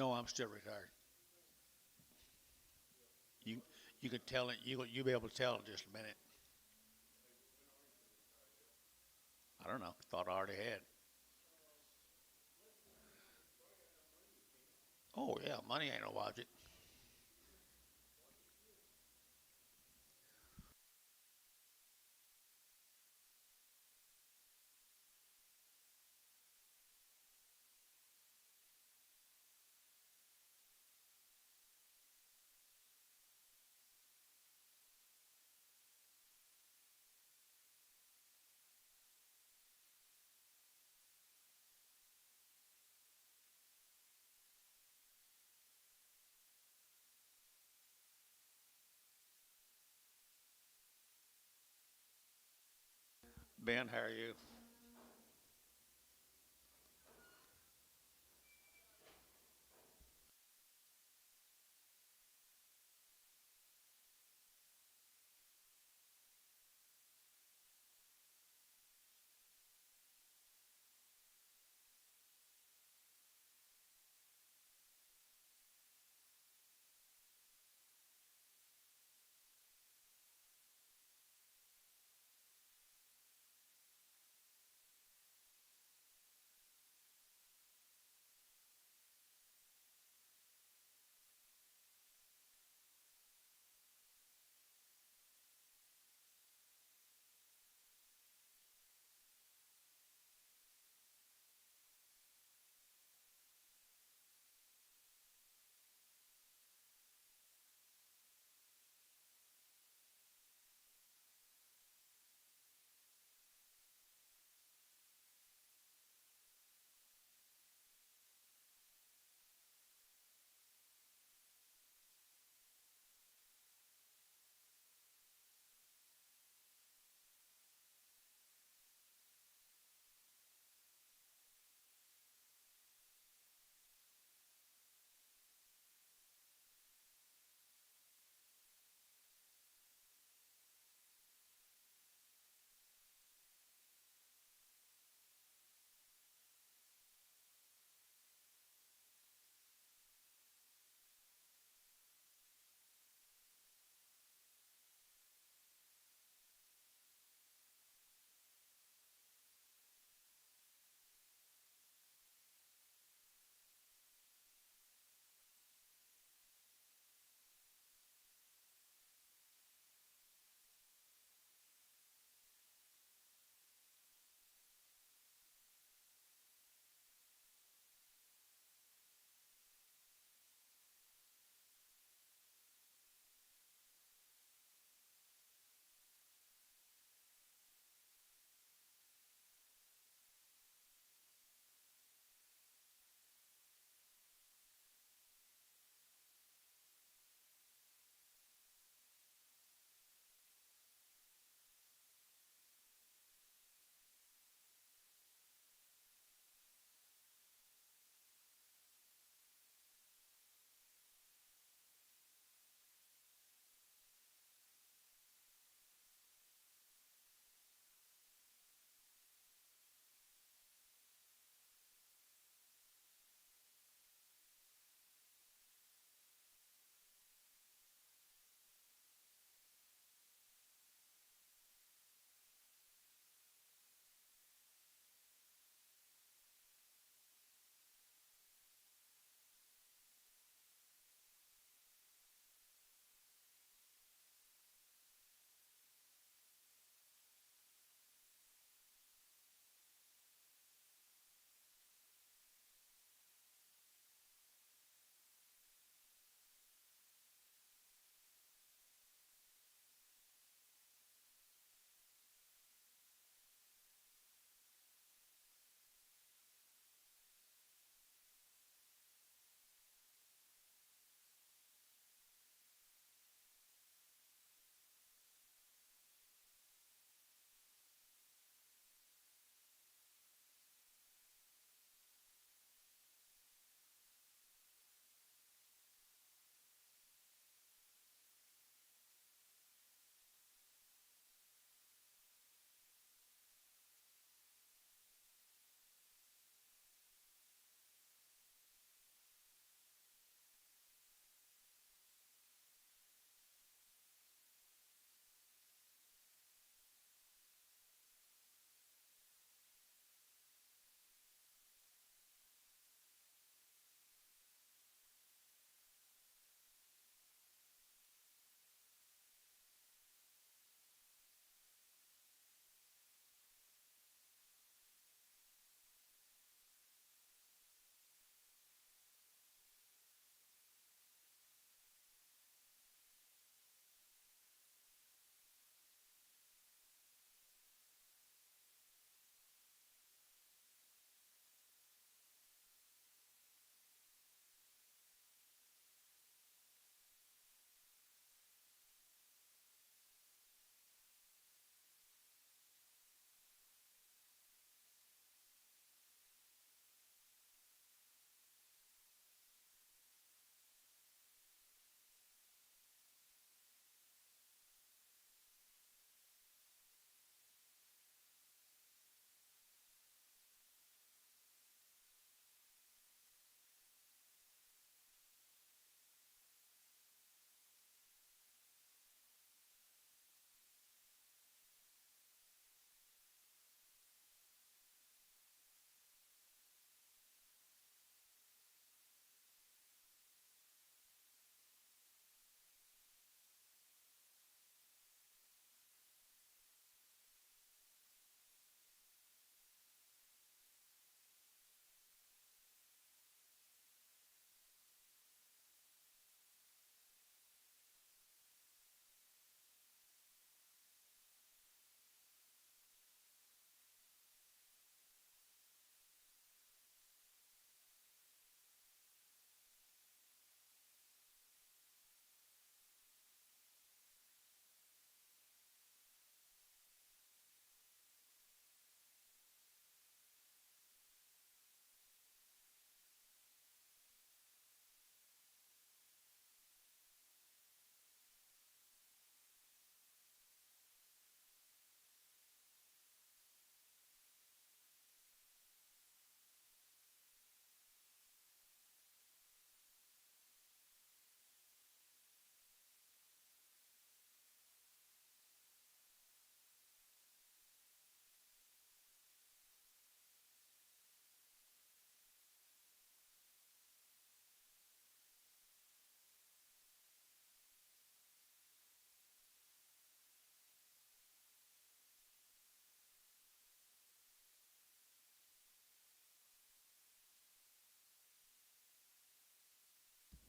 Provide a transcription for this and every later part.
No, I'm still retired. You you could tell it. You'll be able to tell in just a minute. I don't know. Thought I already had. Oh yeah, money ain't no object. Ben, how are you?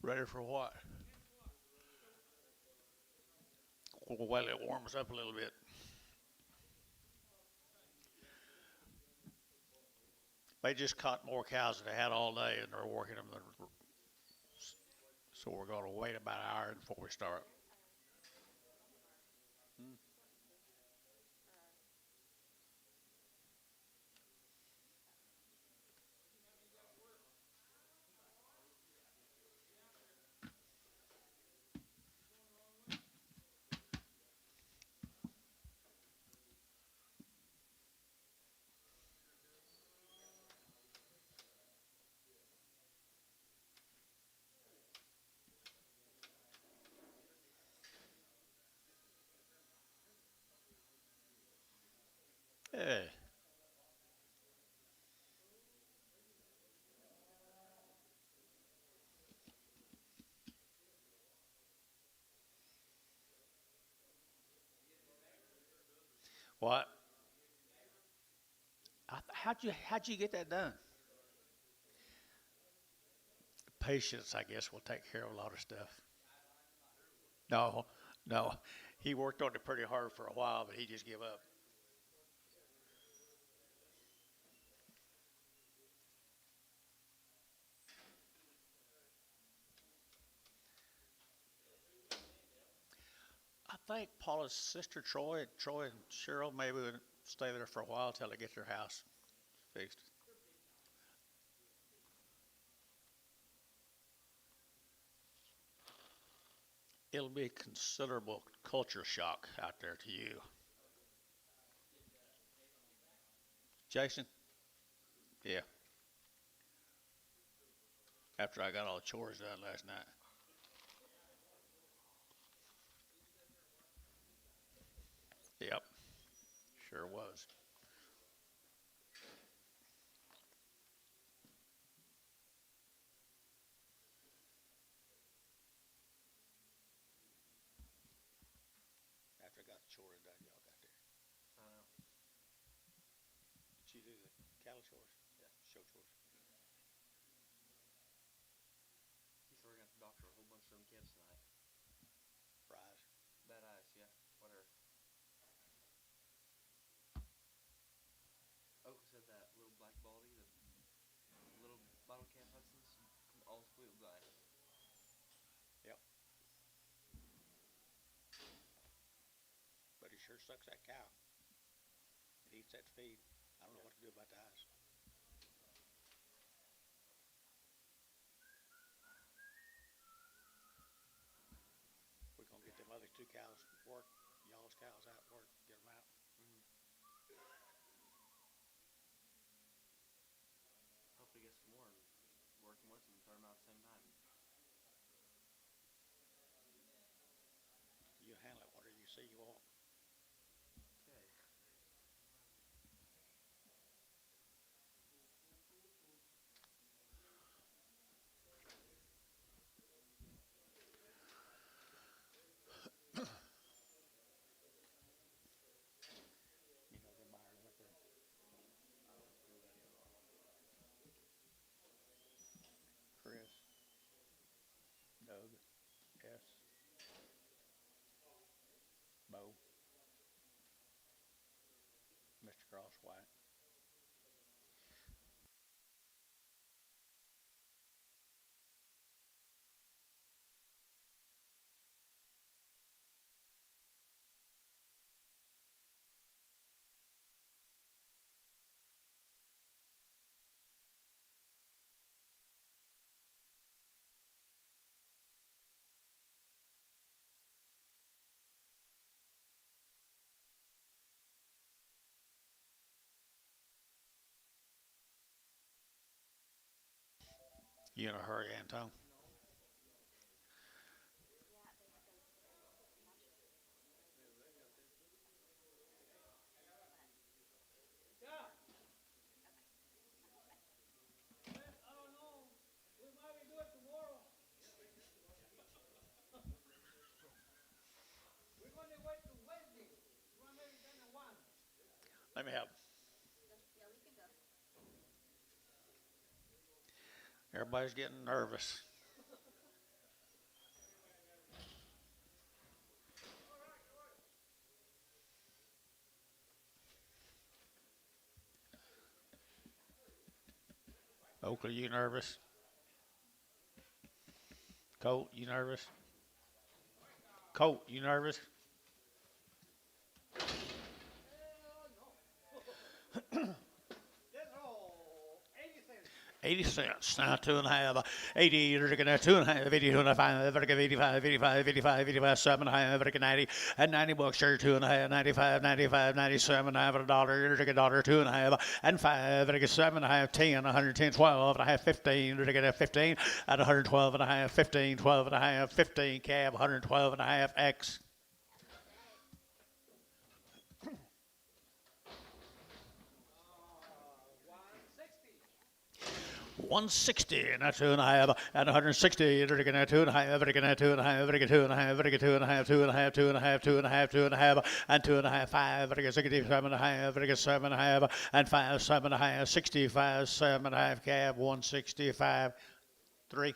Ready for what? Well, it warms up a little bit. They just caught more cows than they had all day, and they're working them. So we're going to wait about an hour before we start. Hey, what? How'd you get that done? Patience, I guess, will take care of a lot of stuff. No, no, he worked on it pretty hard for a while, but he just gave up. I think Paula's sister Troy and Cheryl maybe would stay there for a while till they get their house fixed. It'll be a considerable culture shock out there to you, Jason. Yeah, after I got all the chores done last night. Yep, sure was. After I got the chores done, y'all got there. Did you do the cattle chores? Yeah, show chores. Fries. Yep, but he sure sucks that cow. It eats that feed. I don't know what to do about the eyes. We're gonna get them other two cows work, y'all's cows out work, get them out. You handle it, whatever you see you want. You know, the buyer went there. Chris, Doug, S, Bo, Mr. Crosswhite. You in a hurry, Anton? Let me help. Everybody's getting nervous. Oakley, you nervous? Colt, you nervous? Colt, you nervous? 80 cents. Now 2.5. 80, you're looking at 2.5, 80, 2.5, 85, 85, 85, 85, 7.5, 90, and 90 bucks, sure, 2.5, 95, 95, 97, half a dollar, you're looking at dollar, 2.5, and 5, 7.5, 10, 110, 12, and a half, 15, you're looking at 15, at 112 and a half, 15, 12 and a half, 15, cab, 112 and a half, X. 160 and a 2.5 and 160. You're looking at 2.5, looking at 2.5, looking at 2.5, looking at 2.5, 2.5, 2.5, 2.5, 2.5, and 2.5, 5, looking at 67.5, looking at 7.5, and 5, 7.5, 65, 7.5, cab, 165, 3.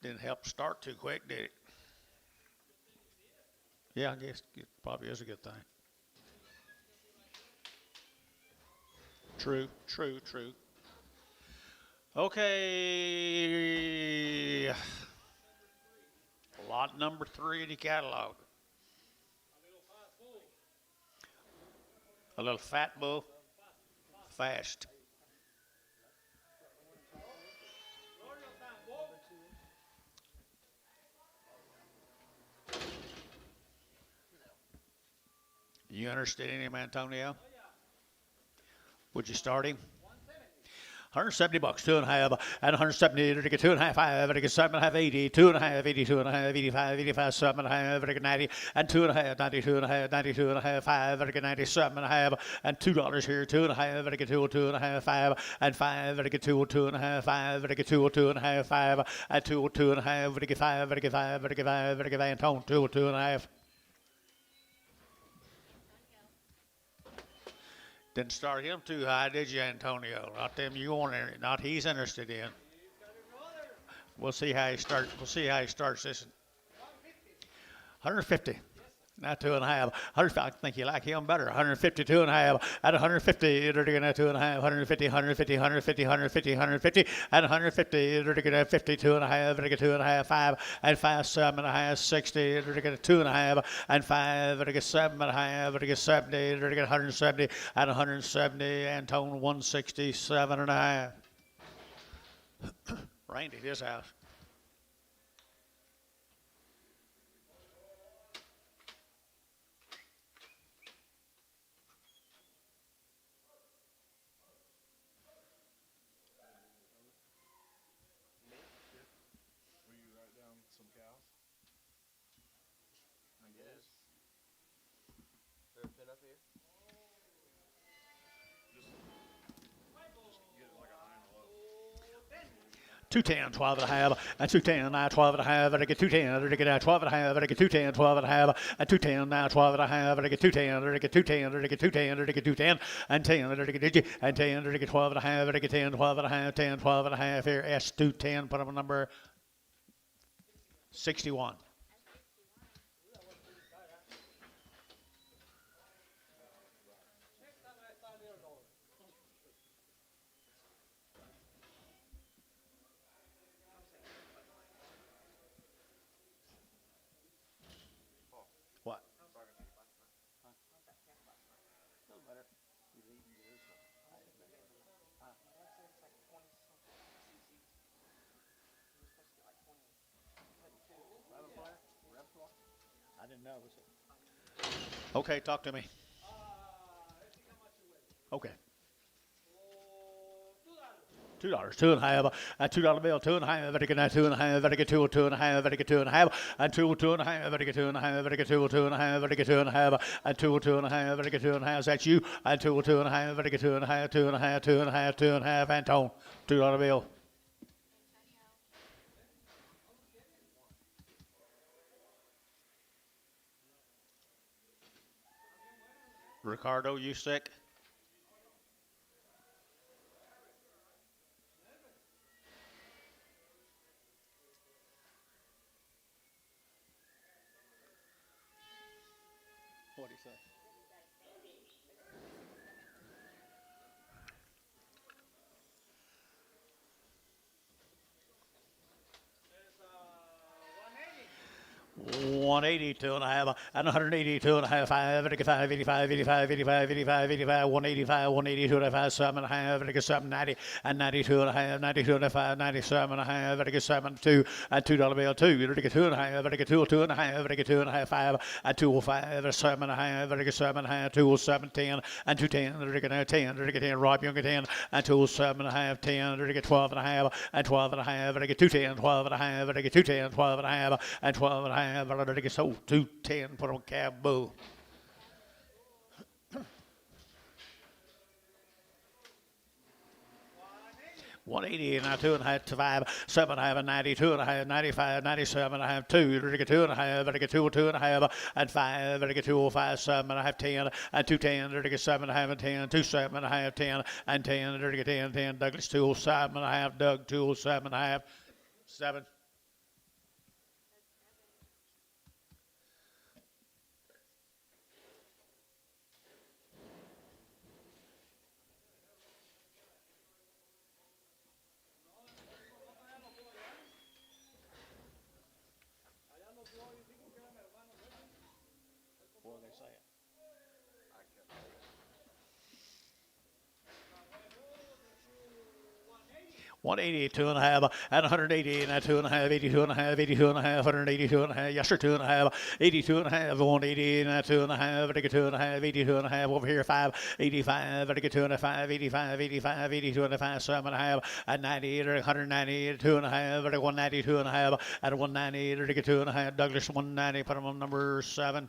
Didn't help start too quick, did it? Yeah, I guess it probably is a good thing. True, true, true. Okay. Lot number 3 in the catalog. A little fat bull. Fast. You interested in him, Antonio? Would you start him? 170 bucks, 2.5, and 170, to get 2.5, 5, to get 7.5, 80, 2.5, 82.5, 85, 85, 7.5, to get 90, and 2.5, 92.5, 92.5, 5, to get 97.5, and $2 here, 2.5, to get 202.5, 5, and 5, to get 202.5, 5, to get 202.5, 5, and 202.5, to get 5, to get 5, to get 5, to get Antone, 202.5. Didn't start him too high, did you, Antonio? Not them you want, not he's interested in. We'll see how he starts. We'll see how he starts this. 150. Not 2.5. I think you like him better. 152.5 at 150. You're looking at 2.5. 150, 150, 150, 150, 150, and 150. You're looking at 52.5. Looking at 2.5, 5, and 5, 7.5, 60. You're looking at 2.5 and 5. Looking at 7.5. Looking at 70. You're looking at 170 and 170. Antone 167.5. Rained at his house. Up here? 210, 12.5, and 210, now 12.5, and I get 210, and I get 12.5, and I get 210, 12.5, and 210, now 12.5, and I get 210, and I get 210, and I get 210, and I get 210, and 10, and I get and 10, and I get 12.5, and I get 10, 12.5, 10, 12.5 here, S210, put up a number 61. What? I didn't know. Okay, talk to me. Okay. $2, two and a half, a $2 bill, two and a half, very good, two and a half, very good, two, two and a half, very good, two and a half, and two and a half, very good, two and a half, very good, two and a half, very good, two and a half, and two and a half, very good, two and a half. That's you, and two and a half, very good, two and a half, two and a half, two and a half, two and a half, Antone, $2 bill. Ricardo, you sick? What do you say? 182 and a half, and 182 and a half, 85, 85, 85, 85, 85, 85, 185, 182 and a half, 7 and a half, very good, 7, 90, and 92 and a half, 92 and a half, 97 and a half, very good, 7, 2, and $2 bill, 2, very good, 2 and a half, very good, 2, 2 and a half, very good, 2 and a half, 5, and 205, 7 and a half, very good, 7 and a half, 207, 10, and 210, very good, 10, very good, 10, Rob Young, 10, and 207 and a half, 10, very good, 12 and a half, and 12 and a half, very good, 210, 12 and a half, very good, 210, 12 and a half, and 12 and a half, very good, so 210, put on cab, boo. 180 and a 2 and a half to 5, 7 and a half, and 92 and a half, 95, 97 and a half, 2, very good, 2 and a half, very good, 2, 2 and a half, and 5, very good, 205, 7 and a half, 10, and 210, very good, 7 and a half, and 10, 2, 7 and a half, 10, and 10, very good, 10, 10, Douglas, 207 and a half, Doug, 207 and a half, 7. What do they say? 182 and a half, and 180 and a 2 and a half, 82 and a half, 82 and a half, 182 and a half, yes sir, 2 and a half, 82 and a half, 180 and a 2 and a half, very good, 2 and a half, 82 and a half, over here 5, 85, very good, 2 and a 5, 85, 85, 82 and a 5, 7 and a half, and 98, 190, 2 and a half, very good, 192 and a half, and 190, very good, 2 and a half, Douglas 190, put him on number 7.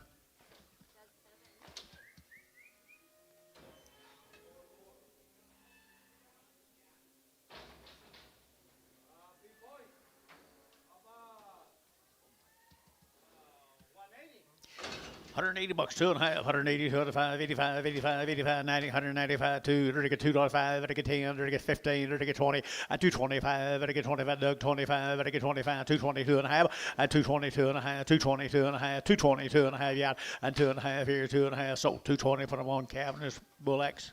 180 bucks, 2 and a half, 180, 205, 85, 85, 85, 90, 195, 2, very good, $2.05, very good, 10, very good, 15, very good, 20, and 225, very good, 25, Doug, 25, very good, 25, 222 and a half, and 222 and a half, 222 and a half, 222 and a half, yeah, and 2 and a half here, 2 and a half, so 220 for them on Cavendish Bull X.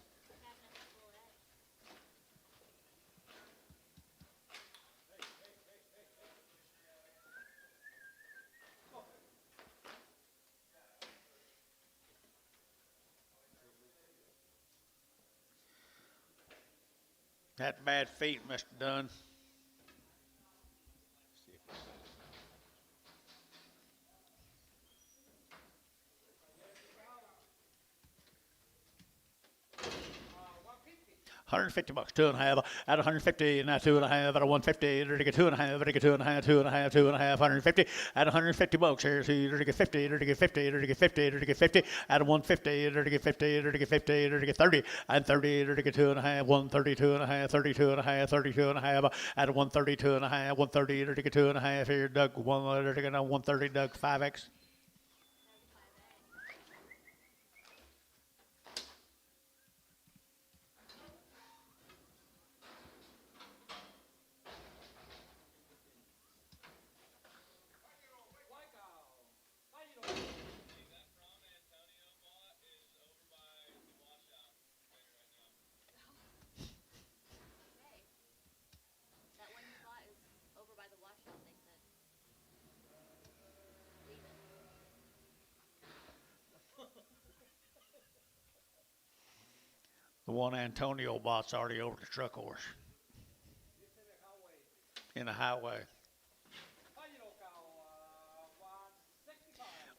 That bad feet, Mr. Dunn. 150 bucks, 2 and a half, at 150, and 2 and a half, at 150, to get 2 and a half, to get 2 and a half, 2 and a half, 2 and a half, 150, at 150 bucks here, so to get 50, to get 50, to get 50, to get 50, at 150, to get 50, to get 50, to get 30, and 30, to get 2 and a half, 132 and a half, 32 and a half, 32 and a half, at 132 and a half, 130, to get 2 and a half here, Doug, 130, Doug, 5X. The one Antonio bought's already over the truck horse. In the highway.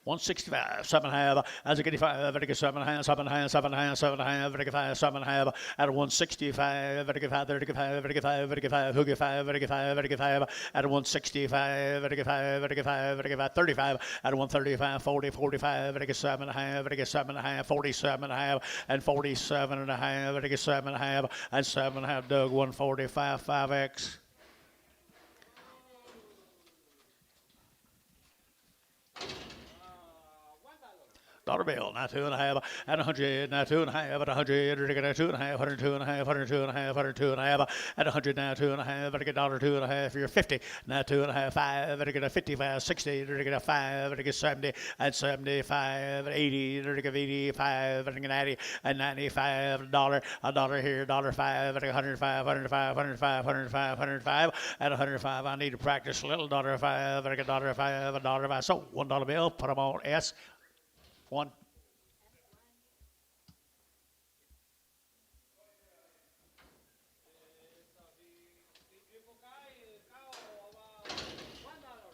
165, 7.5, as a 85, very good 7.5, 7.5, 7.5, 7.5, very good 5, 7.5, at a 165, very good 5, 35, very good 5, very good 5, who get 5, very good 5, very good 5, at a 165, very good 5, very good 5, very good 5, 35, at a 135, 40, 45, very good 7.5, very good 7.5, 47.5, and 47.5, very good 7.5, and 7.5, Doug, 145, 5X. Dollar bill, not 2.5, at 100, not 2.5, at 100, at 2.5, 102.5, 102.5, 102.5, at 100, now 2.5, at a dollar 2.5, you're 50, not 2.5, 5, at a 55, 60, at a 5, at a 70, at 75, 80, at a 85, at a 90, at 95, a dollar here, dollar 5, at 105, 105, 105, 105, 105, at 105, I need to practice a little, dollar 5, at a dollar 5, a dollar 5, so $1 bill, put them on S. One.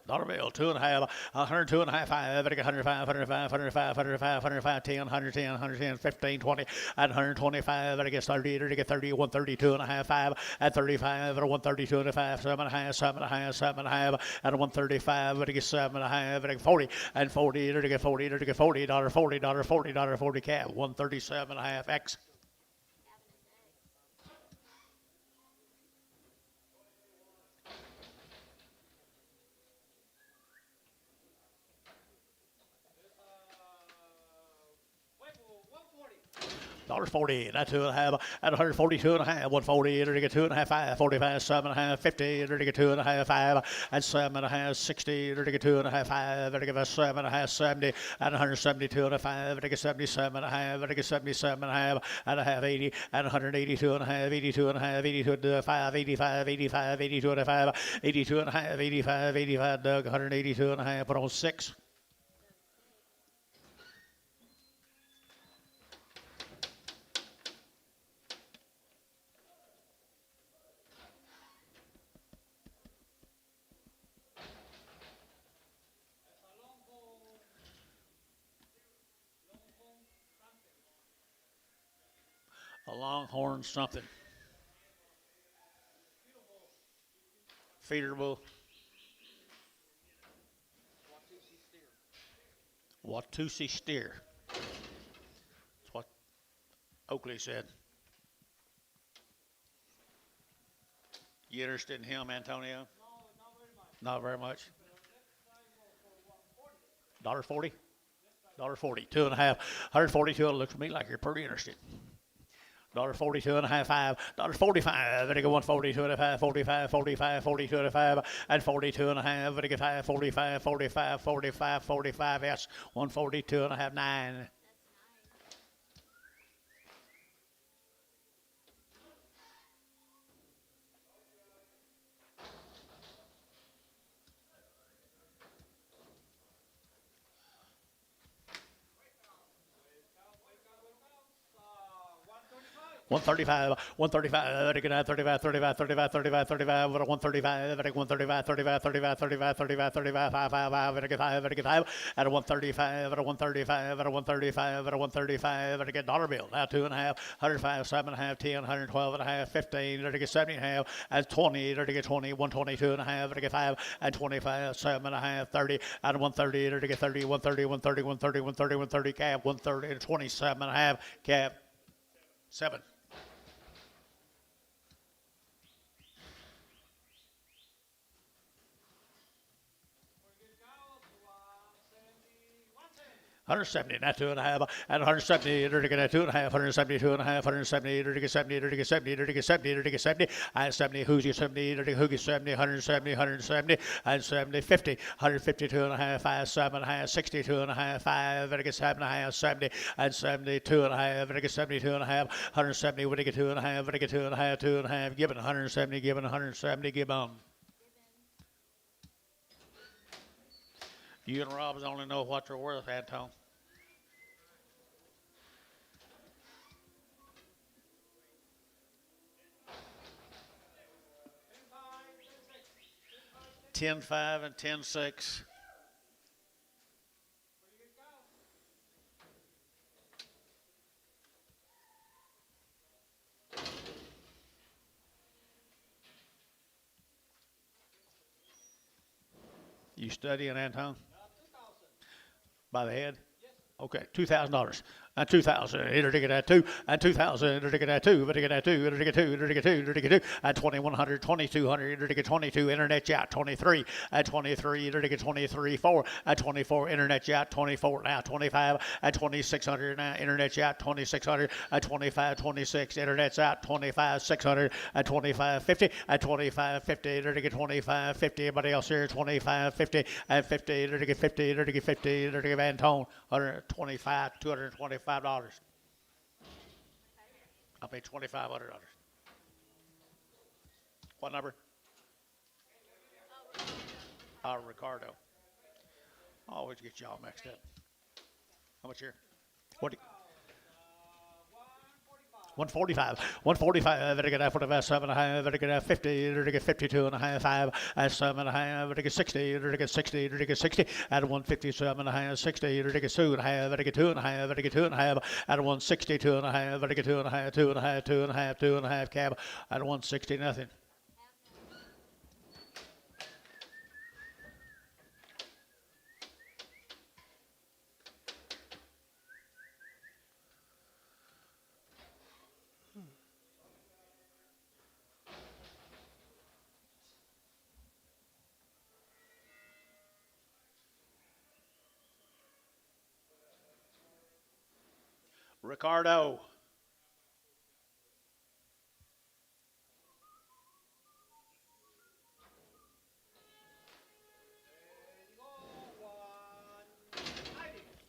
Dollar bill, 2.5, 102.5, 5, 105, 105, 105, 105, 105, 10, 110, 110, 15, 20, at 125, at 30, at 30, 132.5, 5, at 35, at 132.5, 7.5, 7.5, 7.5, at 135, at 7.5, at 40, and 40, at 40, at 40, dollar 40, dollar 40, dollar 40 cap, 137.5 X. $1.40, that's 2.5, at 142.5, 140, at 2.5, 5, 45, 7.5, 50, at 2.5, 5, at 7.5, 60, at 2.5, 5, at 7.5, 70, at 172.5, at 77.5, at 77.5, at a half 80, at 182.5, 82.5, 82.5, 85, 85, 82.5, 82.5, 85, 85, Doug, 182.5, put on 6. A longhorn something. Feederable. Watusi steer. That's what Oakley said. You interested in him, Antonio? Not very much. $1.40? $1.40. 2.5. 142. It looks to me like you're pretty interested. $1.42.5, $5, very good 142.5, 45, 45, 42.5, and 42.5, very good 5, 45, 45, 45, 45, yes, 142.5, 9. One 135, 35, 35, 35, 35, 35, 35, 135, 135, 35, 35, 35, 35, 35, 5, 5, 5, 5, at a 135, at a 135, at a 135, at a 135, at a dollar bill. Now 2.5, 105, 7.5, 10, 112.5, 15, at a 70.5, and 20, at a 20, 122.5, at a 5, and 25, 7.5, 30, at a 130, at a 30, 130, 130, 130, 130, 130, cap, 130, and 27.5, cap, 7. $170, not 2.5, and 170, 2.5, 172.5, 170, 70, 70, 70, 70, and 70, who's your 70, who's 70, 170, 170, and 70, 50, 152.5, 5, 7.5, 62.5, 5, 7.5, 70, and 72.5, 72.5, 170, 2.5, 2.5, 2.5, given 170, given 170, given. You and Rob's only know what they're worth, Anton. $10.5 and $10.6. You studying, Anton? By the head? Okay, $2,000. And 2,000, enter ticket at 2, and 2,000, enter ticket at 2, enter ticket at 2, enter ticket 2, enter ticket 2, enter ticket 2, and 2,100, 2,200, enter ticket 22, internet yacht 23, at 23, enter ticket 23, 4, at 24, internet yacht 24, now 25, at 2,600, now internet yacht 2,600, at 25, 26, internet's out 25, 600, at 25, 50, at 25, 50, enter ticket 25, 50, anybody else here, 25, 50, and 50, enter ticket 50, enter ticket 50, enter ticket Antone, 125, $225. I'll pay $2,500. What number? Ricardo. I always get y'all mixed up. How much here? What? 145. 145. Better get that 45. 7 and a half. Better get that 50. Better get 52 and a half. 5. At 7 and a half. Better get 60. Better get 60. Better get 60. At 157 and a half. 60. Better get 2 and a half. Better get 2 and a half. Better get 2 and a half. At 162 and a half. Better get 2 and a half. 2 and a half. 2 and a half. 2 and a half. Cab. At 160 nothing. Ricardo.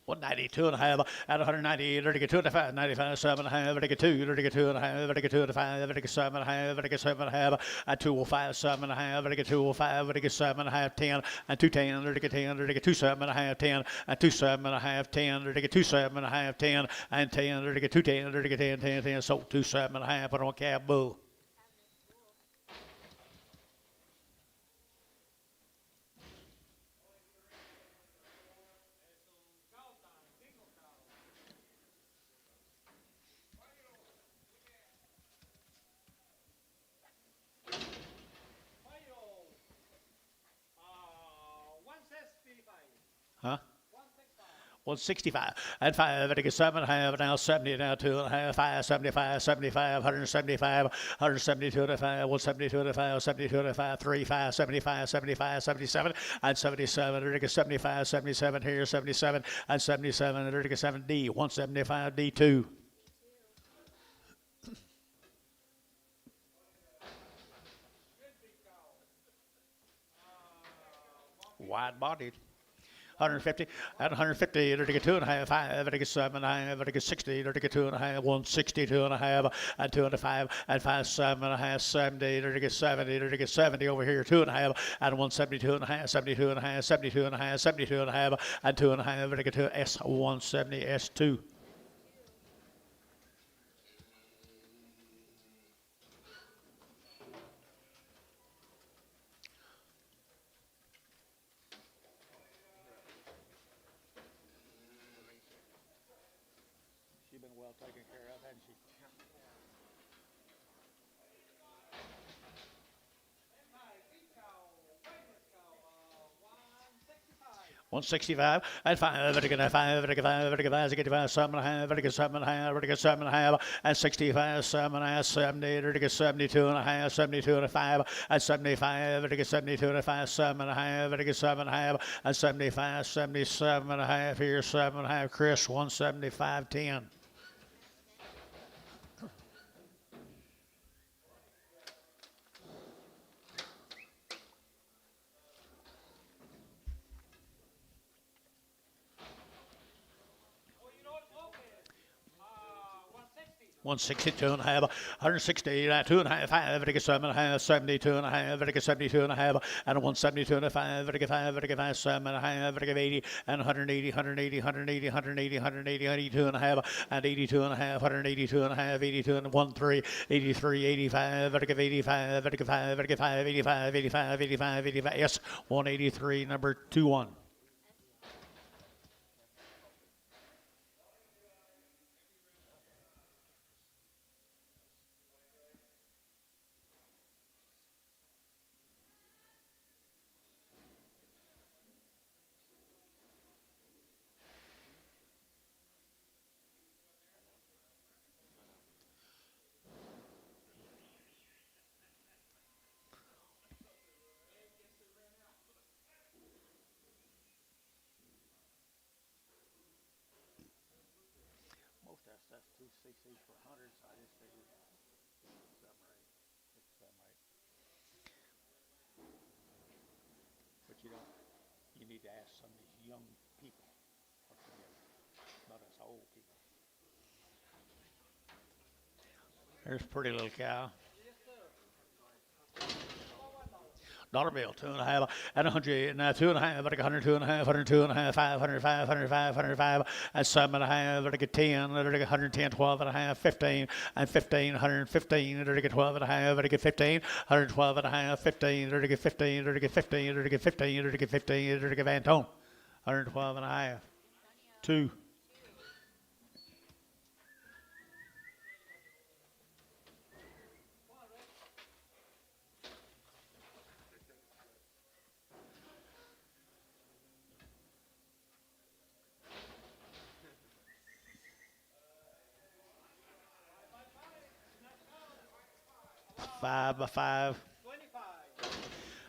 One 92 and a half at 190, to get 2 and a half, 95, 7 and a half, to get 2, to get 2 and a half, to get 2 and a half, to get 7 and a half, to get 7 and a half, at 205, 7 and a half, to get 205, to get 7 and a half, 10, and 210, to get 10, to get 2 7 and a half, 10, and 2 7 and a half, 10, to get 2 7 and a half, 10, and 10, to get 2 10, to get 10, 10, 10, so 2 7 and a half, put on cab bull. Huh? 165 and 5, I get 7 and a half, now 70, now 2 and a half, 5, 75, 75, 175, 172 and a 5, 172 and a 5, 72 and a 5, 3, 5, 75, 75, 77, and 77, I get 75, 77 here, 77, and 77, I get 7D, 175, D2. Wide bodied. 150 at 150, to get 2 and a half, 5, to get 7 and a half, to get 60, to get 2 and a half, 162 and a half, and 2 and a 5, and 5, 7 and a half, 70, to get 70, to get 70 over here, 2 and a half, and 172 and a half, 72 and a half, 72 and a half, 72 and a half, and 2 and a half, to get 2, S170, S2. She's been well taken care of, hasn't she? 165 and 5, to get 5, to get 5, to get 5, to get 5, 7 and a half, to get 7 and a half, to get 7 and a half, and 65, 7 and a half, 70, to get 72 and a half, 72 and a 5, and 75, to get 72 and a 5, 7 and a half, to get 7 and a half, and 75, 77 and a half here, 7 and a half, Chris, 175, 10. One 62 and a half, 160, 2 and a half, 5, to get 7 and a half, 72 and a half, to get 72 and a half, and 172 and a 5, to get 5, to get 5, 7 and a half, to get 80, and 180, 180, 180, 180, 180, 82 and a half, and 82 and a half, 182 and a half, 82 and 1, 3, 83, 85, to get 85, to get 5, to get 5, 85, 85, 85, 85, yes, 183, number 21. cc's for 100, so I just figured 7 or 8, 6, 7 or 8. But you don't. You need to ask some of these young people what to get, not us old people. There's a pretty little cow. Dollar bill, 2.5, and 100, now 2.5, but I got 102 and a half, 102 and a half, 5, 105, 105, 105, and 7.5, but I get 10, but I get 110, 12 and a half, 15, and 15, 115, but I get 12 and a half, but I get 15, 112 and a half, 15, but I get 15, but I get 15, but I get 15, but I get 15, but I get Antone, 112 and a half, 2. Five by 5.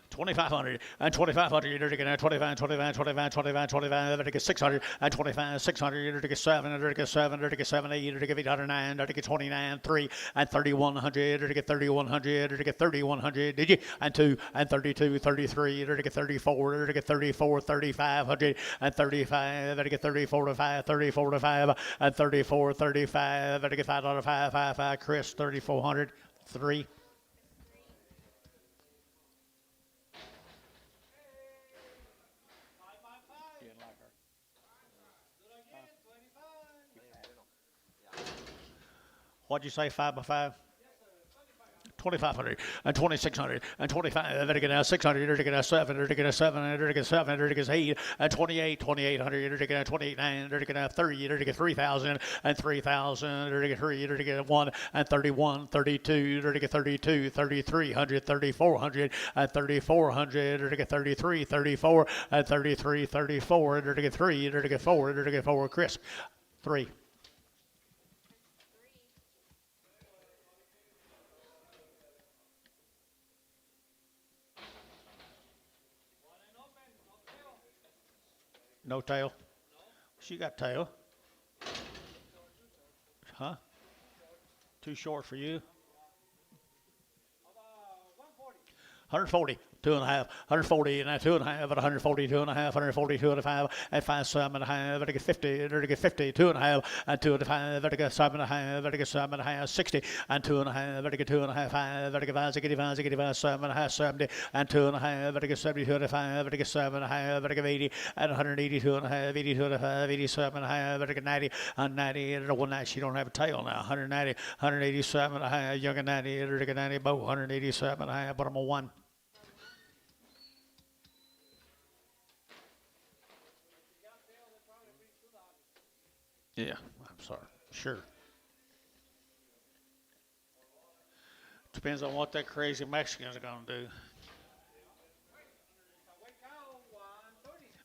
2,500 and 2,500. You're to get 25, 25, 25, 25, 25. You're to get 600 and 25, 600. You're to get 7. You're to get 7. You're to get 7, 8. You're to get 809. You're to get 29, 3 and 3,100. You're to get 3,100. You're to get 3,100. Did you? And 2 and 32, 33. You're to get 34. You're to get 34, 3,500 and 35. You're to get 34 to 5, 34 to 5 and 34, 35. You're to get $5, 5, 5, 5. Chris, 3,400, 3. What'd you say, 5 by 5? 2,500 and 2,600 and 25. You're to get 600. You're to get 7. You're to get 7. You're to get 7. You're to get 8 and 28, 2,800. You're to get 28,900. You're to get 30. You're to get 3,000 and 3,000. You're to get 3. You're to get 1 and 31, 32. You're to get 32, 3,300, 3,400 and 3,400. You're to get 33, 34 and 33, 34. You're to get 3. You're to get 4. You're to get 4. Chris, 3. No tail? She got tail. Huh? Too short for you? 140. 2.5, 140, and 2.5, at 140, 2.5, 140, 2.5, at 5, 7.5, at 50, at 50, 2.5, and 2.5, at 7.5, at 7.5, 60, and 2.5, at 2.5, 5, at 5, 85, 85, 7.5, 70, and 2.5, at 70, 2.5, at 7.5, at 80, at 180, 2.5, 80, 2.5, 87.5, at 90, and 90, at 190. She don't have a tail now. 190, 187.5, young and 90, at 90, both 187.5, but I'm a 1. Yeah, I'm sorry. Sure. Depends on what that crazy Mexican's going to do.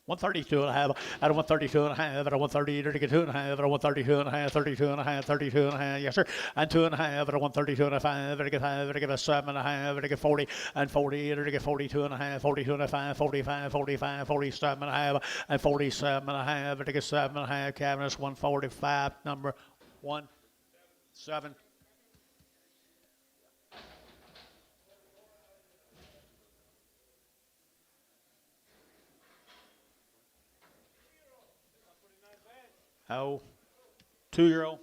132 and a half, at a 132 and a half, at a 130, to get 2 and a half, at a 132 and a half, 32 and a half, 32 and a half, yes sir, and 2 and a half, at a 132 and a half, at a get 5, at a get 7 and a half, at a get 40, and 40, at a get 42 and a half, 42 and a half, 45, 45, 47 and a half, and 47 and a half, at a get 7 and a half, cabinets 145, number 1, 7. Oh, 2-year-old.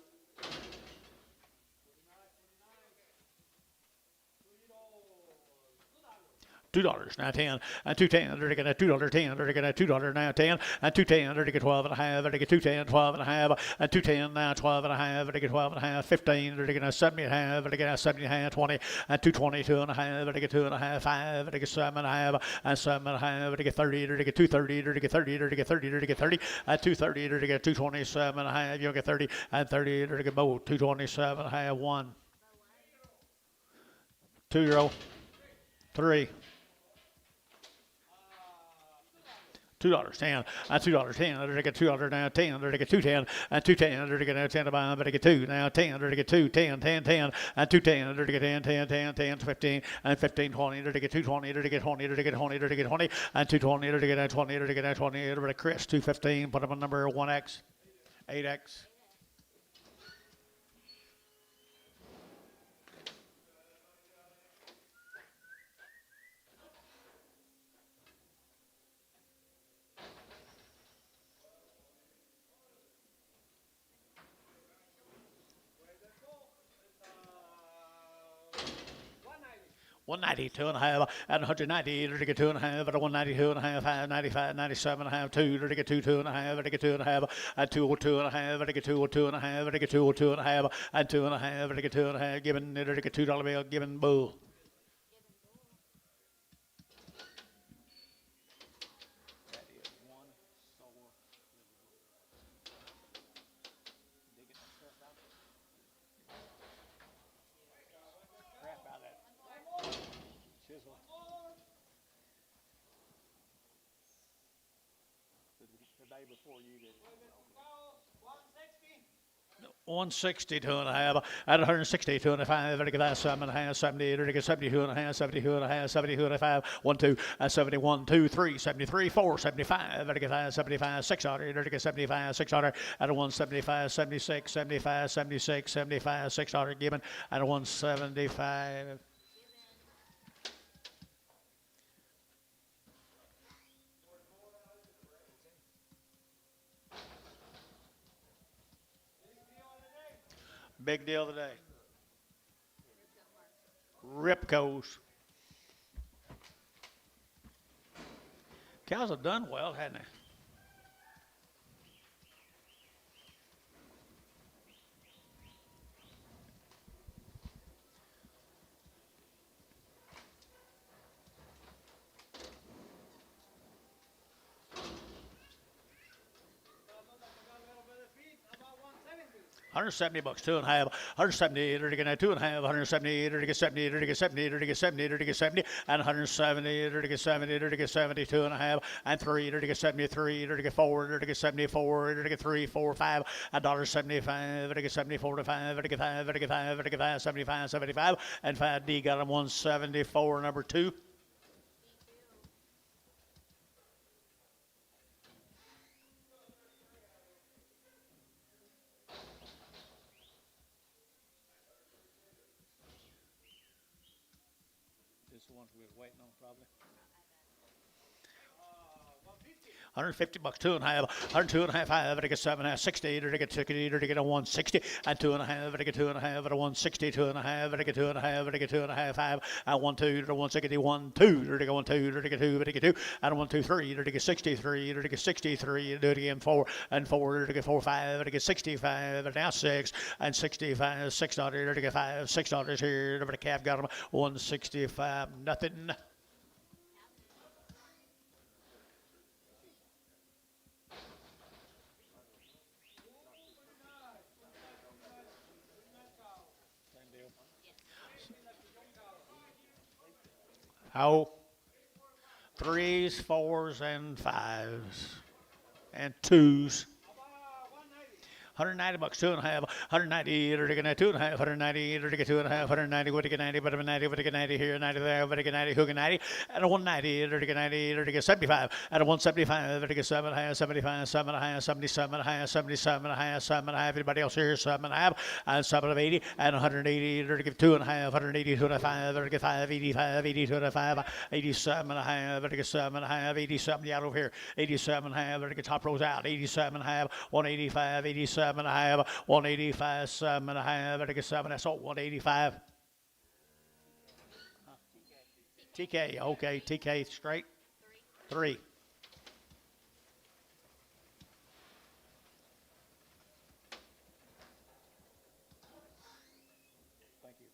$2 now 10 and 2.10. They're getting a $2.10. They're getting a $2 now 10 and 2.10. They're getting 12 and a half. They're getting 2.10, 12 and a half and 2.10 now 12 and a half. They're getting 12 and a half. 15. They're getting a 70 and a half. They're getting a 70 and a half. 20 and 2.22 and a half. They're getting 2 and a half. 5. They're getting 7 and a half and 7 and a half. They're getting 30. They're getting 2.30. They're getting 30. They're getting 30. They're getting 30 and 2.30. They're getting 2.27 and a half. You get 30 and 30. They're getting both 2.27 and a half. 1. 2-year-old. 3. $2, 10, and $2, 10. They're to get $2 now, 10. They're to get 2.10, and 2.10. They're to get now 10 to buy, but they get 2 now, 10. They're to get 2, 10, 10, 10, and 2.10. They're to get 10, 10, 10, 10, 15, and 15, 20. They're to get 2.20. They're to get 20. They're to get 20. They're to get 20, and 2.20. They're to get 20. They're to get 20. They're to Chris 2.15. Put them on number 1X, 8X. 192 and a half, and 190, to get 2.5, at 192 and a half, 95, 97 and a half, 2, to get 2 and a half, to get 2.5, and 202 and a half, to get 202 and a half, to get 202 and a half, and 2.5, to get 2.5, given, to get $2 bill, given bull. Before you did. 162 and a half, at 162 and a half, at 7 and a half, 70, at 72 and a half, 72 and a half, 72 and a half, 1, 2, 71, 2, 3, 73, 4, 75, at 75, 600, at 75, 600, at 175, 76, 75, 76, 75, 600, given, at 175. Big deal today. Ripco's. Cows have done well, hadn't they? $170, 2.5, 170, to get 2.5, 170, to get 70, to get 70, to get 70, to get 70, and 170, to get 70, to get 72 and a half, and 3, to get 73, to get 4, to get 74, to get 3, 4, 5, $1.75, to get 74 to 5, to get 5, to get 5, to get 5, 75, 75, and 5D got him 174, number 2. The ones we were waiting on, probably. $150, 2.5, 102 and a half, 5, to get 7.5, 60, to get 60, to get a 160, and 2.5, to get 2.5, at a 160, 2.5, to get 2.5, to get 2.5, 5, and 1, 2, to 160, 1, 2, to get 1, 2, to get 2, to get 2, and 1, 2, 3, to get 63, to get 63, do it again, 4, and 4, to get 4, 5, to get 65, and now 6, and 65, $6, to get 5, $6 here, the calf got him 165, nothing. How? 3s, 4s, and 5s, and 2s. $190, 2.5, 190, to get 2.5, 190, to get 2.5, 190, what to get 90, but I'm 90, what to get 90 here, 90 there, what to get 90, who get 90, at a 190, to get 90, to get 75, at a 175, to get 7.5, 75, 7.5, 77, 77, 7.5, everybody else here, 7.5, and 7 of 80, and 180, to get 2.5, 180, 2.5, to get 5, 85, 80, 2.5, 87.5, to get 7.5, 87, yeah, over here, 87.5, to get top rows out, 87.5, 185, 87. 7.5, 185, 7.5, I think it's 7, that's all, 185. TK, okay, TK straight. 3. Thank you.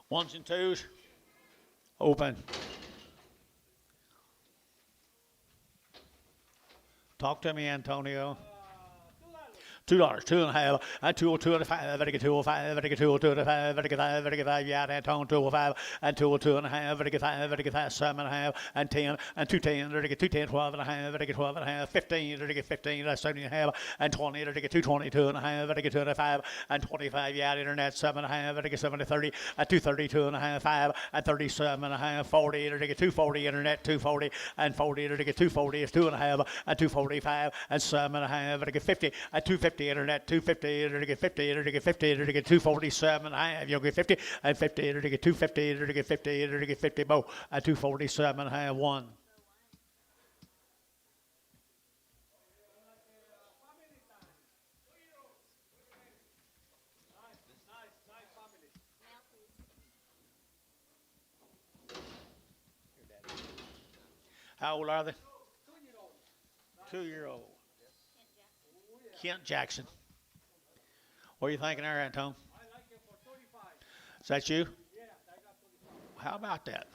Ones and twos. Open. Talk to me, Antonio. $2, 2.5, and 202 and a 5, I get 205, I get 202 and a 5, I get 5, I get 5, yeah, Anton 205, and 202 and a half, I get 5, I get 5, 7.5, and 10, and 210, I get 210, 12 and a half, I get 12 and a half, 15, I get 15, that's 70 and a half, and 20, I get 222 and a half, I get 205, and 25, yeah, internet 7.5, I get 7 to 30, and 232 and a half, 5, and 37 and a half, 40, I get 240, internet 240, and 40, I get 240, is 2.5, and 245, and 7.5, I get 50, and 250. Internet 250, to get 50, to get 50, to get 247. I have you'll get 50 and 50, to get 250, to get 50, to get 50 more at 247. I have 1. How old are they? 2-year-old. Kent Jackson. What are you thinking there, Antone? Is that you? How about that?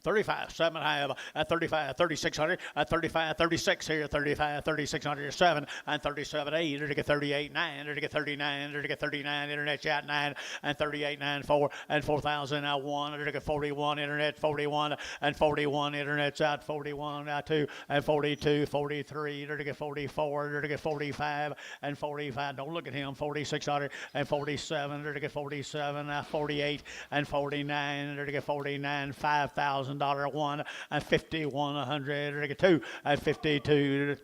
35, 7 high, at 35, 3600, at 35, 36 here, 35, 3600, 7, and 37, 8, to get 38, 9, to get 39, to get 39, internet chat 9, and 38, 9, 4, and 4,000, out 1, to get 41, internet 41, and 41, internet's out 41, out 2, and 42, 43, to get 44, to get 45, and 45, don't look at him, 4600, and 47, to get 47, 48, and 49, to get 49, 5,000. $1 and 5,100 2 and 52.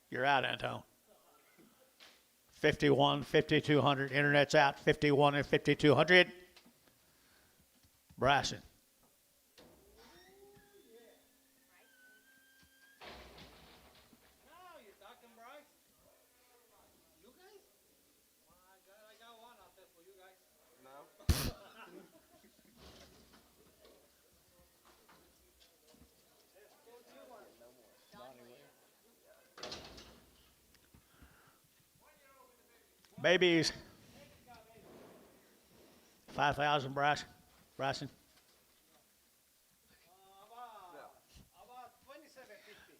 You're out, Antone. 51, 5,200. Internet's out. 51 and 5,200. Bryson. Babies. 5,000, Bryson.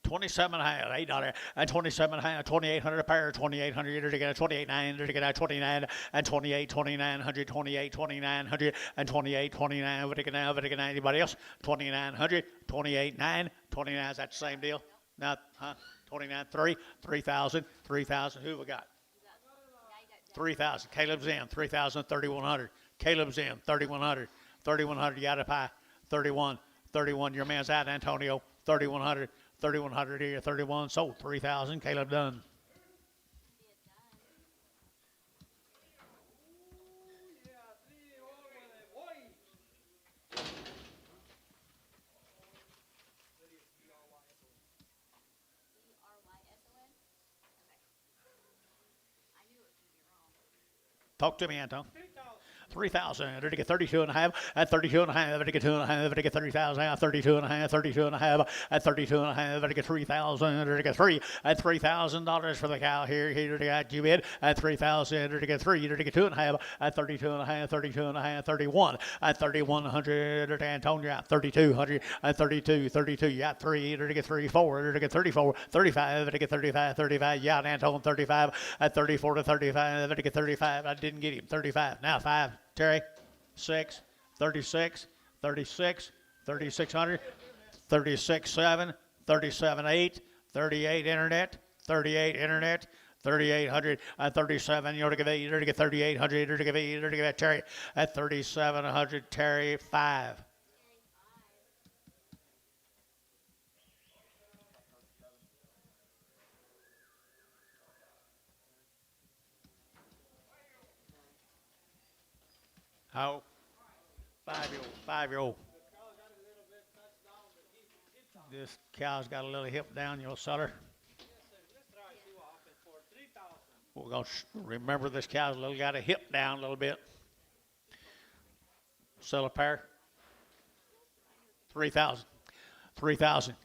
27 high, $8, and 27 high, 2,800 a pair, 2,800 to get a 28.9 to get a 29, and 28, 2,900, 28, 2,900, and 28, 29. What now? Anybody else? 2,900, 28.9, 29. Is that the same deal? Not, huh? 29, 3,000. Who we got? 3,000. Caleb's in. 3,000, 3,100. Caleb's in. 3,100. 3,100. You out of pie. 31. Your man's out, Antonio. 3,100. 3,100 here. 31. Sold. 3,000. Caleb done. Talk to me, Anton. 3,000. To get 32 and a half, at 32 and a half, to get 2 and a half, to get 30,000, at 32 and a half, 32 and a half, at 32 and a half, to get 3,000, to get 3, at $3,000 for the cow here to get you bid, at 3,000, to get 3, to get 2 and a half, at 32 and a half, 32 and a half, 31, at 3,100, to Antonio, at 3,200, at 32, you got 3, to get 34, to get 34, 35, to get 35, you got Anton, 35, at 34 to 35, to get 35, I didn't get him, 35, now 5. Terry, 6, 36, 3,600, 36,7, 37,8, 38 internet, 3,800, and 37, you know, to give 8, to get 3,800, to give 8, to give Terry, at 3,700, Terry, 5. How? 5-year-old. This cow's got a little hip down, you'll sell her. We're going to remember this cow's got a hip down a little bit. Sell a pair. 3,000. 3,000.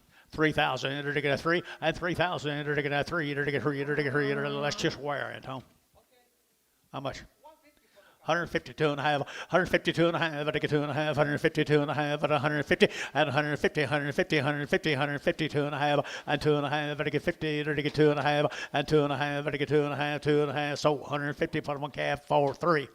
Enter to get a 3, and 3,000. Enter to get a 3. Enter to get 3. Let's just wear it, home. How much? 152 and a half, 152 and a half, I get 2 and a half, 152 and a half, at 150, and 152 and a half, and 2 and a half, I get 50, to get 2 and a half, and 2 and a half, I get 2 and a half, so 150 for one calf, 4, 3.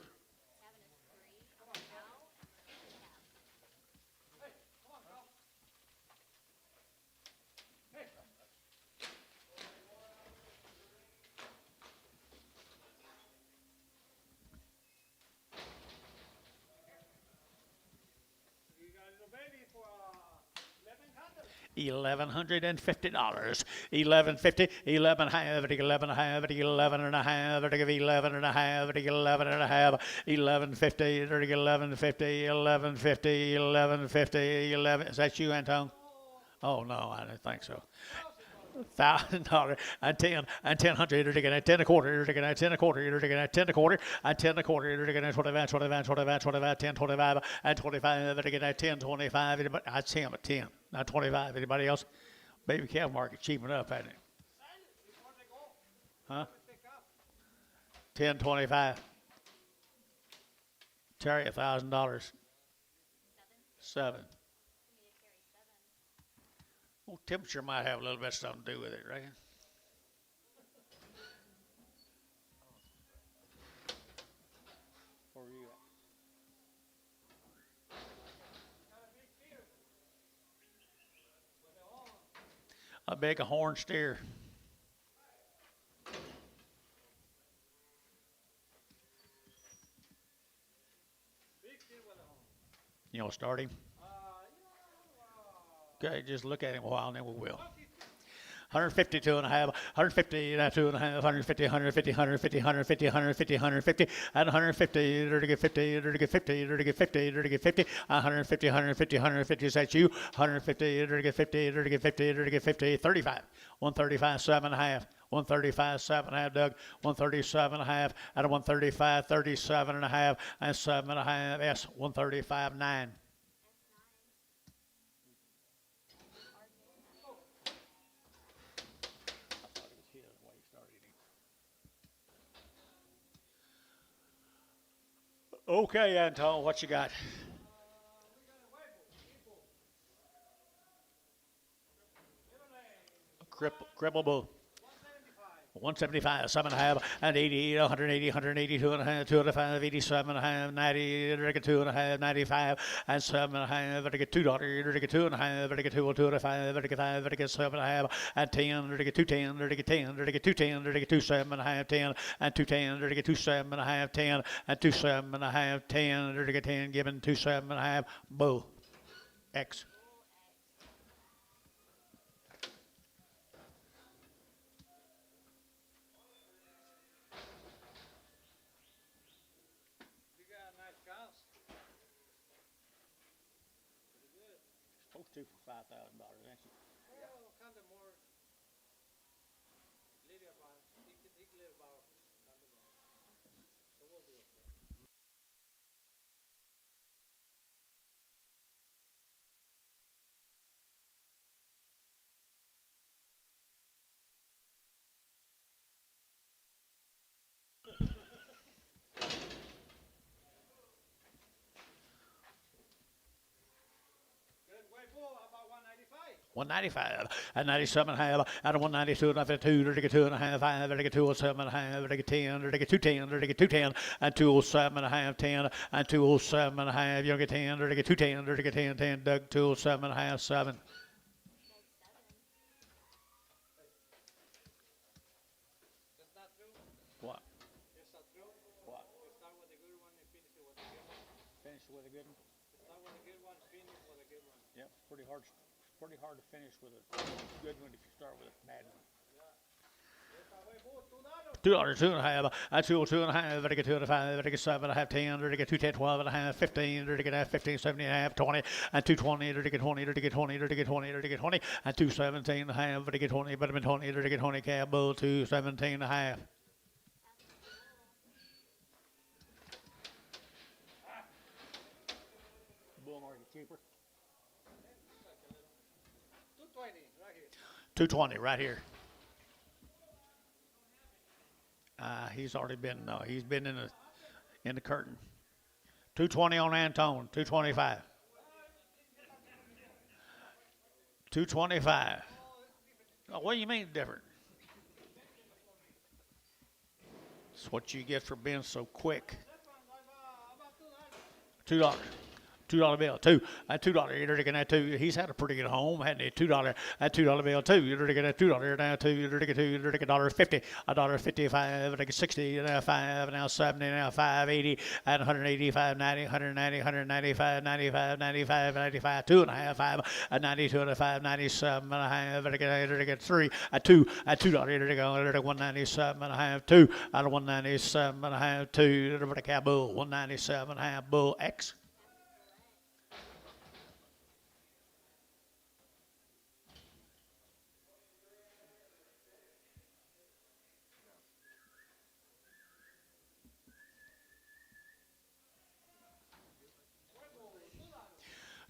$1,150. 11.50. 11 half. 11 half. 11 and a half. 11 and a half. 11 and a half. 11.50. 11.50. 11.50. 11.50. 11. Is that you, Anton? Oh no, I didn't think so. $1,000 and 10 hundred. You're taking at 10 a quarter. You're taking at 10 a quarter. You're taking at 10 a quarter. At 10 a quarter. You're taking at 25, 25, 25, 25, 10, 25, and 25. You're taking at 10, 25. Anybody? I'd say I'm at 10. Not 25. Anybody else? Baby calf market cheaping up, hasn't it? Huh? 10, 25. Terry, $1,000. 7. Well, temperature might have a little bit something to do with it, right? Where are you at? A big horn steer. You know, start him. Okay, just look at him a while and then we will. 152 and a half, 150, 2 and a half, 150, 150, 150, 150, 150, 150, and 150, you're to get 50, you're to get 50, you're to get 50, you're to get 50, 150, 150, 150, is that you? 150, you're to get 50, you're to get 50, you're to get 50, 35, 135, 7 and a half. 135, 7 and a half, Doug. 137 and a half, out of 135, 37 and a half, and 7 and a half, S. 135, 9. Okay, Anton, what you got? Cripple bull. 175, 7 and a half, and 80, 180, 182 and a half, 205, 87 and a half, 90, 2 and a half, 95, and 7 and a half, $2, 2 and a half, 2, 205, 5, 7 and a half, and 10, 210, 10, 210, 2, 7 and a half, 10, and 210, 2, 7 and a half, 10, and 2, 7 and a half, 10, 10, given 2, 7 and a half, bull, X. Supposed to for $5,000, ain't you? Well, kind of more little about, he live about, kind of more. So we'll do it. Good way full, how about 195? 195, and 97 and a half, out of 192 and a half, 2, 2 and a half, 5, 207 and a half, 10, 210, 210, and 207 and a half, 10, and 207 and a half, you'll get 10, 210, 10, 10, Doug, 207 and a half, 7. That's not true. What? That's not true. What? You start with a good one and finish it with a good one. Finish with a good one? Start with a good one, finish with a good one. Yep, pretty hard to finish with a good one if you start with a bad one. $2, 2 and a half, I 2, 2 and a half, I get 2 and a 5, I get 7 and a half, 10, I get 2, 10, 12 and a half, 15, I get 15, 17 and a half, 20, and 220, I get 20, I get 20, I get 20, I get 20, and 217 and a half, I get 20, but I'm 20, I get 20, cab bull, 217 and a half. Bull market cheaper. 220 right here. 220 right here. He's already been he's been in the curtain. 220 on Antone, 225. 225. Oh, what do you mean different? It's what you get for being so quick. $2. $2 bill, 2. At $2, you're taking that 2. He's had a pretty good home, hadn't he? $2. At $2 bill, 2. You're taking that $2 now, 2. You're taking 2. You're taking $1.50. $1.55. Taking 60. Now 5. Now 70. Now 5. 80. At 185. 90. 190. 195. 95. 95. 95. 2 and a half. 5. At 92 and a 5. 97 and a half. You're taking 3. At 2. At $2. You're taking 197 and a half. 2. Out of 197 and a half. 2. You're taking a bull. 197 and a half. Bull X.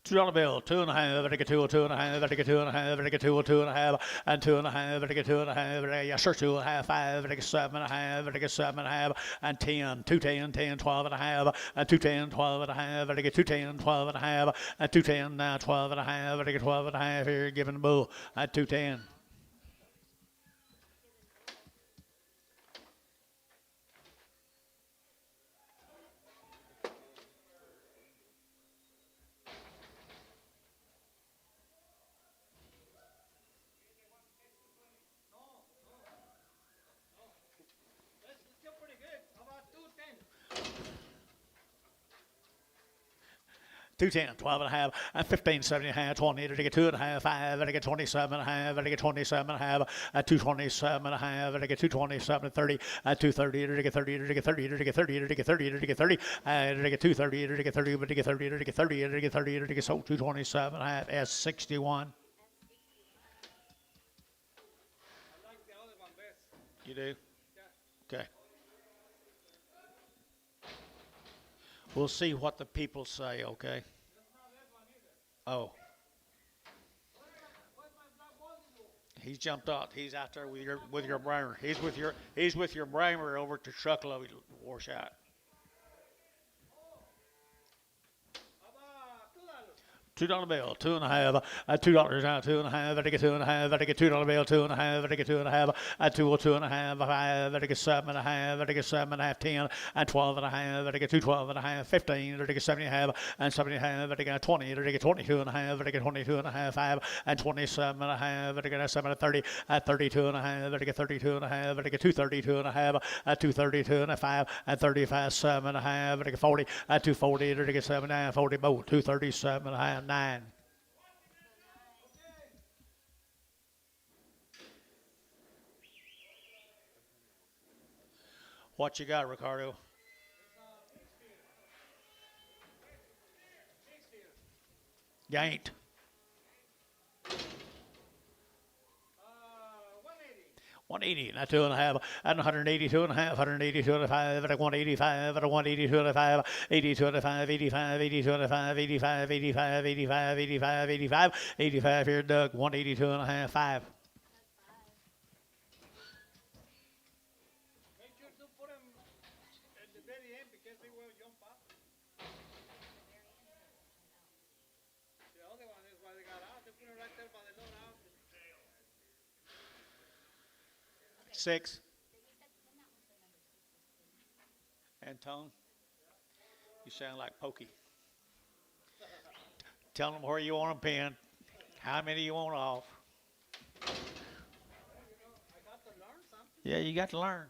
$2 bill, two and a half, I get two, two and a half, I get two and a half, I get two, two and a half, and two and a half, I get two and a half, yes sir, two and a half, five, I get seven and a half, I get seven and a half, and 10, 210, 10, 12 and a half, and 210, 12 and a half, I get 210, 12 and a half, and 210, 12 and a half, I get 12 and a half here, giving the bull at 210. That's still pretty good. How about 210? 210, 12 and a half, and 15, 70 and a half, 20, I get two and a half, five, I get 27 and a half, I get 27 and a half, at 227 and a half, I get 227 and 30, at 230, I get 30, I get 30, I get 30, I get 30, I get 30, and I get 230, I get 30, but I get 30, I get 30, I get 30, I get so 227 and a half, S61. I like the other one best. You do? Yeah. Okay. We'll see what the people say, okay? Oh. He's jumped out. He's out there with your bramer. He's with your bramer over at the truckload wash out. How about $2 bill, two and a half, $2 now, two and a half, I get two and a half, I get $2 bill, two and a half, I get two and a half, two and a half, five, I get seven and a half, I get seven and a half, 10, and 12 and a half, I get 12 and a half, 15, I get 70 and a half, and 70 and a half, I get 20, I get 22 and a half, I get 22 and a half, 5, and 27 and a half, I get 7 and 30, at 32 and a half, I get 32 and a half, I get 232 and a half, at 232 and a 5, and 35, 7 and a half, I get 40, at 240, I get 7 and a half, 40 both, 237 and a half, 9. What you got, Ricardo? You ain't. 180, not two and a half, and 182 and a half, 182 and a five, at 185, at 182 and a five, 82 and a five, 85, 82 and a five, 85, 85, 85, 85, 85, 85 here, Doug, 182 and a half, 5. make sure to put them at the very end because they will jump up. The other one is why they got out. They put it right there by the load out. 6. Antone, you sound like Pokey. Tell them where you want them pinned, how many you want off. I got to learn something. Yeah, you got to learn.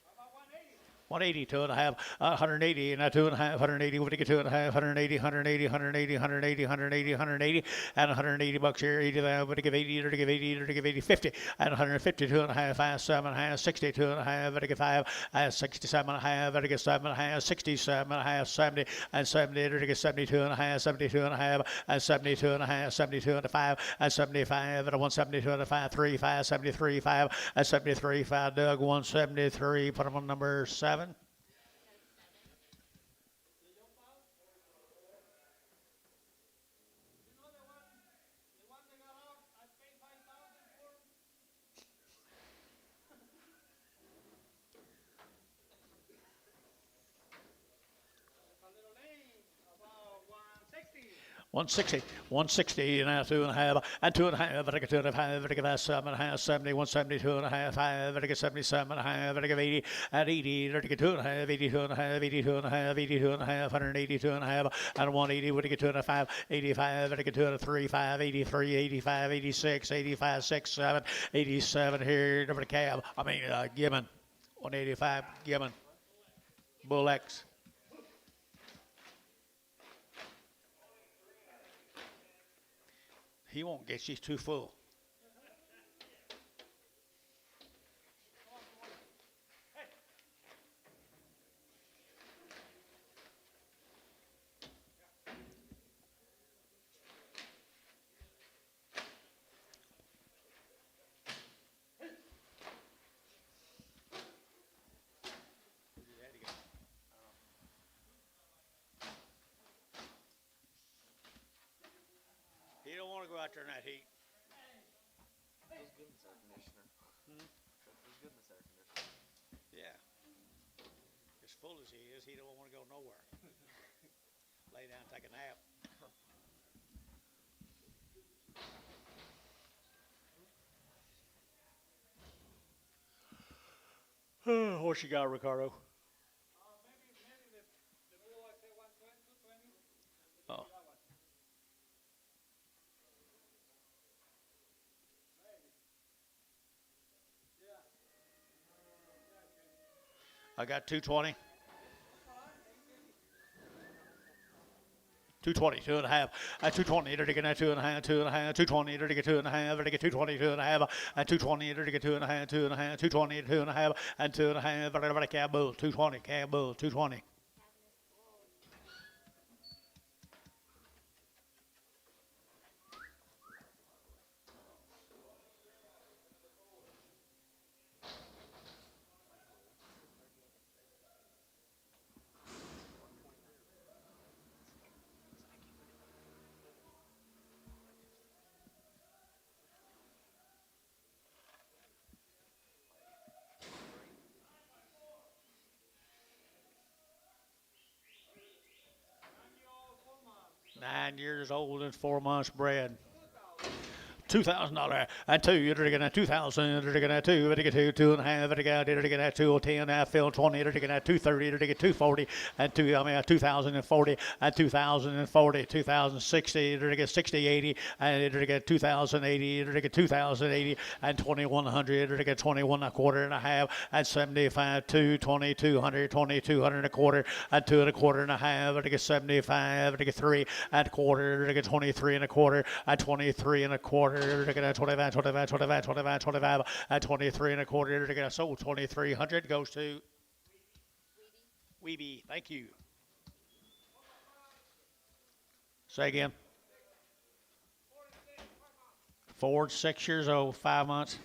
How about 180? 180, two and a half, 180, and 2 and a half, 180, what do you get, 2 and a half, 180, 180, 180, 180, 180, 180, and 180 bucks here, 80, what do you give 80, or to give 80, or to give 80, 50, and 150, 2 and a half, 5, 7 and a half, 60, 2 and a half, what do you give 5, 67 and a half, what do you give 7 and a half, 67 and a half, 70, and 70, or to give 72 and a half, 72 and a half, and 72 and a half, 72 and a 5, and 75, and 172 and a 5, 3, 5, 73, 5, and 73, 5, Doug, 173, put them on number 7. About 160. 160, and 2 and a half, and 2 and a half, I get 2 and a half, I get 7 and a half, 70, 172 and a half, 5, I get 77 and a half, I get 80, at 80, I get 2 and a half, 82 and a half, 82 and a half, 82 and a half, 182 and a half, and 180, what do you get 2 and a 5, 85, I get 2 and a 3, 5, 83, 85, 86, 85, 6, 7, 87 here, number the cab, Gibbon, 185, Gibbon, Bull X. He won't get, she's too full. out there in that heat. Feels good in this air conditioner. Hmm? That feels good in this air conditioner. Yeah. As full as he is, he don't want to go nowhere. Lay down, take a nap. What you got, Ricardo? Maybe the bull I say 120, 220. Oh. I got 220. 220, 2.5, 220, to get 2.5, 2.5, 220, to get 2.5, to get 220, 2.5, and 220, to get 2.5, 2.5, 220, 2.5, and 2.5, everybody cab bull, 220, cab bull, 220. Nine years old and 4 months bred. $2,000 and two. You're taking at 2,000. You're taking at two. You're taking at 2.5. You're taking at 210. I feel 20. You're taking at 230. You're taking 240 and 2,040 and 2,040. 2,060. You're taking 60, 80 and you're taking 2,080. You're taking 2,080 and 2,100. You're taking 21 a quarter and a half and 75. 2,200. 2,200 and a quarter and 2 and a quarter and a half. You're taking 75. You're taking 3 and a quarter. You're taking 23 and a quarter and 23 and a quarter. You're taking at 25, 25, 25, 25, 25, at 23 and a quarter. You're taking a sold 2,300 goes to Weeby. Thank you. Say again. Ford, 6 years old, 5 months.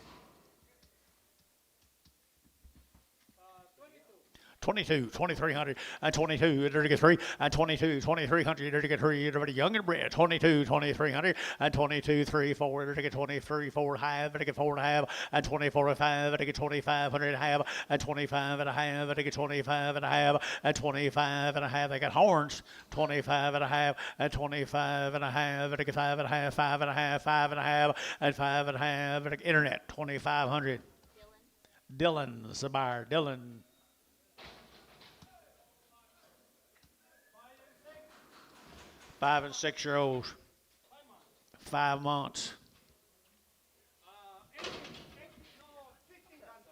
22, 2,300, and 22, you're to get 3, and 22, 2,300, you're to get 3, you're young and bred, 22, 2,300, and 22, 3, 4, you're to get 23, 4, half, you're to get 4 and a half, and 24, 5, you're to get 2,500 and a half, and 25 and a half, you're to get 25 and a half, and 25 and a half, they got horns, 25 and a half, and 25 and a half, you're to get 5 and a half, 5 and a half, 5 and a half, and 5 and a half, you're to get internet, 2,500. Dylan, the buyer, Dylan. 5 and 6 year olds, 5 months.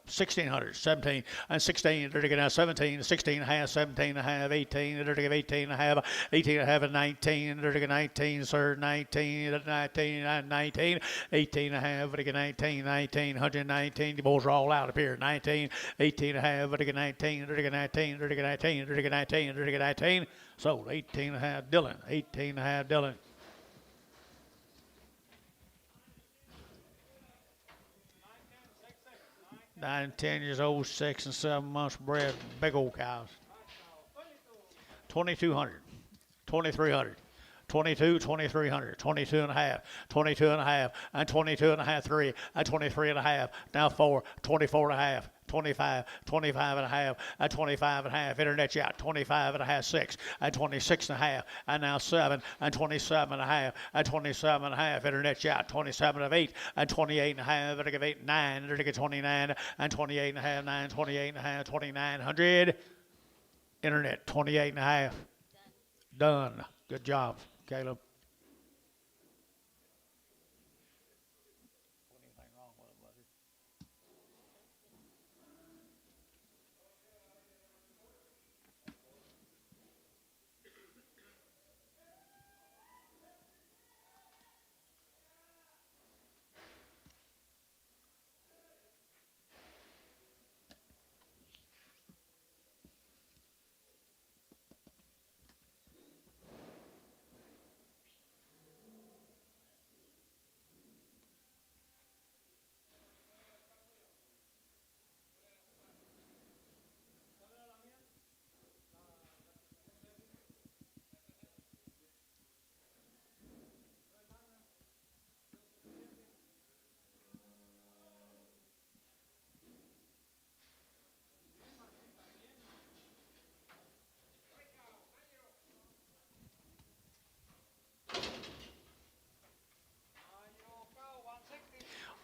1,600, 17, and 16, they're taking out 17, 16 and a half, 17 and a half, 18, they're taking 18 and a half, 18 and a half, and 19, they're taking 19, sir, 19, 19, and 19, 18 and a half, they're taking 19, 19, 119, the bulls are all out up here, 19, 18 and a half, they're taking 19, they're taking 19, they're taking 19, they're taking 19, they're taking 19, sold 18 and a half, Dylan, 18 and a half, Dylan. 9 and 10 years old, 6 and 7 months bred, big old cows. 2,200, 2,300, 22, 2,300, 22 and a half, 22 and a half, and 22 and a half, 3, and 23 and a half, now 4, 24 and a half, 25, 25 and a half, and 25 and a half, internet yacht, 25 and a half, 6, and 26 and a half, and now 7, and 27 and a half, and 27 and a half, internet yacht, 27 of 8, and 28 and a half, and 8, 9, and 29, and 28 and a half, 9, 28 and a half, 2,900, internet, 28 and a half, done. Good job, Caleb.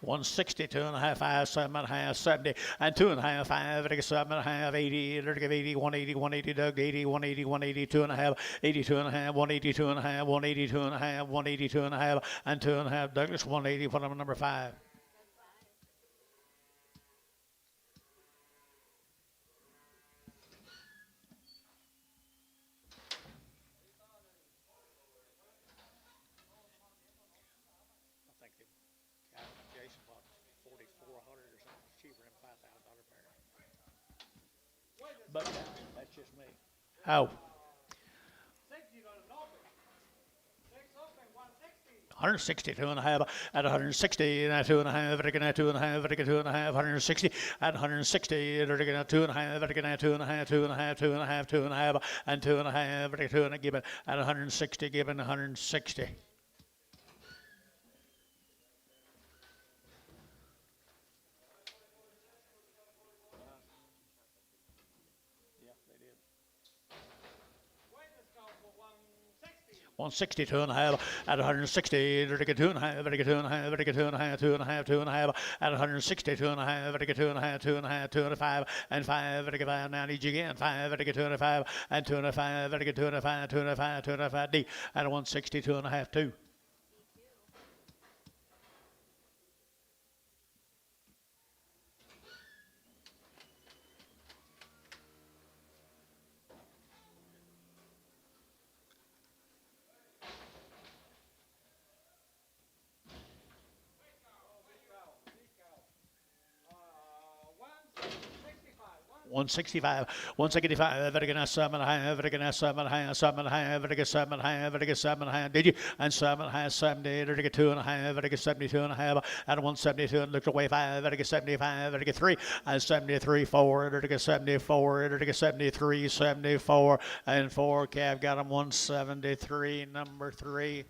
160, 2.5, 5, 7.5, 70, and 2.5, 5, 7.5, 80, 80, 180, 180, Doug, 80, 180, 180, 2.5, 82.5, 182.5, 182.5, 182.5, and 2.5, Douglas, 180, put him number 5. I think Jason bought 4,400 or something cheaper than $5,000 pair. But that's just me. How? 160, 2.5, at 160, and at 2.5, again at 2.5, again 2.5, 160, at 160, again at 2.5, again at 2.5, 2.5, 2.5, 2.5, and 2.5, again 2.5, given at 160, given 160. Yeah, they did. 160, 2.5, at 160, 2.5, 2.5, 2.5, 2.5, 2.5, at 160, 2.5, 2.5, 2.5, 2.5, and 5, 5, now need you again, 5, 2.5, and 2.5, 2.5, 2.5, 2.5, D, at 160, 2.5, 2. One 165, again 7.5, again 7.5, 7.5, again 7.5, again 7.5, did you? And 7.5, 70, again 2.5, again 72.5, and 172, and looked away 5, again 75, again 3, and 73, 4, again 74, again 73, 74, and 4, Cav got him 173, number 3.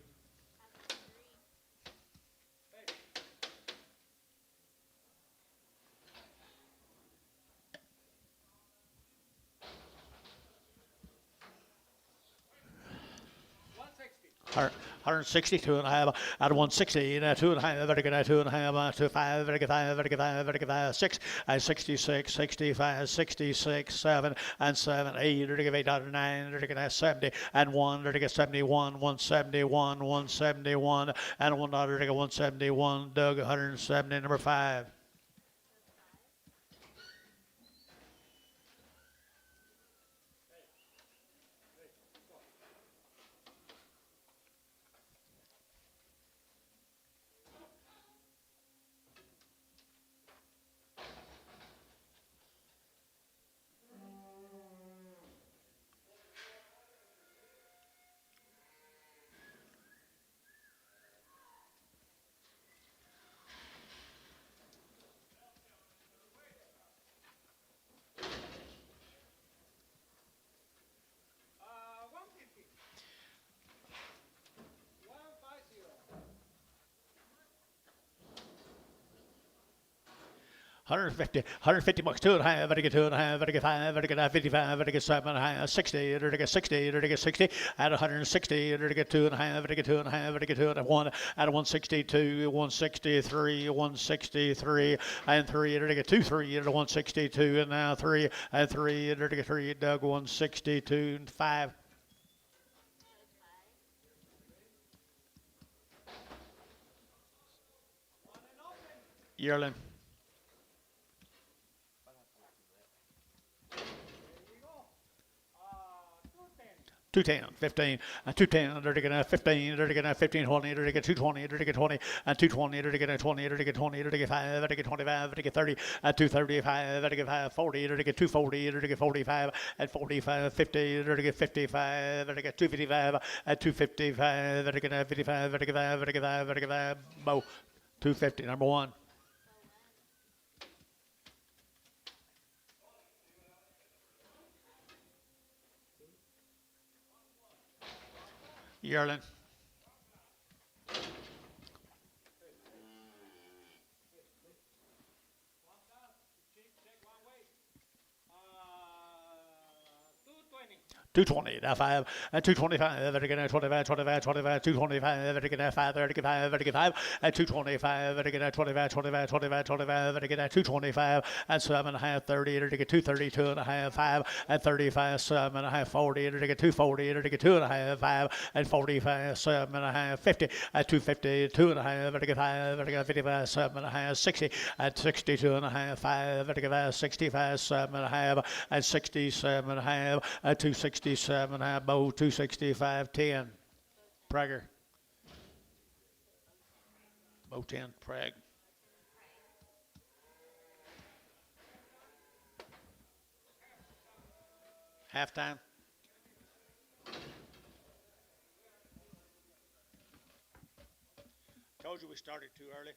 Hundred 162.5 out of 160, and 2.5, very good, 2.5, 2.5, very good, 5, very good, 5, very good, 5, 6, and 66, 65, 66, 7, and 7, 8, very good, 8 out of 9, very good, 70, and 1, very good, 71, 171, 171, and 1 very good, 171, Doug, 170, number 5. $150, 2.5, very good, 2.5, very good, 5, very good, 55, very good, 7, 60, very good, 60, very good, 60, at 160, very good, 2.5, very good, 2.5, very good, 2.1, at 162, 163, 163, and 3, very good, 2, 3, at 162, and now 3, and 3, very good, 3, Doug, 162, and 5. Yearling. 210, 15, and 210, they're going to 15, they're going to 15, 20, they're going to 220, they're going to 20, and 220, they're going to 20, they're going to 20, they're going to 5, they're going to 25, they're going to 30, and 235, they're going to 40, they're going to 240, they're going to 45, and 45, 50, they're going to 55, they're going to 255, and 255, they're going to 55, they're going to 5, they're going to 5, they're going to 5, Bo, 250, number 1. Yearling. 220, now 5, and 225, and again 25, 25, 25, 225, and again 5, and again 5, and again 5, and 225, and again 25, 25, 25, 25, and again 225, and 7.5, 30, and again 230, 2.5, 5, and 35, 7.5, 40, and again 240, and again 2.5, 5, and 45, 7.5, 50, and 250, 2.5, and again 5, and again 55, 7.5, 60, and 62.5, 5, and again 65, 7.5, and 67.5, and 267, Bow 265, 10. Prager. Bow 10, Prag. Halftime. Told you we started too early.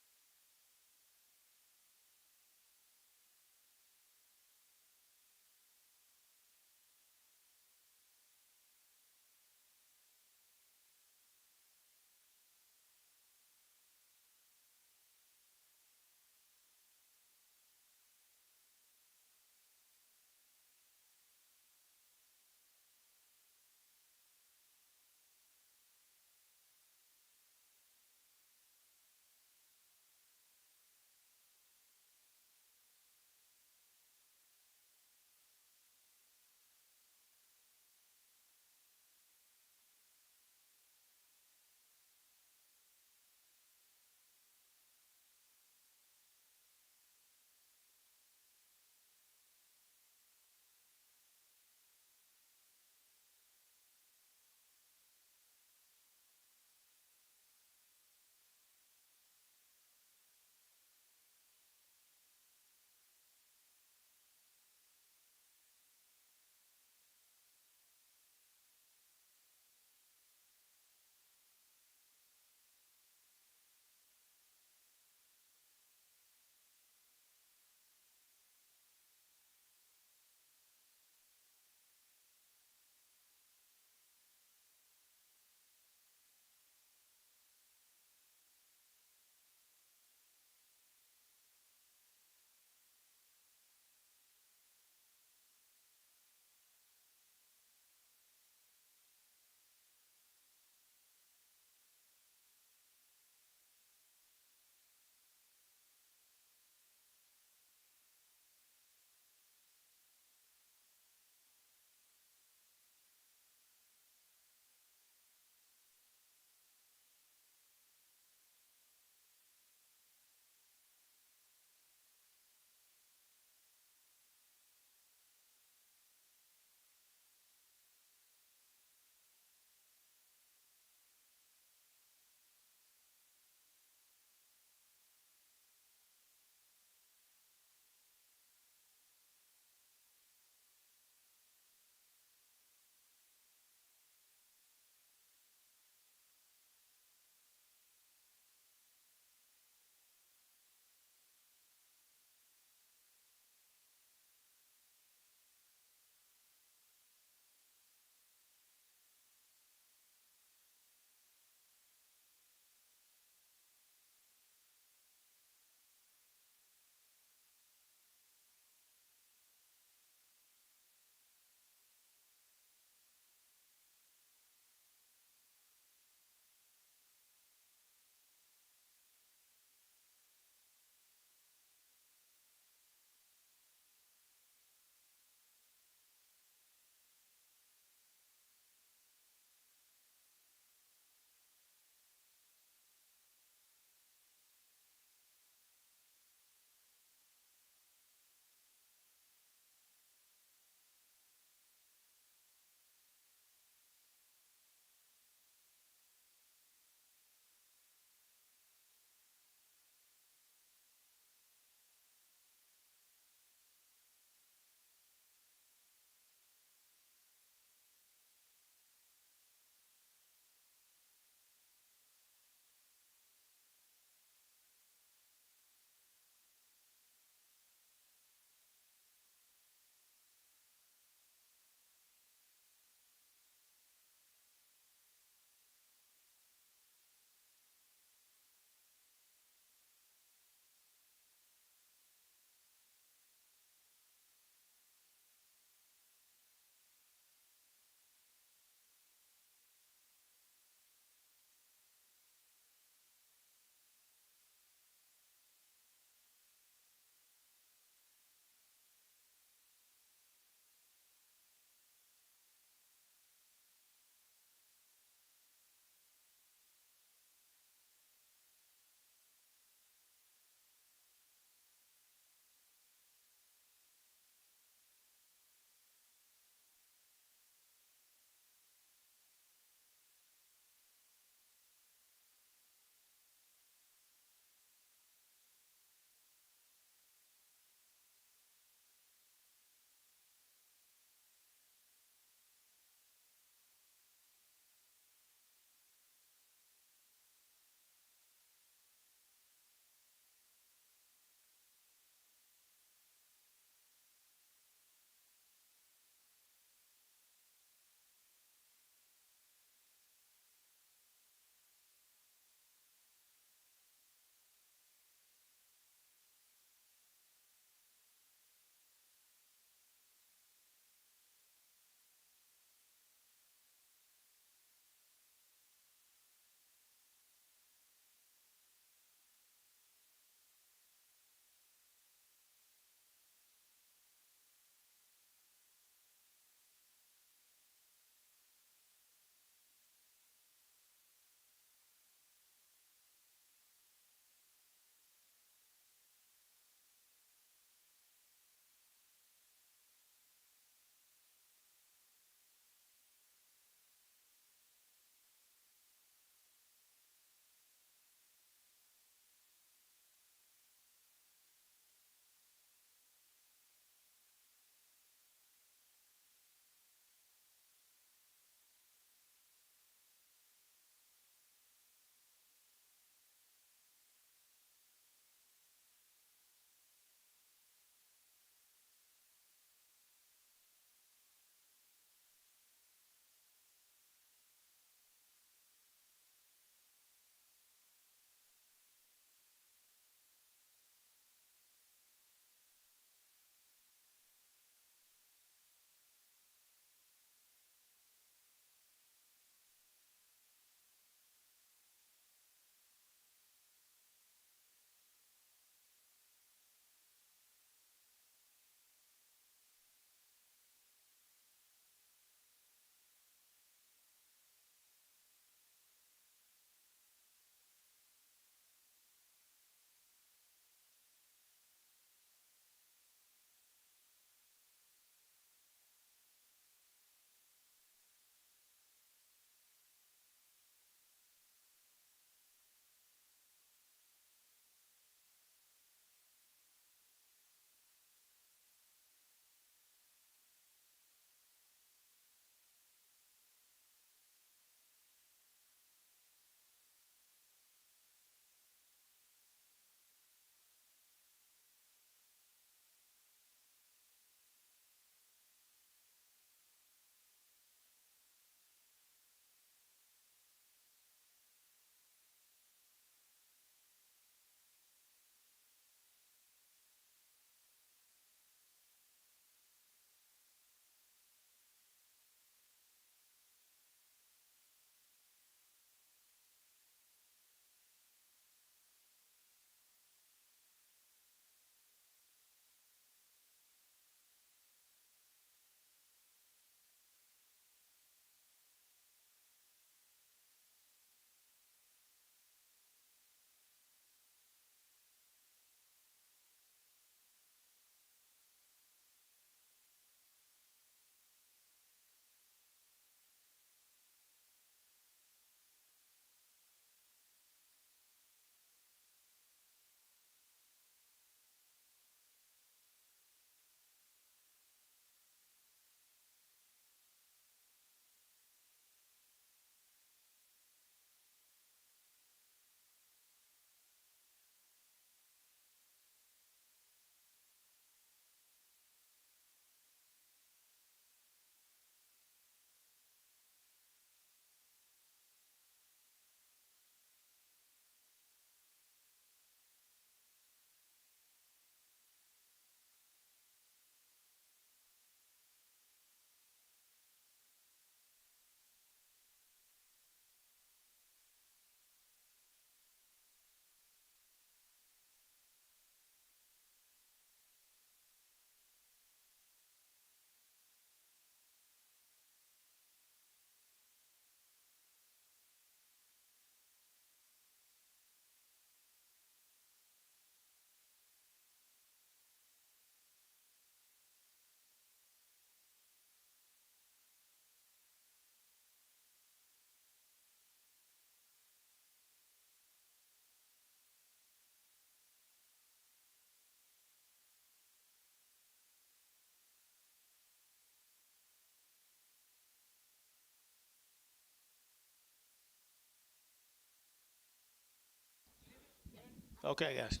Okay, guys.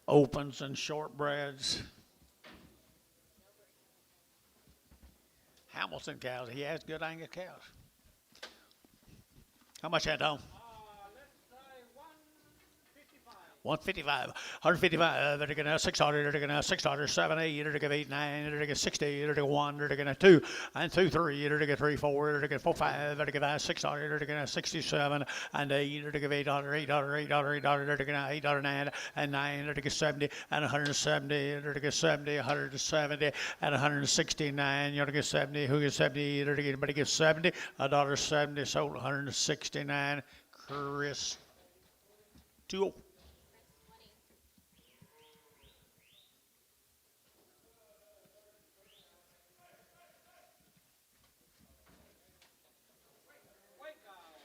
Opens and shortbreads. Hamilton cows. He has good Angus cows. How much that, Tom? Let's try 155. 155, 155, they're going to 600, they're going to 600, 7, 8, they're going to 8, 9, they're going to 60, they're going to 1, they're going to 2, and 2, 3, they're going to 3, 4, they're going to 4, 5, they're going to 600, they're going to 67, and 8, they're going to 800, 800, 800, 800, they're going to 800, 9, and 9, they're going to 70, and 170, they're going to 70, 170, and 169, you're going to get 70, who gets 70, they're going to anybody gets 70, $1.70, sold 169, Chris, 2. Wake out.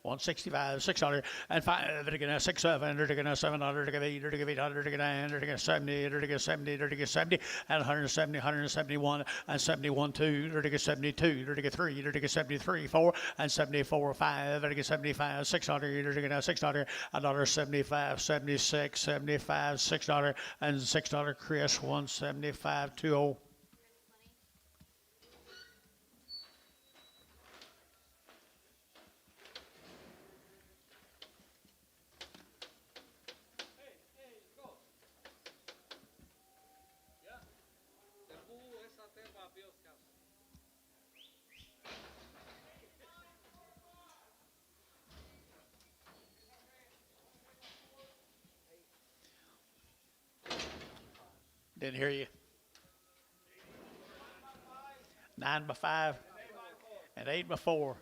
165, 600, and 5, they're going to 6, 7, they're going to 700, they're going to 8, they're going to 800, they're going to 9, they're going to 70, they're going to 70, they're going to 70, and 170, 171, and 71, 2, they're going to 72, they're going to 3, they're going to 73, 4, and 74, 5, they're going to 75, 600, they're going to 600, another 75, 76, 75, 600, and 600, Chris, 175, 20. Go. Yeah. The bull is a terva bioscas. Didn't hear you. 9 by 5 and 8 by 4.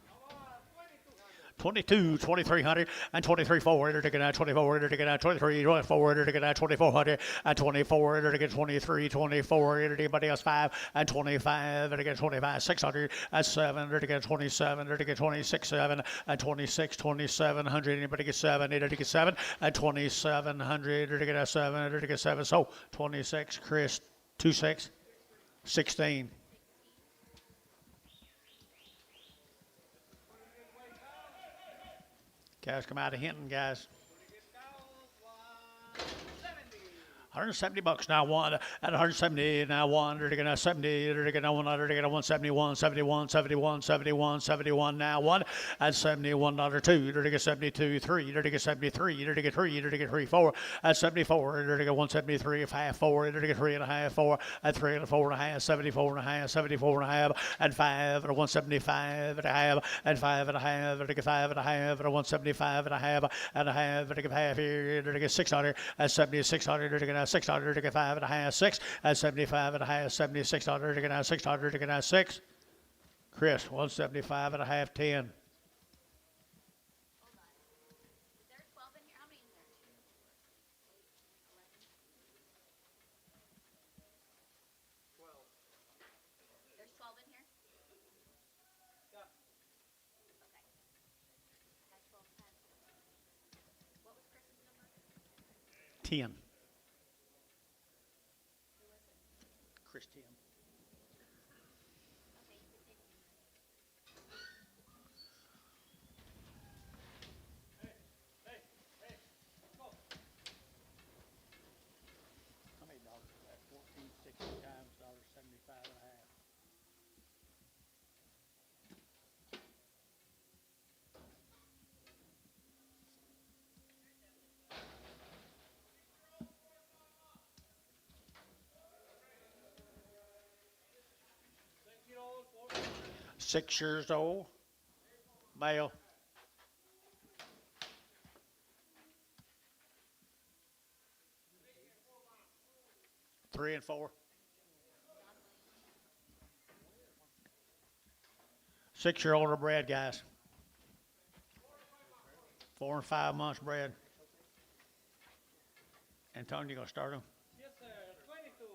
22, 2300, and 23, 4, they're taking out 24, they're taking out 23, 24, they're taking out 2400, and 24, they're taking 23, 24, anybody else 5, and 25, they're taking 25, 600, and 7, they're taking 27, they're taking 26, 7, and 26, 2700, anybody get 7, they're taking 7, and 2700, they're taking 7, they're taking 7, so 26, Chris, 26, 16. Cows come out of Hinton, guys. 170 bucks now one at 170 now one they're gonna 70 they're gonna 100 they're gonna 171 71 71 71 71 now one at 71 dollar two they're gonna 72 3 they're gonna 73 they're gonna 3 they're gonna 3 4 at 74 they're gonna 173 half 4 they're gonna 3 and a half 4 at 3 and 4 and a half 74 and a half 74 and a half and 5 at 175 and a half and 5 and a half at 5 and a half at 175 and a half and a half at half here they're gonna 600 at 7600 they're gonna 600 to get 5 and a half 6 at 75 and a half 7600 to get 600 to get 6 Chris 175 and a half 10 Hold on. Is there 12 in here? How many in there? 2, 4, 8, 11. 10. Chris 10. How many dollars is that? 1460 times $75 and a half. Six-year-old, 4. 6 years old, male. Three and four. 6-year-old are bred, guys. 4 and 5 months bred. Antonio, you gonna start them? Yes, sir. 22.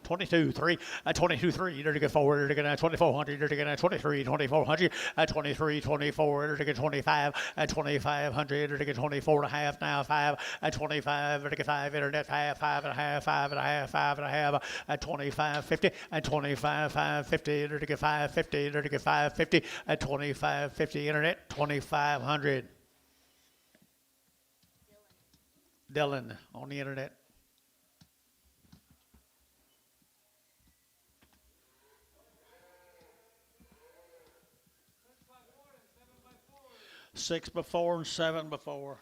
22, 3, 22, 3, there to get 4, there to get 2400, there to get 23, 2400, 23, 24, there to get 25, 2500, there to get 24 and a half, now 5, 25, there to get 5, internet, 5, 5 and a half, 5 and a half, 5 and a half, 25, 50, 25, 550, there to get 550, there to get 550, 25, 50, internet, 2500. Dylan on the internet. Six before and seven before.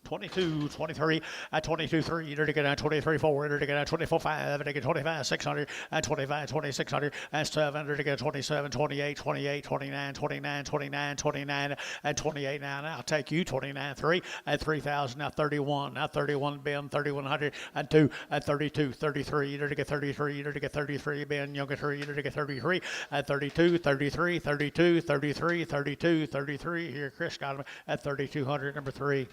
22, 23, 22, 3, there to get 23, 4, there to get 24, 5, there to get 25, 600, 25, 2600, 7, there to get 27, 28, 28, 29, 29, 29, 29, 28 now. I'll take you, 29, 3, 3,000, now 31, now 31, Ben, 3,100, 2, 32, 33, there to get 33, there to get 33, Ben, younger 3, there to get 33, 32, 33, 32, 33, 32, 33, here, Chris got him at 3,200, number 3.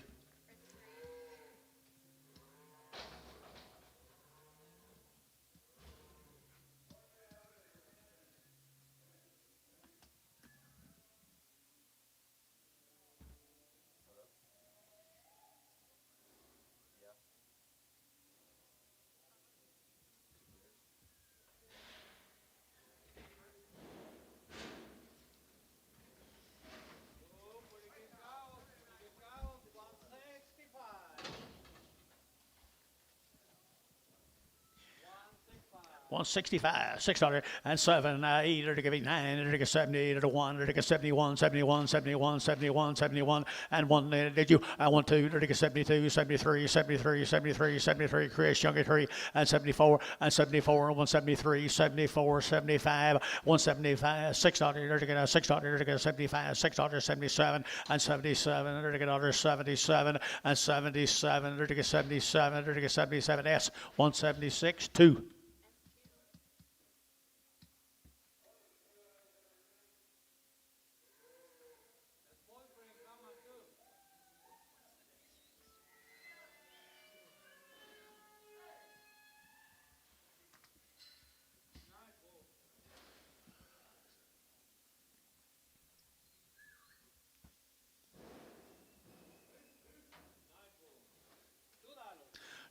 $165, 600, and 7, 8, there to give 9, there to get 70, there to 1, there to get 71, 71, 71, 71, 71, and 1, did you? I 1, 2, there to get 72, 73, 73, 73, 73, Chris, younger 3, and 74, and 74, 173, 74, 75, 175, 600, there to get 600, there to get 75, 600, 77, and 77, there to get under 77, and 77, there to get 77, there to get 77, S, 176, 2.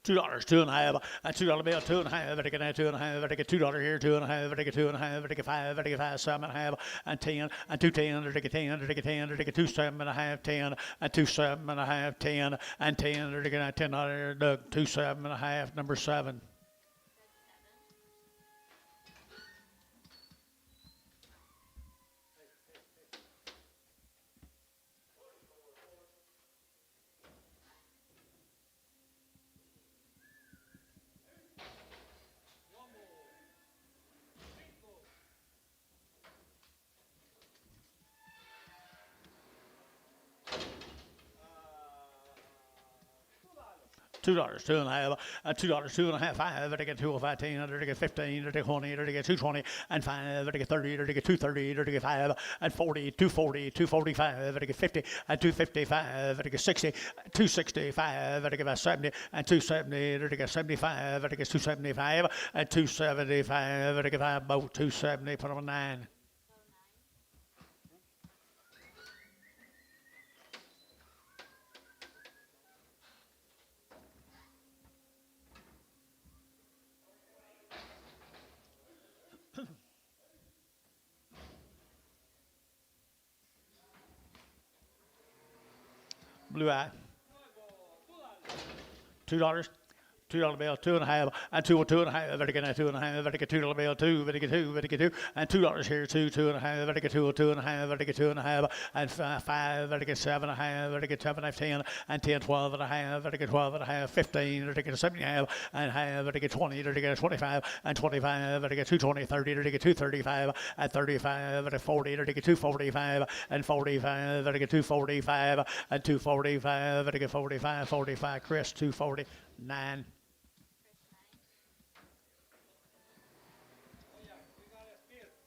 $2, 2.5, $2 bill, 2.5, I get 2.5, I get $2 here, 2.5, I get 2.5, I get 5, I get 5, 7.5, and 10, and 2.10, I get 10, I get 10, I get 2, 7.5, 10, and 2, 7.5, 10, and 10, I get $10, Doug, 2, 7.5, number 7. $2, 2.5, $2, 2.5, 5, I get 205, 10, I get 15, I get 20, I get 220, and 5, I get 30, I get 230, I get 5, and 40, 240, 245, I get 50, and 255, I get 60, 265, I get 70, and 270, I get 75, I get 275, and 275, I get 5, boat 270, put on 9. Blue eye. $2. $2 bill, 2.5, and 2.5, Vatican, 2.5, Vatican, $2 bill, 2, Vatican, 2, Vatican, 2, and $2 here, 2.5, Vatican, 2.5, Vatican, 2.5, and 5, Vatican, 7.5, Vatican, 7, 10, and 10, 12.5, Vatican, 12.5, 15, Vatican, 7.5, and half, Vatican, 20, Vatican, 25, and 25, Vatican, 220, 30, Vatican, 235, and 35, Vatican, 40, Vatican, 245, and 45, Vatican, 245, and 245, Vatican, 45, 45, Chris, 249.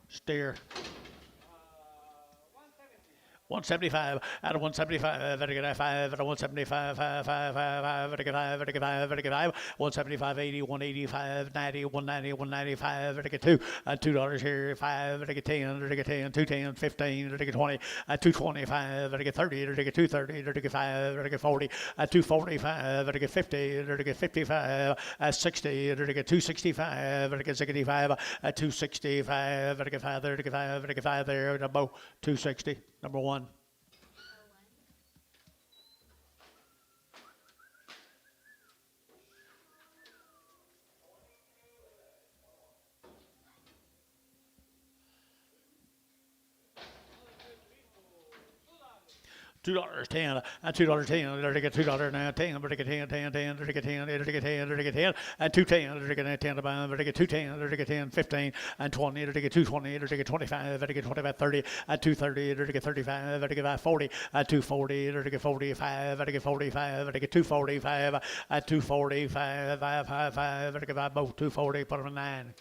Steer. 175 out of 175, Vatican 5 out of 175, 5, Vatican 5, Vatican 5, Vatican 5, 175, 80, 185, 90, 190, 195, Vatican 2, $2 here, 5, Vatican 10, Vatican 10, 210, 15, Vatican 20, 225, Vatican 30, Vatican 230, Vatican 5, Vatican 40, 245, Vatican 50, Vatican 55, 60, Vatican 265, Vatican 65, 265, Vatican 5 there, Vatican 5, Vatican 5 there, number 260, number 1. 2 $10 and $2 10 get $2 now 10 but get 10 10 10 get 10 10 get 10 and 210 get 10 about get 210 get 10 15 and 20 get 220 get 25 get 25 30 and 230 get 35 get 40 and 240 get 45 get 45 get 245 and 245 5 get both 240 put them 9.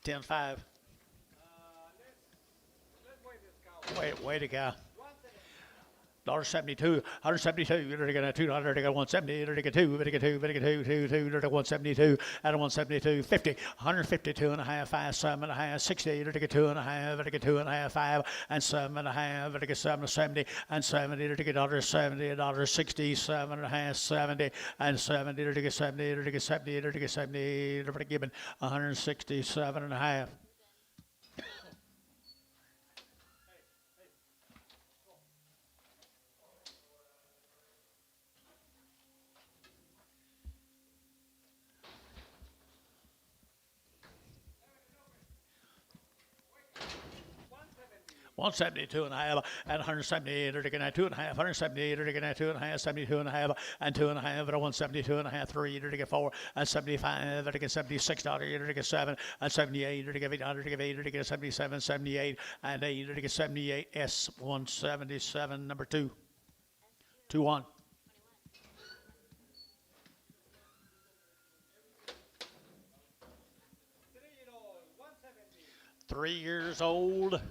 10-5. Let's wait this cow. Way to go. $1.72, $172, you're gonna $2, you're gonna 170, you're gonna 2, you're gonna 2, you're gonna 2, 2, 2, you're gonna 172, at 172, 50, 152 and a half, 5, 7 and a half, 60, you're gonna 2 and a half, you're gonna 2 and a half, 5, and 7 and a half, you're gonna 7 and 70, and 70, you're gonna $1.70, $1.60, 7 and a half, 70, and 70, you're gonna 70, you're gonna 70, you're gonna 70, you're gonna given 167 and a half. $172 and a half, and 178, or taking 2 and a half, 178, or taking 2 and a half, 72 and a half, and 2 and a half, and 172 and a half, 3, or taking 4, and 75, or taking $76, or taking 7, and 78, or taking 8, or taking 8, or taking 77, 78, and 8, or taking 78, S177, number 2, 2-1. 3 years old.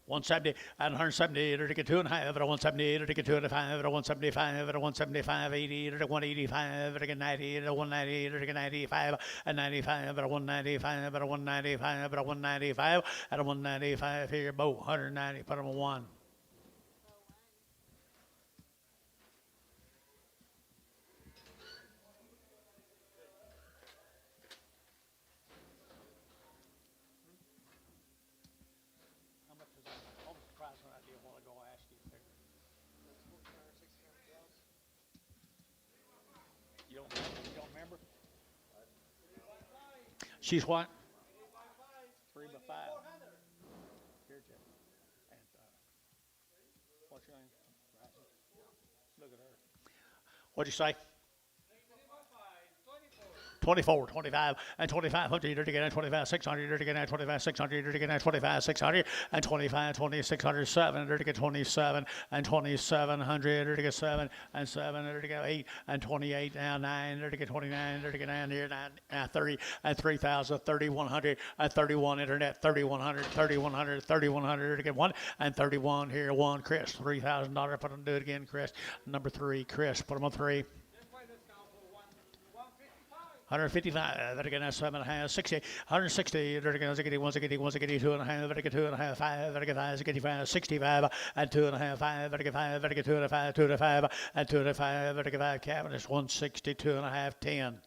170 and 178, or to get 2 and a half, or 178, or to get 2 and a half, or 175, or 175, 80, or to 185, or to get 90, or 190, or to get 95, and 95, or 195, or 195, or 195, and 195 here, both 190, put them on 1. You don't remember? She's what? 3 by 5. Here, Jeff. And what's your name? Look at her. What'd you say? 24, 25, and 2,500, you're getting 25, 600, you're getting 25, 600, you're getting 25, 600, and 25, 2600, 7, you're getting 27, and 2,700, you're getting 7, and 7, you're getting 8, and 28, now 9, you're getting 29, you're getting 9 here, 9, 30, and 3,000, 3,100, and 31, internet, 3,100, 3,100, 3,100, you're getting 1, and 31 here, 1, Chris, $3,000, put them, do it again, Chris, number 3, Chris, put them on 3. 155, again, that's 7.5, 60, 160, again, 160, 2.5, 2.5, 5, 5, 65, and 2.5, 5, 5, 2.5, 2.5, and 2.5, 5, cabinets, 160, 2.5, 10.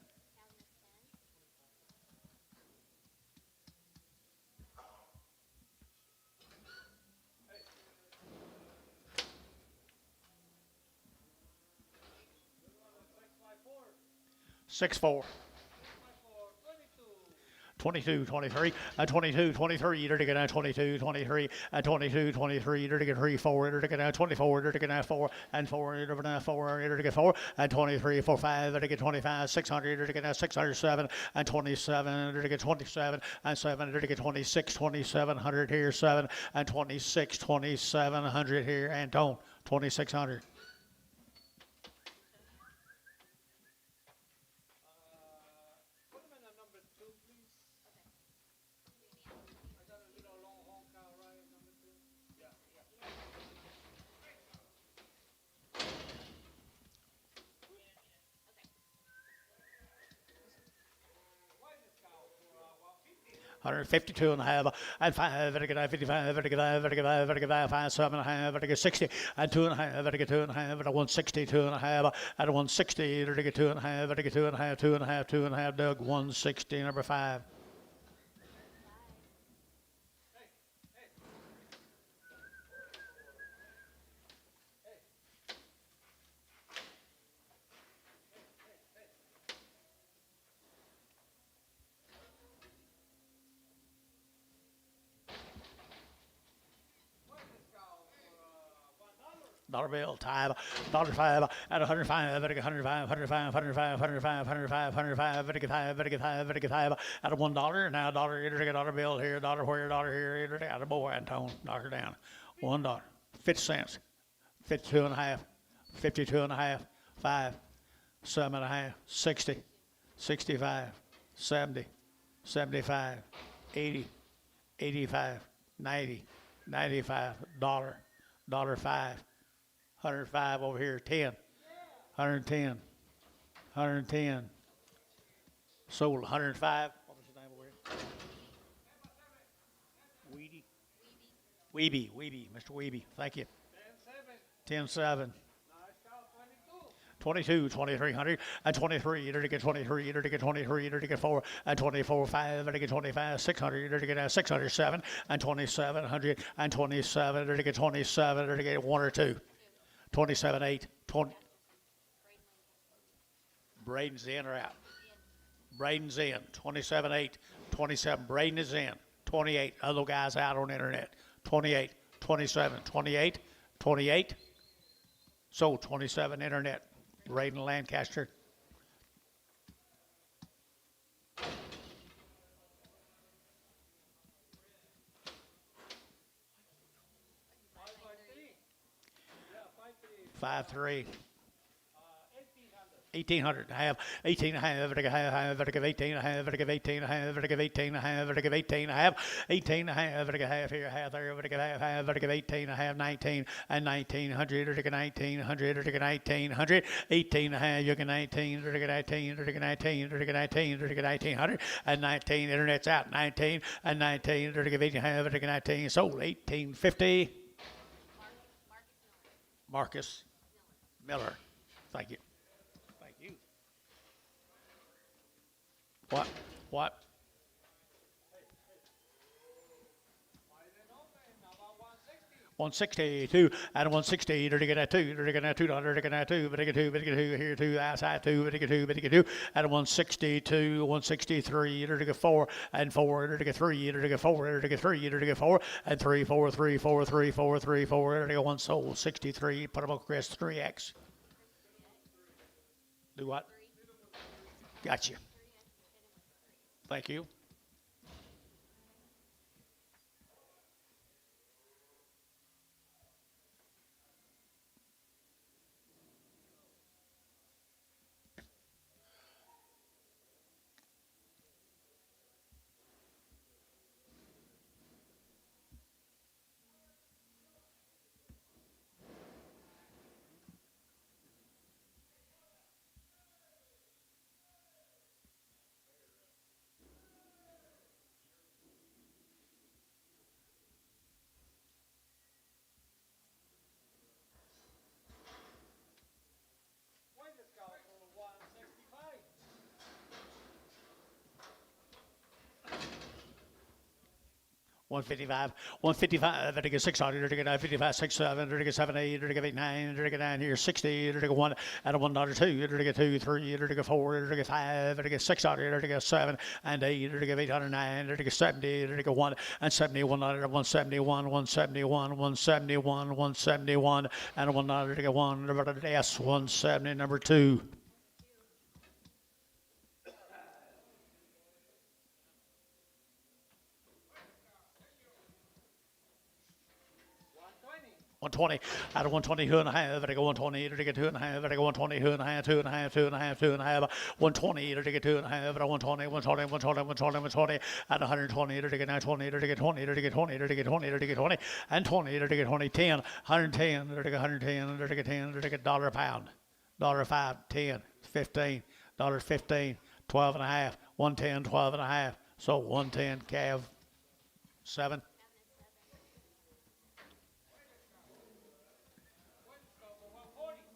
6-4. 22, 23, and 22, 23, to get 22, 23, and 22, 23, to get 3, 4, to get 24, to get 4, and 4, to get 4, to get 4, and 23, 4, 5, to get 25, 600, to get 607, and 27, to get 27, and 7, to get 26, 2700 here, 7, and 26, 2700 here, and don't, 2600. Put him in a number 2, please. I got a little long horn cow right at number 2. Yeah. Why this cow for 150? 152 and a half, and 5, 55, 5, 7 and a half, 60, and 2 and a half, 2 and a half, 160, 2 and a half, and 160, 2 and a half, 2 and a half, 2 and a half, 2 and a half, Doug, 160, number 5. Dollar bill, $5, $5, at 105, 105, 105, 105, 105, 105, 105, 55, at $1, now dollar bill here, dollar where, dollar here, out of boy, Antone, knock her down, $1, 50 cents, 52 and a half, 52 and a half, 5, 7 and a half, 60, 65, 70, 75, 80, 85, 90, 95, dollar, $5. 105 over here, 10, 110, 110. Sold 105. What was his name over here? Weeby, Mr. Weeby. Thank you. 10-7. 22, 2300, and 23, to get 23, to get 23, to get 4, and 24, 5, to get 25, 600, to get 607, and 2700, and 27, to get 27, to get 1 or 2. 27, 8, 20. Braden's in or out? Braden's in. 27, 8, 27. Braden is in. 28. Other guys out on the internet. 28, 27, 28, 28. Sold 27 internet. Braden Lancaster. Yeah, 5-3. 5-3. 1800. 1800. I have 18 and a half, vertical half, vertical 18 and a half, vertical 18 and a half, vertical 18 and a half, vertical 18 and a half, 18 and a half, vertical half here, half there, vertical half, vertical 18 and a half, 19 and 1900, vertical 1900, vertical 1900, 18 and a half, you can 19, vertical 19, vertical 19, vertical 19, vertical 1900, and 19, internet's out, 19 and 19, vertical 18 and a half, vertical 19, sold 1850. Marcus Miller. Thank you. Thank you. What? 162 and 160, to get a 2, to get a $2, to get a 2, but get 2, here 2, outside 2, but get 2, and 162, 163, to get 4, and 4, to get 3, to get 4, to get 3, to get 4, and 3, 4, 3, 4, 3, 4, 3, 4, to get 1 sold, 63, put them on Chris, 3X. Do what? Gotcha. Thank you. 155, 155, and 600, 55, 67, 78, 89, 9 here, 60, 1, and $1, 2, 2, 3, 4, 5, 600, 7, and 8, 809, 70, 1, and 71, 171, 171, 171, 171, and $1, 1, S 170, number 2. One twenty. 120 out of 120, 2.5, I go 120, to get 2.5, I go 120, 2.5, 2.5, 2.5, 2.5, 120, to get 2.5, I 120, 120, 120, 120, 120, and 120, to get 20, to get 20, to get 20, to get 20, to get 20, and 20, to get 20, 10, 110, to get 110, to get 10, to get $1 a pound, $5, 10, 15, $15, 12 and a half, 110, 12 and a half, so 110, calf, 7.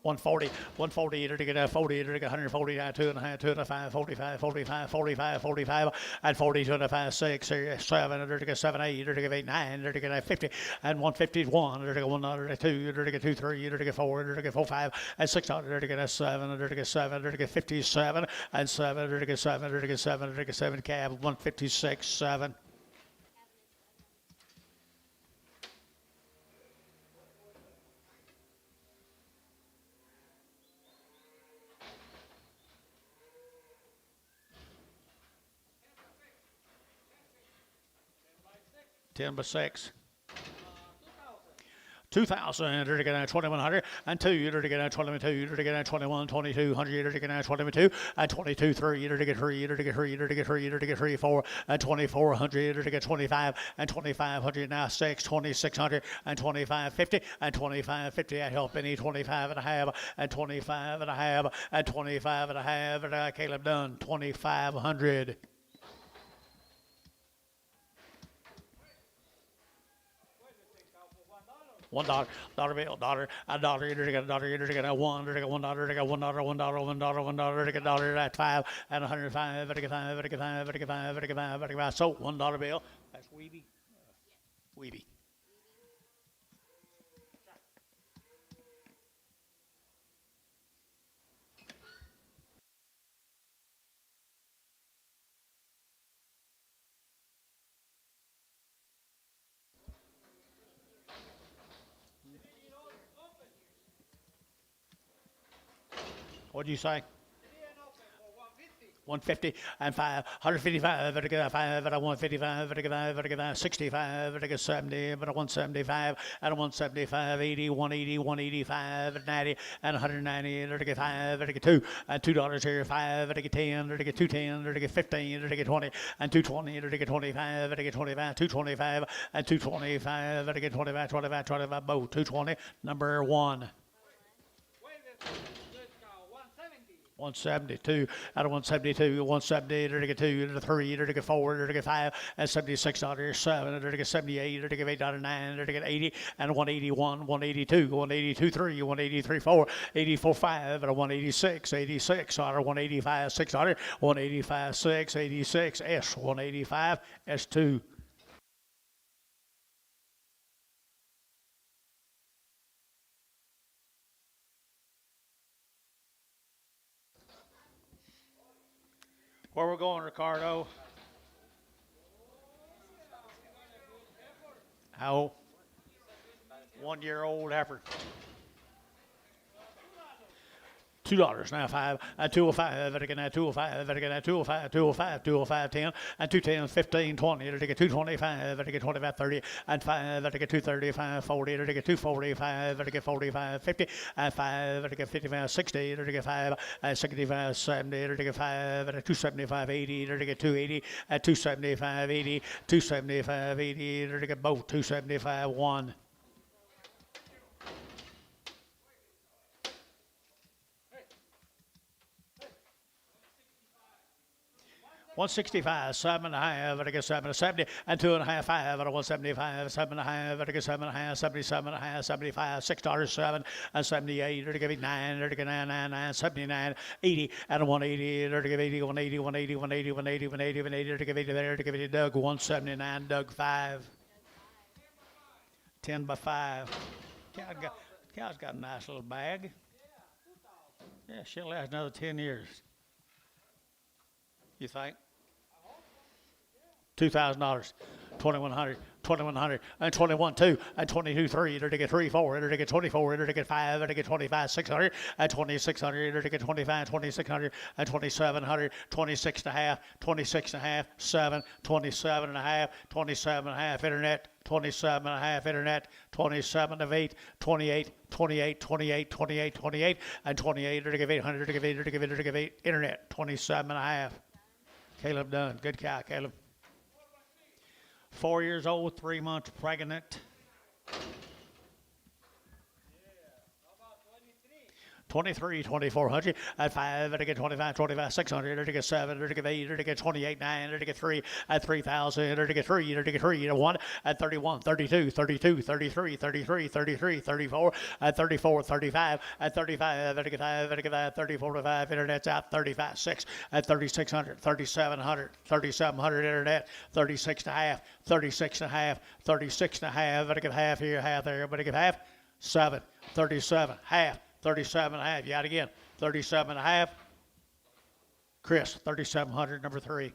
140, 140, to get 40, to get 140, 2.5, 2.5, 45, 45, 45, 45, and 40, 2.5, 6, 7, to get 7, 8, to get 8, 9, to get 50, and 151, to get 1, 2, to get 2, 3, to get 4, to get 4, 5, and 600, to get 7, to get 7, to get 57, and 7, to get 7, to get 7, to get 7, cab, 156, 7. Ten by 6. 2,000, to get 2,100, and 2, to get 22, to get 21, 2,200, to get 22, and 22, 3, to get 3, to get 3, to get 3, to get 3, 4, and 2,400, to get 25, and 2,500, now 6, 2,600, and 2,550, and 2,550, I help any 25 and a half, and 25 and a half, and 25 and a half, and Caleb done, 2,500. $1 bill, dollar, a dollar, you get a dollar, you get a one, you get $1, you get $1, $1, you get $1, that's 5, and 105, you get 5, you get 5, you get 5, you get 5, you get 5. So $1 bill, that's Weeby. Weeby. What'd you say? 150 and 5, 155, but I get 5, but I 155, but I get 5, but I get 65, but I get 70, but I 175, and 175, 80, 180, 185, 90, and 190, but I get 5, but I get 2, and $2 here, 5, but I get 10, but I get 210, but I get 15, but I get 20, and 220, but I get 25, but I get 25, 225, and 225, but I get 25, 25, 25, both 220, number 1. 172 out of 172, 170, to get 2, to 3, to get 4, to get 5, and $76, 7, to get 78, to get $8.09, to get 80, and 181, 182, 182, 3, 183, 4, 84, 5, and 186, 86, out of 185, 600, 185, 6, 86, S 185, S2. Where we're going, Ricardo? How? 1-year-old heifer. $2 now 5 and 205 and again 205 and again 205 205 205 10 and 210 15 20 and get 225 and get 25 30 and 5 and get 235 40 and get 245 and get 45 50 and 5 and get 55 60 and get 5 and 65 70 and get 5 and 275 80 and get 280 and 275 80 275 80 and get both 275 1. 165, 7.5, I get 7, 70, and 2.5, 5, and 175, 7.5, I get 7.5, 77.5, 75, $6, 7, and 78, or to give it 9, or to get 9, 9, 9, 79, 80, and 180, or to give 80, 180, 180, 180, 180, 180, 180, or to give 80 there, to give it Doug, 179, Doug 5. 10 by 5. Cow's got a nice little bag. Yeah, she'll last another 10 years. You think? $2,000, 2,100, 2,100, and 21 2, and 22 3. Enter to get 3 4. Enter to get 24. Enter to get 5. Enter to get 25 600, and 2600. Enter to get 25 2600, and 2700. 26 and a half, 26 and a half, 7, 27 and a half, 27 and a half. Internet. 27 and a half internet, 27 of 8, 28, 28, 28, 28, 28, and 28 to give 800 to give 8 to give 8 to give 8 internet, 27 and a half. Caleb done. Good cow, Caleb. 4 years old, 3 months pregnant. 23, 2,400, at 5, to get 25, 25, 600, to get 7, to get 8, to get 28, 9, to get 3, at 3,000, to get 3, to get 3, to 1, at 31, 32, 32, 33, 33, 33, 34, at 34, 35, at 35, to get 5, to get 5, 34 to 5, internet's out, 35, 6, at 3,600, 3,700, 3,700, internet, 36 and a half, 36 and a half, 36 and a half, to get half here, half there, but to get half, 7, 37, half. 37 and a half. Yet again. 37 and a half. Chris, 3,700, number 3.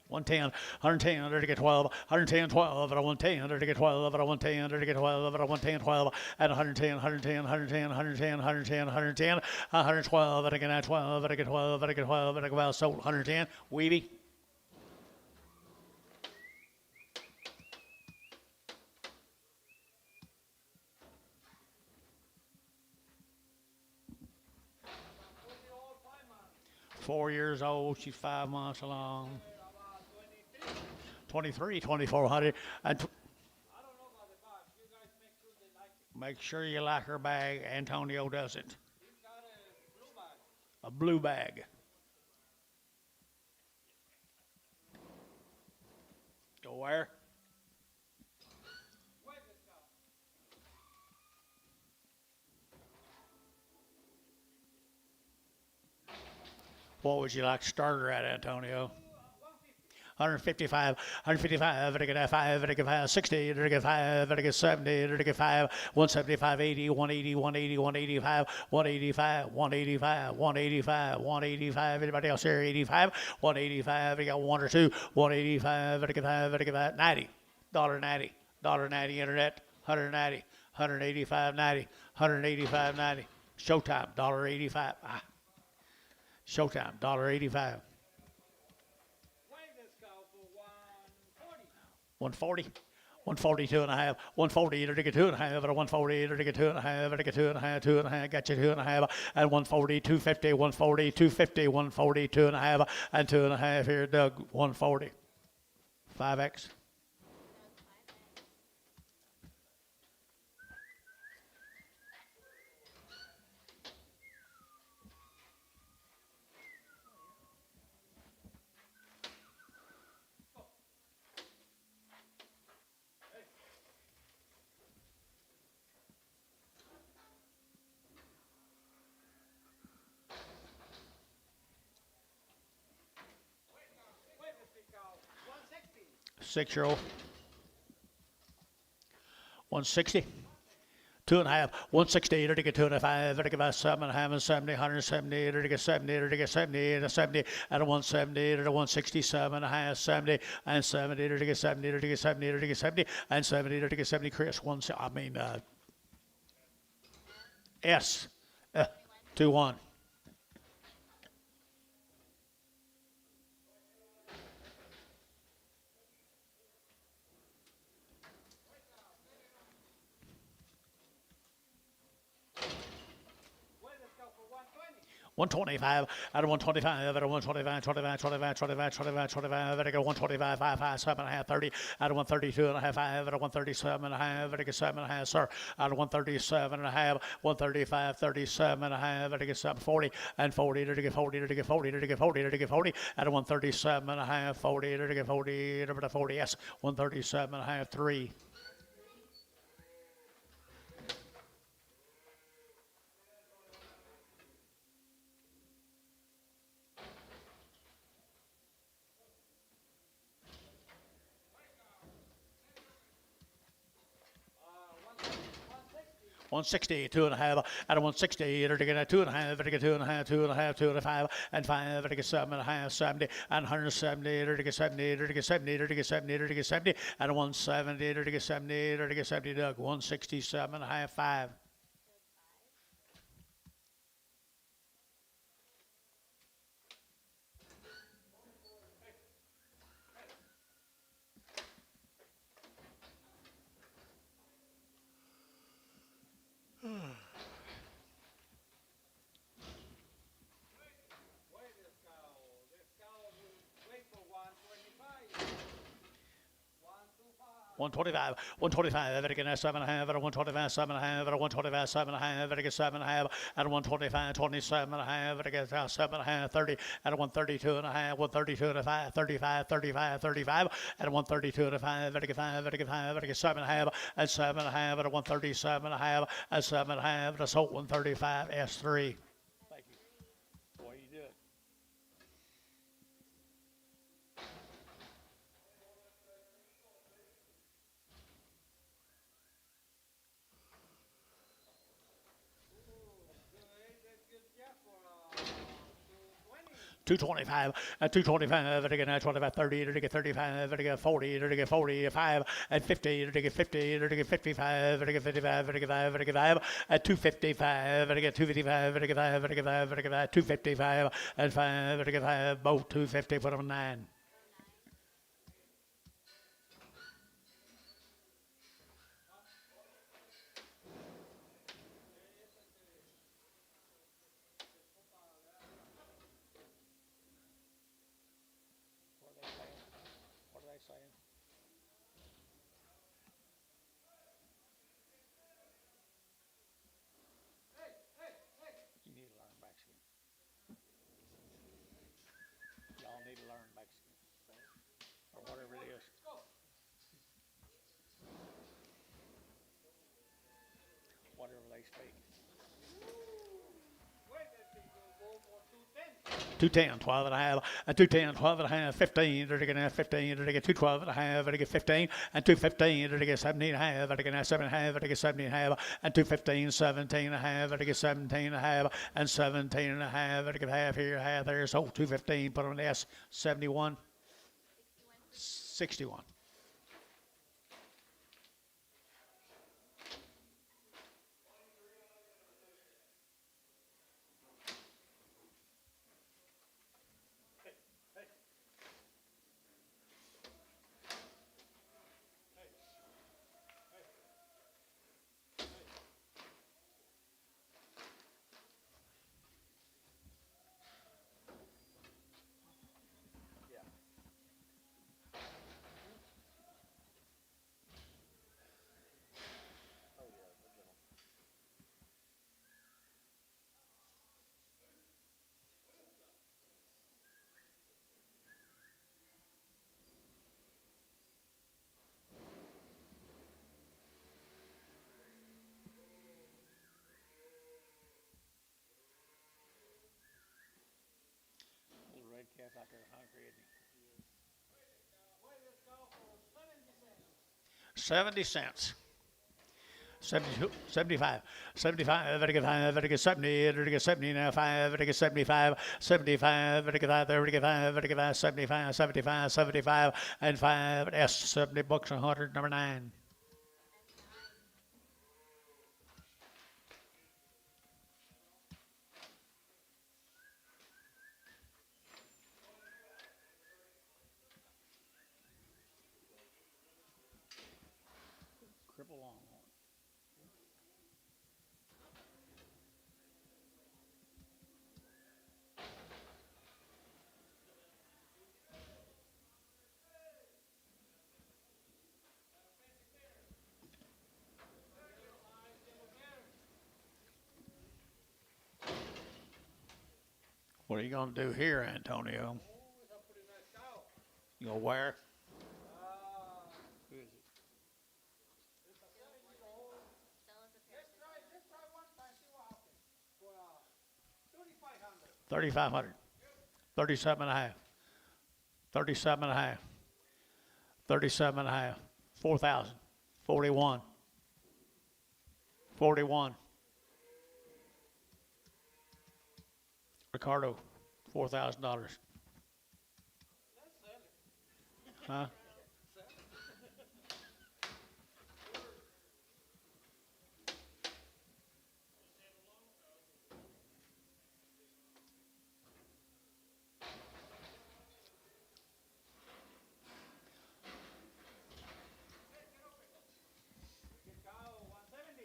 110, 110, under to get 12, 110, 12, at a 110, under to get 12, at a 110, under to get 12, at a 110, 12, at 110, 110, 110, 110, 110, 110, 112, at a get 12, at a get 12, at a get 12, at a go out sold 110. Weeby. Four years old, she's 5 months along. 23, 2,400. And make sure you like her bag. Antonio doesn't. A blue bag. Go where? What would you like to start her at, Antonio? 155, 155, to get 5, to get 5, 60, to get 5, to get 70, to get 5, 175, 80, 180, 180, 185, 185, 185, 185, 185. Anybody else here? 85, 185. You got 1 or 2, 185, to get 5, to get 5, 90, $90, $90 internet, 190, 185, 90, 185, 90. Showtime, $85. Showtime, $85. 140, 142 and a half, 140 to get 2 and a half, and 140 to get 2 and a half, to get 2 and a half, 2 and a half, got you 2 and a half, and 140, 250, 140, 250, 140, 2 and a half, and 2 and a half here, Doug, 140. 5X. Six-year-old. 160. 2 and a half. 160 to get 2 and a 5. To get 7 and a half and 70. 170 to get 70. To get 70 and a 70 and a 170 to 167 and a half. 70 and 70 to get 70 to get 70 to get 70 and 70 to get 70. Chris, S 2-1. $125 out of 125 out of 125 25 25 25 25 25 out of 125 5 5 7 and a half 30 out of 132 and a half 5 out of 137 and a half out of 7 and a half sir out of 137 and a half 135 37 and a half out of 7 40 and 40 to get 40 to get 40 to get 40 to get 40 out of 137 and a half 40 to get 40 to 40 yes 137 and a half 3. 160, 2.5, at a 160, to get a 2.5, to get 2.5, 2.5, 2.5, and 5, to get 7.5, 70, and 170, to get 70, to get 70, to get 70, to get 70, and a 170, to get 70, to get 70, Doug, 167.5, 5. Wait, this cow. This cow will wait for 125. 125. 125, 125, at a 7.5, at a 125, 7.5, at a 125, 7.5, at a 7.5, at a 125, 27.5, at a 7.5, 30, at a 132.5, 132.5, 35, 35, 35, at a 132.5, at a 5, at a 5, at a 7.5, at 7.5, at a 137.5, at 7.5, at a 135, S3. Thank you. Boy, you did. Good job for 220. 225, at 225, at again, 25, 30, to get 35, to get 40, to get 45, at 50, to get 50, to get 55, to get 55, to get 5, to get 5, at 255, to get 255, to get 5, to get 5, to get 5, 255, at 5, to get 5, both 250, put them 9. What are they saying? You need to learn Mexican. Y'all need to learn Mexican. Or whatever it is. Whatever they speak. Wait, that thing will go for 210. 210, 12 and a half, and 210, 12 and a half, 15, to get 15, to get 212 and a half, to get 15, and 215, to get 17 and a half, to get 7 and a half, to get 17 and a half, and 215, 17 and a half, to get 17 and a half, and 17 and a half, to get half here, half there, so 215, put on the S, 71, 61. Little red calf out there hungry, isn't he? Wait, this cow for 70 cents. 70 cents. 72, 75, 75, to get 5, to get 70, to get 70 now, 5, to get 75, 75, to get 5, 35, to get 5, 75, 75, 75, and 5, S, 70 bucks, 100, number 9. Cripple Longhorn. What are you going to do here, Antonio? Oh, it's a pretty nice cow. You going to wear? Uh, Who is it? it's a 7-year-old. Sell as a Let's try one time, see what happens. For 3,500. 3,500. 37 and a half. 37 and a half. 37 and a half. 4,000. 41. 41. Ricardo, $4,000. Huh? Cow 170.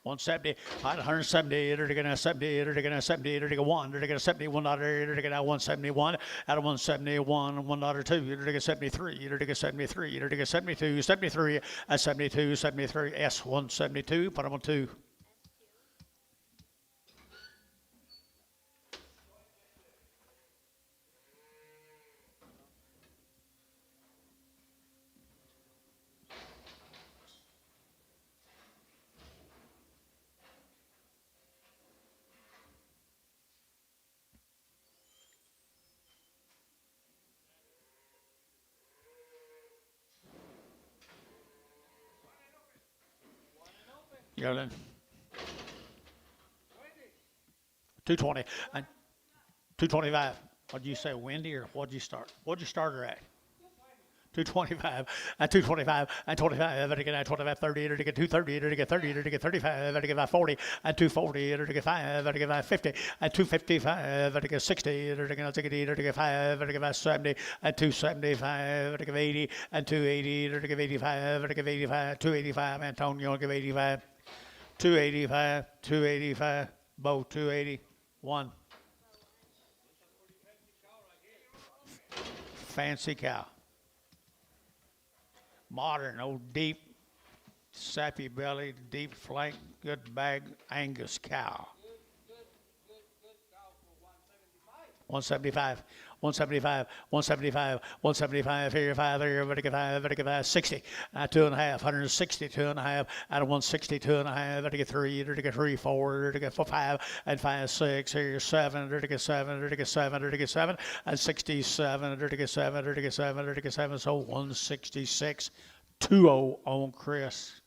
170, 170, they're going to 70, they're going to 70, they're going to 1, they're going to 71, they're going to 171, out of 171, 1 2, they're going to 73, they're going to 73, they're going to 72, 73, 72, 73, S172, put them on 2. Yelling. 220 and 225. What did you say, Wendy, or what did you start? What did you start her at? 225 and 225 and 25. And again, 25, 30. And again, 230. And again, 30. And again, 35. And again, 40 and 240. And again, 5. And again, 50 and 255. And again, 60. And again, 60. And again, 5. And again, 70 and 275. And again, 80 and 280. And again, 85. And again, 85. 285. Antonio, give 85. 285. 285. Bo, 281. Fancy cow. Modern, old deep, sappy belly, deep flank, good bag Angus cow. Good cow for 175. 175, 175, 175, 175, here, 5, there, vertical 5, 60, 2.5, 160, 2.5, out of 160, 2.5, vertical 3, vertical 3, 4, vertical 4, 5, and 5, 6, here, 7, vertical 7, vertical 7, vertical 7, and 67, vertical 7, vertical 7, vertical 7, so 166, 2-0 on Chris.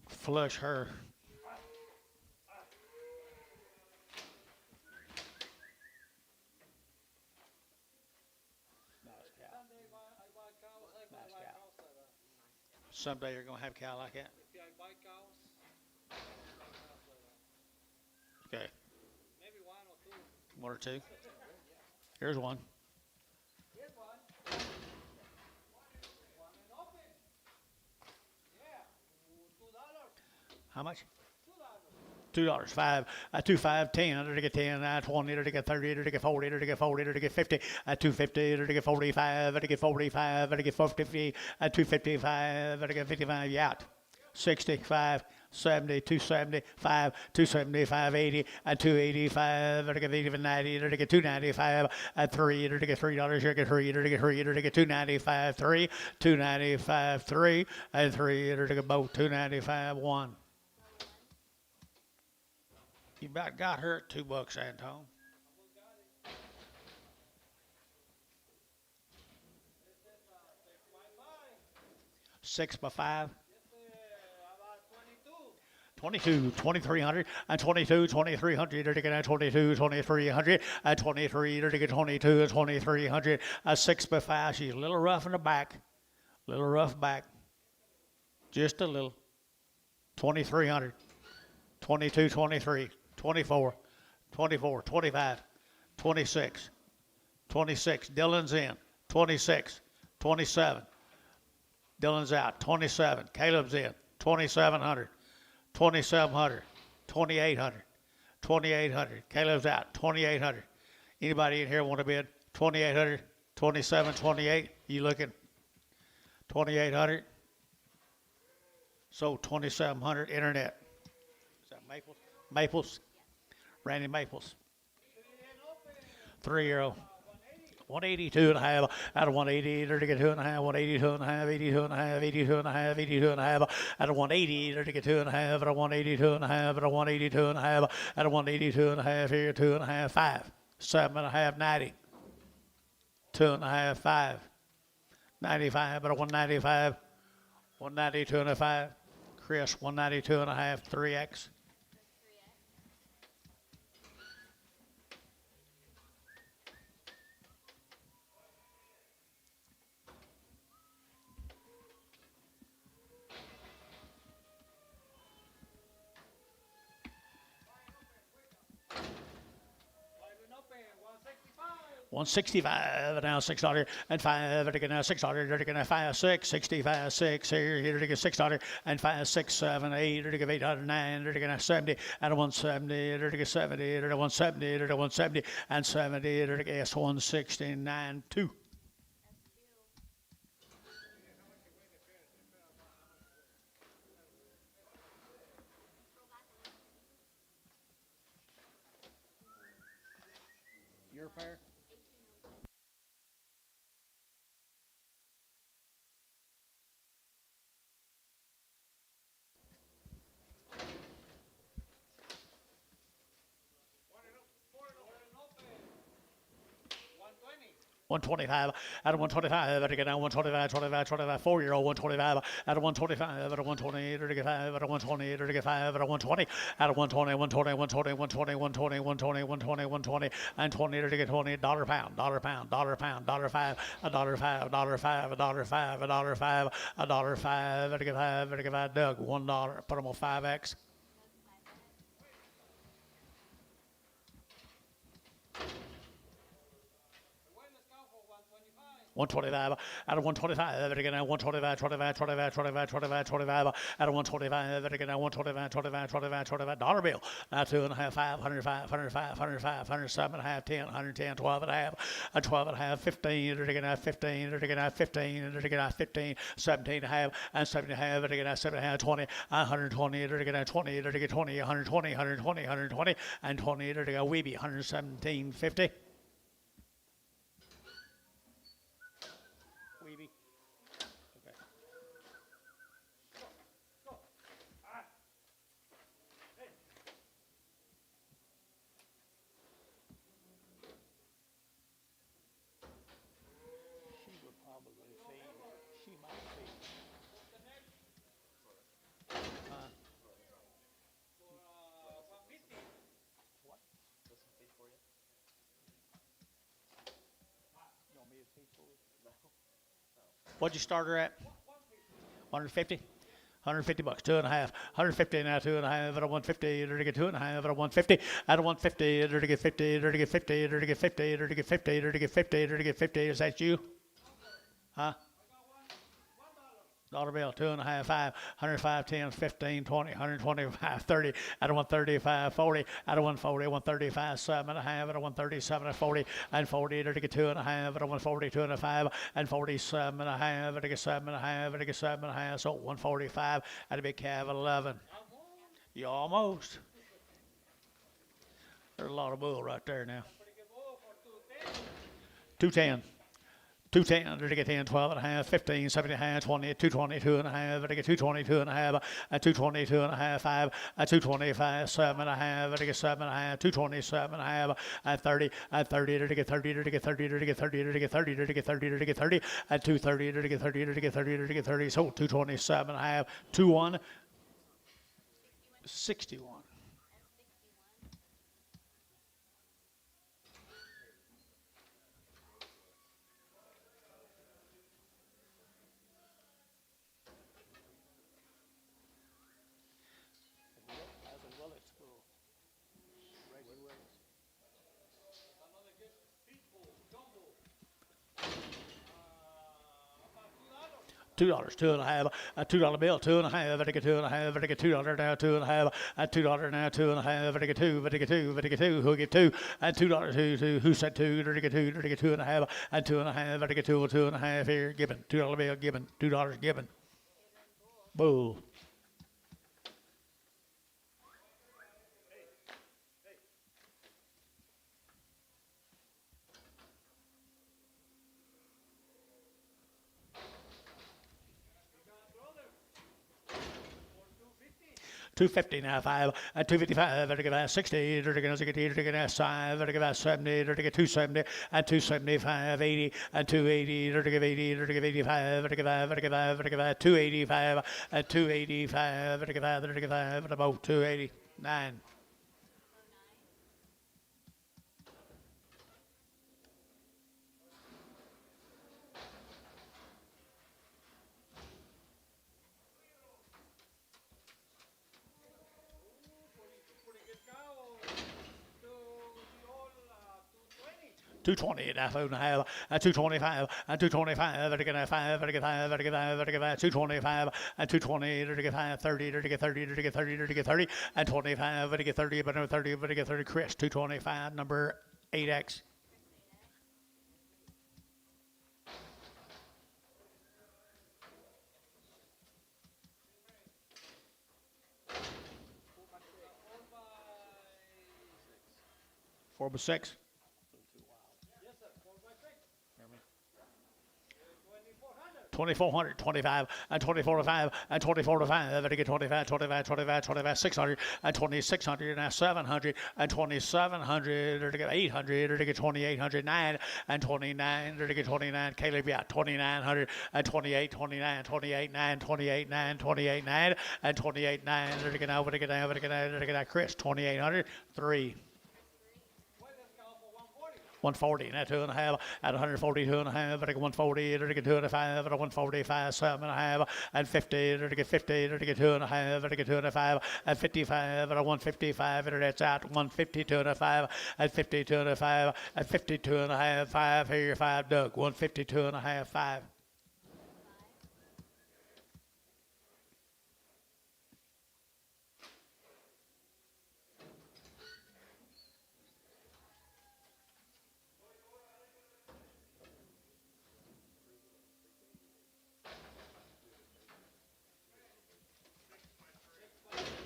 Flush her. Someday you're going to have a cow like that? If I buy cows, Okay. maybe 1 or 2. 1 or 2. Here's one. Here's one. One and open. Yeah. $2. How much? $2. $2. 5, 2, 5, 10, to get 10, 20, to get 30, to get 40, to get 40, to get 50, 250, to get 45, to get 45, to get 450, 255, to get 55, you out. 65, 70, 275, 275, 80, 285, to get 80, 90, to get 295, 3, to get $3, to get 3, to get 3, to get 295, 3, 295, 3, and 3, to get both 295, 1. You about got her at $2, Antone. 6 by 5. About 22, 2300, and 22, 2300, to get 22, 2300, and 23, to get 22, 2300, 6 by 5. She's a little rough in the back, little rough back, just a little. 2300, 22, 23, 24, 24, 25, 26, 26. Dylan's in, 26, 27. Dylan's out, 27. Caleb's in, 2700. 2700, 2800, 2800. Caleb's out, 2800. Anybody in here want to bid? 2800, 27, 28. You looking? 2800. So 2700. Internet. Is that Maples? Maples. Randy Maples. 3-year-old. 182 and a half out of 180, to get 2.5, 182 and a half, 82 and a half, 82 and a half, 82 and a half, out of 180, to get 2.5, out of 182 and a half, out of 182 and a half, out of 182 and a half, here, 2.5, 5, 7.5, 90, 2.5, 5, 95, out of 195, 192 and a 5, Chris, 192.5, 3X. Wide open, 165. 165 now $6 and 5 again now $6 again now 5 6 65 6 here to get $6 and 5 6 7 8 to get 800 9 to get 70 and 170 to get 70 to 170 to 170 and 70 to get 169 2. Your pair. Open. 120. 125 out of 125 at again now 125 25 4-year-old 125 out of 125 out of 120 to get 5 out of 120 to get 5 out of 120 out of 120 and 20 to get 20 dollar pound $5 $5 $5 to get 5 Doug $1 put them on 5X. 125 out of 125 again now 125 25 out of 125 again now 125 dollar bill now 2.5 500 107 and a half 10 110 12 and a half 12 and a half 15 again now 15 again now 15 again now 15 17 and a half and 17 and a half again now 7 and a half 20 120 again now 20 again 20 120 and 20 again weeby 117.50. What'd you start her at? 150? 150 bucks, 2.5. 150 now, 2.5 out of 150, to get 2.5 out of 150, out of 150, to get 50, to get 50, to get 50, to get 50, to get 50, to get 50. Is that you? Huh? Dollar bill, 2.5, 5, 105, 10, 15, 20, 125, 30, out of 135, 40, out of 140, 135, 7.5, out of 137, and 40, and 40, to get 2.5, out of 140, 2.5, and 47.5, to get 7.5, to get 7.5, so 145, at a big calf, 11. You almost. There's a lot of bull right there now. 210. 210 to get 10, 12 and a half, 15, 17 and a half, 20, 222 and a half, to get 222 and a half, 222 and a half, 5, 225, 7 and a half, to get 7 and a half, 227 and a half, 30, 30 to get 30, to get 30, to get 30, to get 30, to get 30, to get 30, 230 to get 30, to get 30, to get 30, so 227 and a half, 21, 61. $2, 2.5, $2 bill, 2.5, I get 2.5, I get $2 now, 2.5, $2 now, 2.5, I get 2, I get 2, I get 2, who get 2, and $2, who said 2, I get 2, I get 2.5, and 2.5, I get 2, 2.5 here, given, $2 bill, given, $2 given. Bull. 250 now, 5, and 255, and get 60, and get 5, and get 70, and get 270, and 275, 80, and 280, and get 80, and get 85, and get 5, and get 5, and get 285, and 285, and get 5, and get 5, and about 289. Pretty good cow. To the old 220. 220 and a half, and a half, and 225, and 225, and get 5, and get 5, and get 5, and get 5, 225, and 220, and get 5, 30, and get 30, and get 30, and get 30, and 25, and get 30, but no 30, but get 30, Chris, 225, number 8X. Four by six. 4 by 6. Yes, sir. 4 by 6. 2400. 2400, 25, and 24 to 5, and 24 to 5, and get 25, 25, 25, 25, 600, and 2600, and 700, and 2700, or to get 800, or to get 2800, 9, and 29, or to get 29, Caleb, yeah, 2900, and 28, 29, 28, 9, 28, 9, 28, 9, and 28, 9, or to get over, to get over, to get over, to get out, Chris, 2800, 3. Well, let's go for 140. 140, and 2.5, at 140, 2.5, and 140, and 2.5, and 145, 7.5, and 50, and 50, and 2.5, and 2.5, and 55, and 155, and that's out 150, 2.5, and 52 and a 5, and 52 and a half, 5, here your 5, Doug, 152 and a half, 5.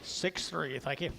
Six three, thank you.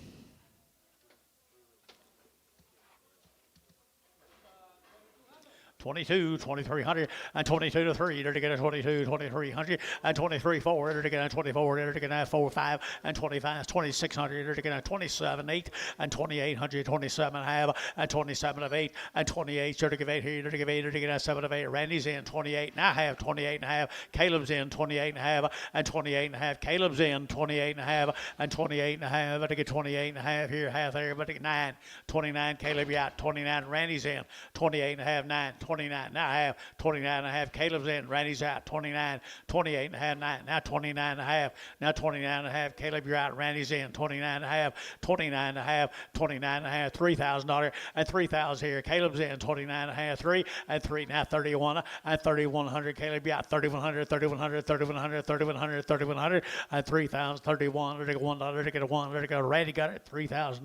22, 2300, and 22 to 3, to get a 22, 2300, and 23 4, to get a 24, to get a 4 5, and 25, 2600, to get a 27 8, and 2800, 27 half, and 27 of 8, and 28, to give 8 here, to give 8, to get a 7 of 8. Randy's in 28 and a half, 28 and a half. Caleb's in 28 and a half, and 28 and a half. Caleb's in 28 and a half, and 28 and a half, to get 28 and a half here, half there, but 9, 29. Caleb, yeah, 29. Randy's in 28 and a half, 9, 29. Now I have 29 and a half. Caleb's in. Randy's out. 29, 28 and a half, 9. Now 29 and a half. Now 29 and a half. Caleb, you're out. Randy's in. 29 and a half. 29 and a half. 29 and a half. $3,000 and 3,000 here. Caleb's in. 29 and a half. 3 and 3. Now 31 and 3,100. Caleb, you're out. 3,100, 3,100, 3,100, 3,100, 3,100, and 3,000. 31. To get $1. To get a 1. To get a Randy got it. $3,000. Let's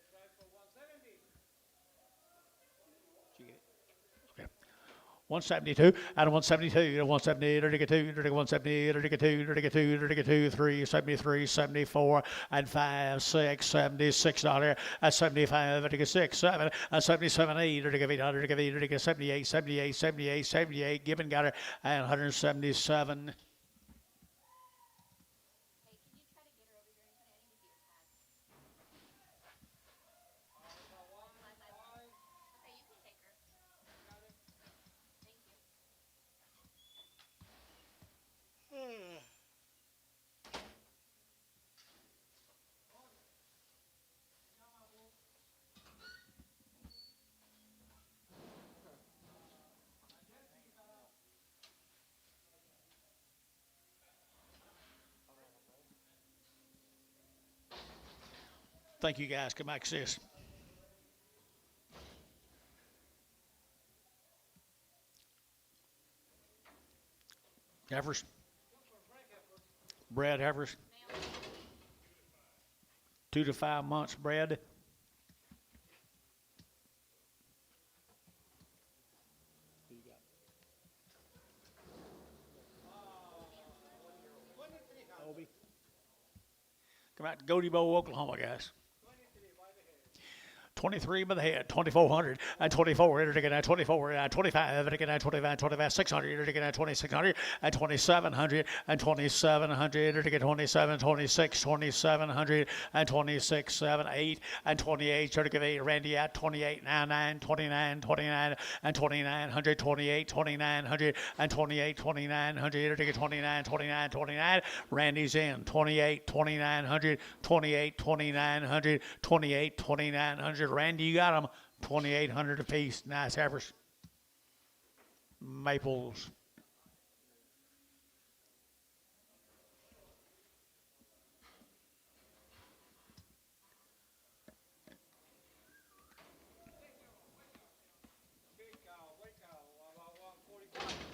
try for 170. 172 and 172 and 170 to get 2 to get 170 to get 2 to get 2 to get 2 3 73 74 and 5 6 76 dollar and 75 to get 6 7 and 77 8 to get 800 to get 8 to get 78 78 78 78 Gibbon got her and 177. Hey, can you try to get her over here and put it? I need to see her tag. Okay, you can take her. Thank you. Thank you guys. Come back, sis. Heifers. Bred heifers. 2 to 5 months bred. Come out to Goatee Bow, Oklahoma, guys. 23 by the head, 2,400, and 24, enter again at 24, and 25, and again at 25, 25, 600, enter again at 2,600, and 2,700, and 2,700, enter again 27, 26, 2,700, and 26, 7, 8, and 28, enter again 8, Randy at 28, now 9, 29, 29, and 2,900, 28, 2,900, and 28, 2,900, enter again 29, 29, 29, Randy's in, 28, 2,900, 28, 2,900, 28, 2,900. Randy, you got them. 2,800 apiece. Nice average. Maples. Big cow, white cow, about 145.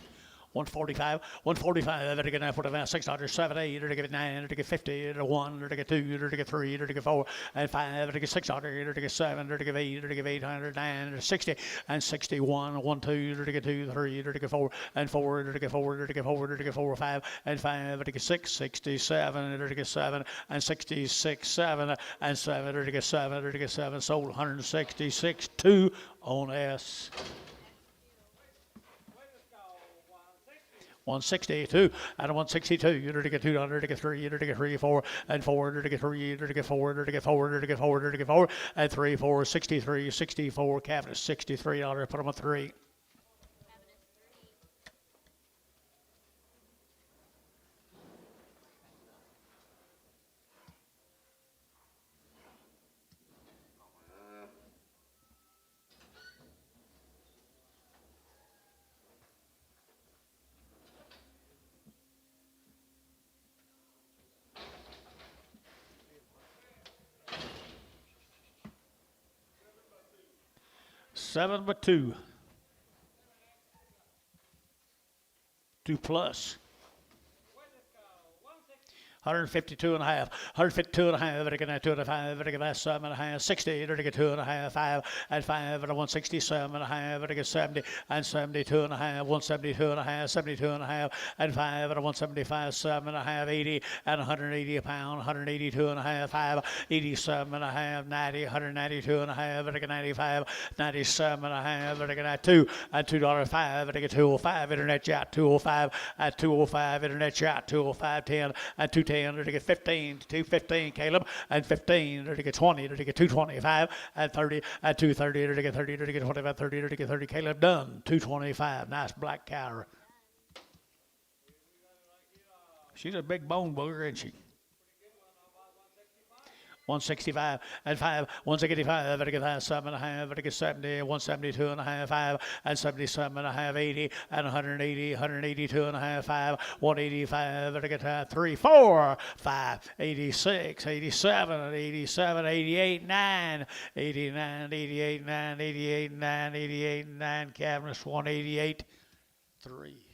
145, 145, to get 945, 600, 7, 8, to get 9, to get 50, to 1, to get 2, to get 3, to get 4, and 5, to get 600, to get 7, to get 8, to get 800, 9, to 60, and 61, 1, 2, to get 2, 3, to get 4, and 4, to get 4, to get 4, to get 4, 5, and 5, to get 6, 67, to get 7, and 66, 7, and 7, to get 7, to get 7, sold 166, 2 on S. 162 out of 162. You're to get 200 to get 3, you're to get 3, 4, and 4 to get 3, you're to get 4, to get 4, to get 4, to get 4, and 3, 4, 63, 64. Cabinet $63. Put them on 3. Seven by two. 2 plus. 152 and a half, 152 and a half, to get 2 and a 5, to get 7 and a half, 60, to get 2 and a half, 5, and 5, and 167 and a half, to get 70, and 72 and a half, 172 and a half, 72 and a half, and 5, and 175, 7 and a half, 80, and 180 a pound, 182 and a half, 5, 87 and a half, 90, 192 and a half, to get 95, 97 and a half, to get 2, and $2.05, to get 205, internet chat, 205, at 205, internet chat, 205, 10, and 210, to get 15, 215, Caleb, and 15, to get 20, to get 225, and 30, and 230, to get 30, to get 25, 30, to get 30, Caleb, done, 225, nice black cow. She's a big bone booger, isn't she? 165 and 5, 165, to get 7 and a half, to get 70, 172 and a half, 5, and 77 and a half, 80, and 180, 182 and a half, 5, 185, to get 3, 4, 5, 86, 87, 87, 88, 9, 89, 88, 9, 88, 9, 88, 9, cabinets 188, 3.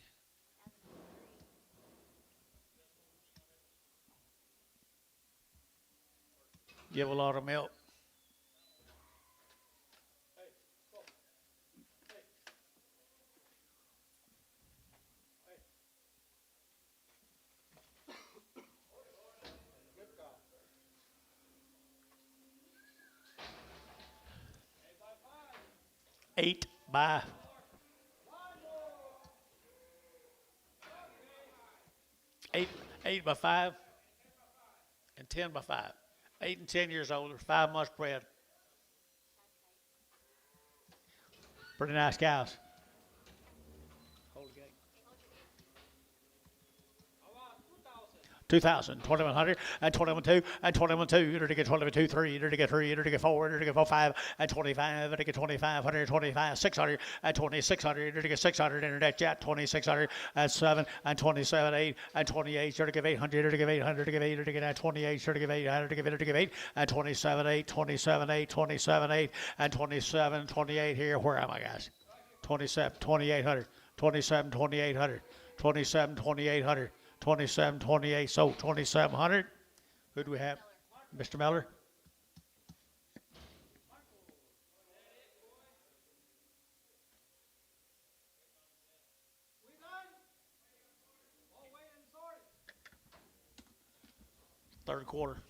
Give a lot of milk. Eight by 8 by 5, and 10 by 5. 8 and 10 years old, 5 months bred. Pretty nice cows. Hold the gate. 2,000, 2,100, and 21,2, and 21,2, to get 22, 3, to get 3, to get 4, to get 4, 5, and 25, to get 2,500, 25, 600, and 2,600, to get 600, internet chat, 2,600, and 7, and 27, 8, and 28, to give 800, to give 800, to give 8, to get 28, to give 800, to give 8, to give 8, and 27, 8, 27, 8, 27, 8, and 27, 28 here. Where am I, guys? 27, 2,800, 27, 2,800, 27, 2,800. 27, 28, so 2,700. Who do we have? Mr. Miller? Third quarter.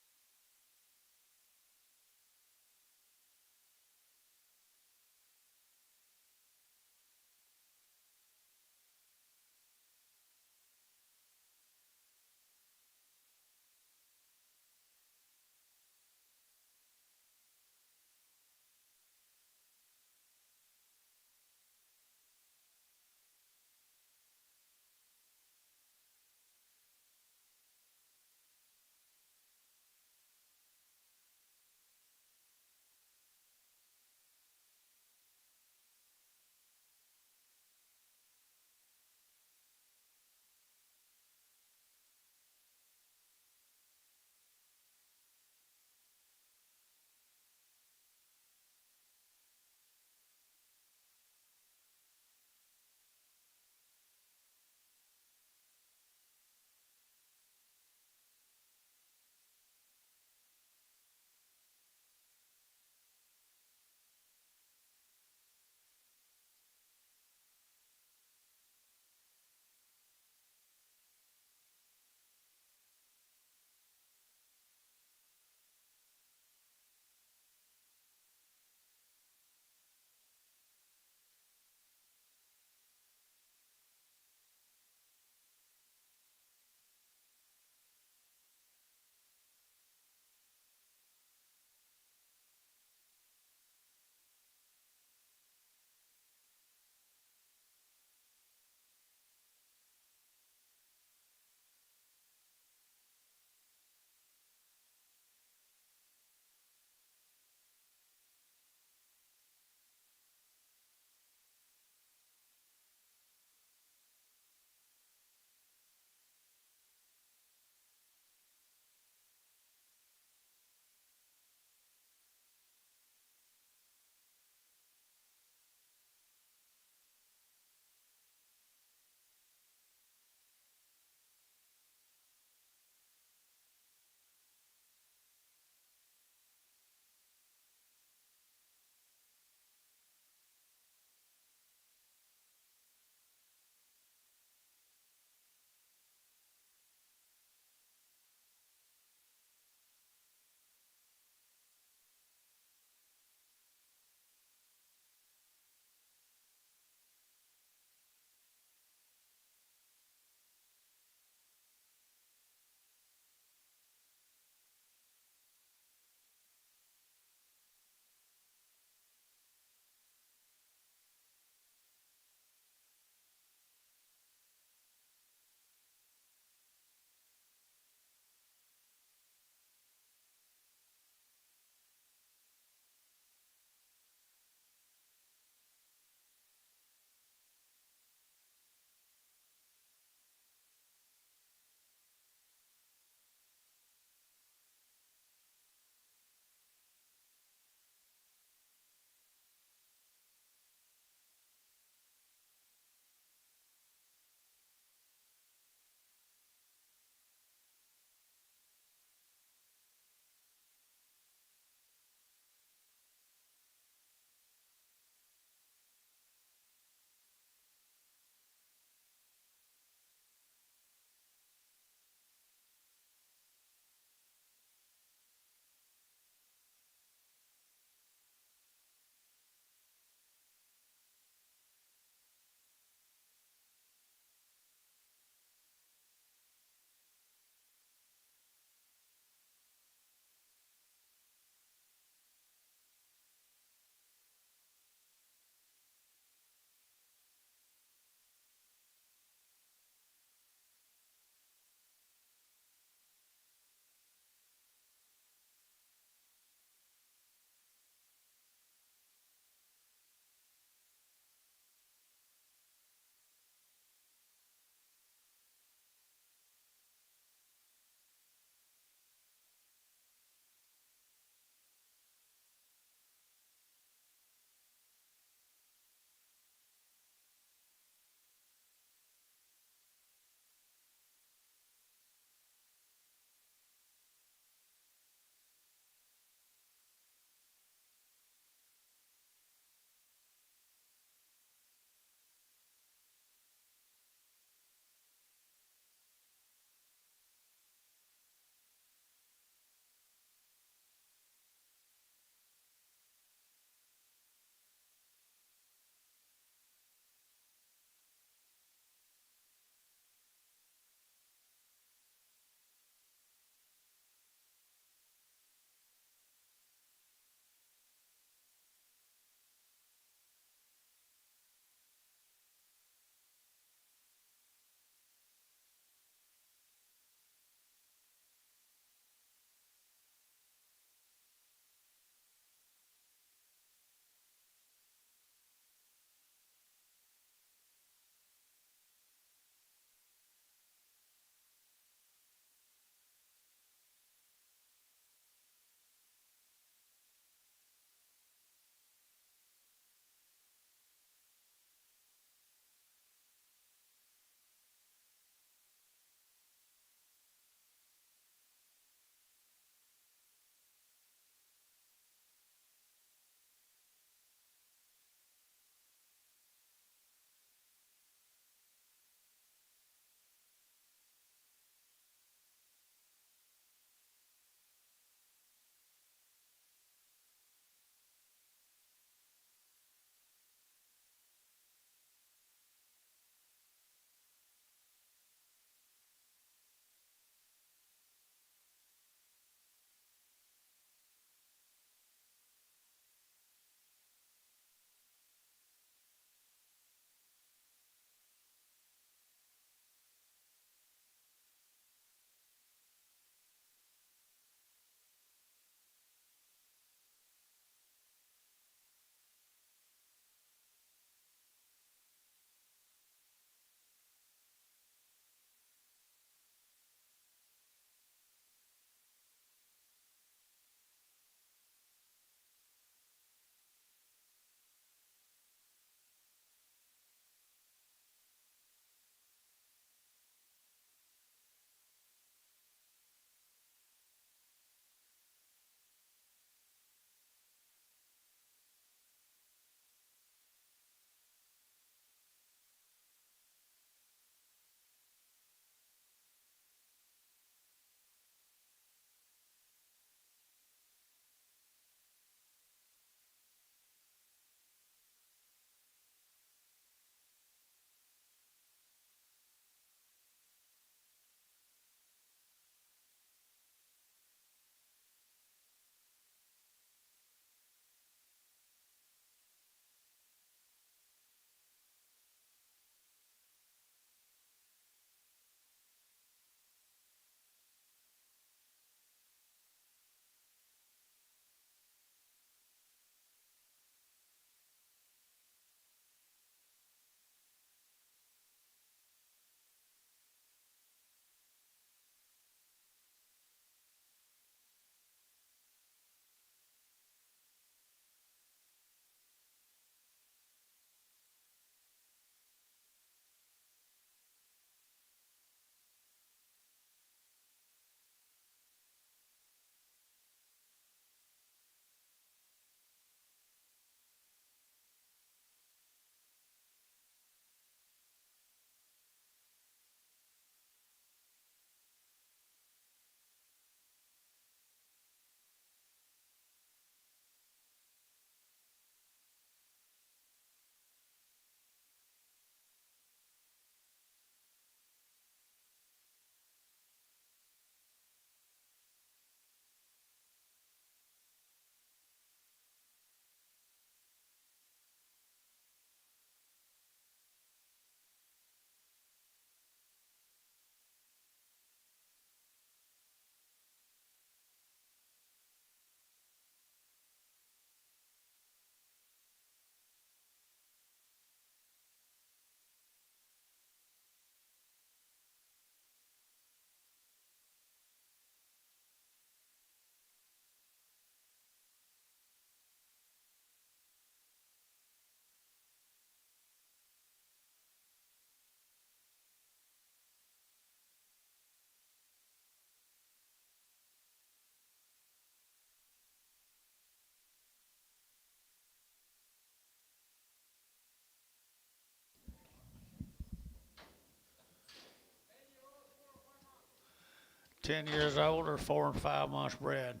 10 years old or 4 and 5 months bred.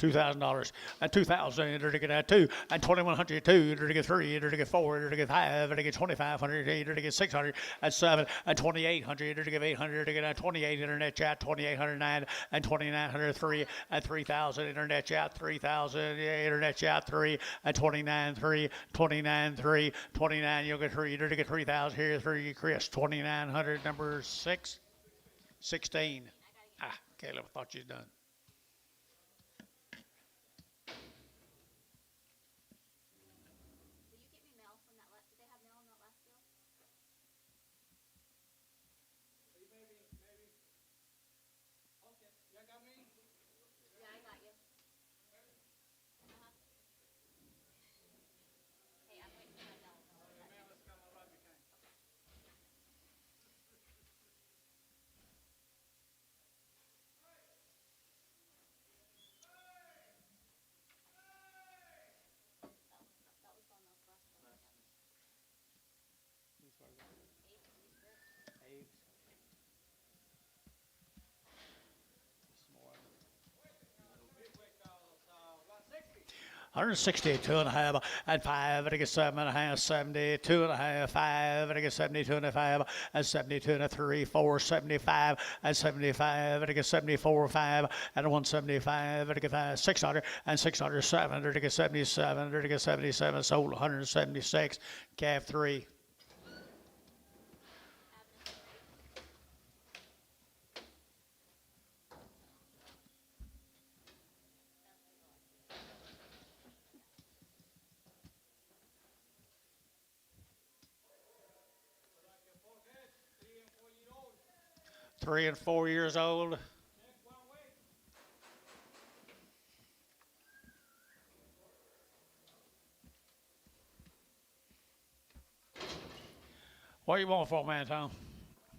$2,000 and 2,000 enter to get at 2 and 2,100 2 enter to get 3 enter to get 4 enter to get 5 enter to get 2,500 enter to get 600 and 7 and 2,800 enter to get 800 to get at 28 internet chat 2,809 and 2,903 and 3,000 internet chat 3,000 internet chat 3 and 29 3 29 3 29 you'll get 3 enter to get 3,000 here 3 Chris 2,900 number 6 16 Caleb I thought you'd done. $162 and a half and 5 and I get 7 and a half 72 and a half 5 and I get 72 and a 5 and 72 and a 3 4 75 and 75 and I get 74 5 and 175 and I get 600 and 607 and I get 77 and I get 77 sold 176 calf 3. Three and 4 years old. What do you want for, man, Tom?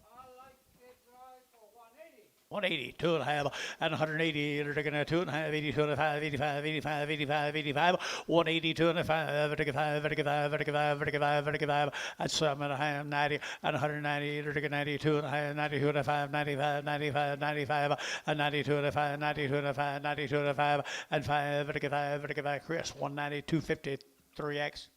I like it right for 180. 180, 2 and a half, and 180, they're taking a 2 and a half, 80, 2 and a 5, 85, 85, 85, 85, 180, 2 and a 5, 85, 85, 85, 85, 85, and 7 and a half, 90, and 190, they're taking 92 and a half, 92 and a 5, 95, 95, 95, and 92 and a 5, 92 and a 5, 92 and a 5, and 5, 85, 85, Chris, 190, 250, 3X.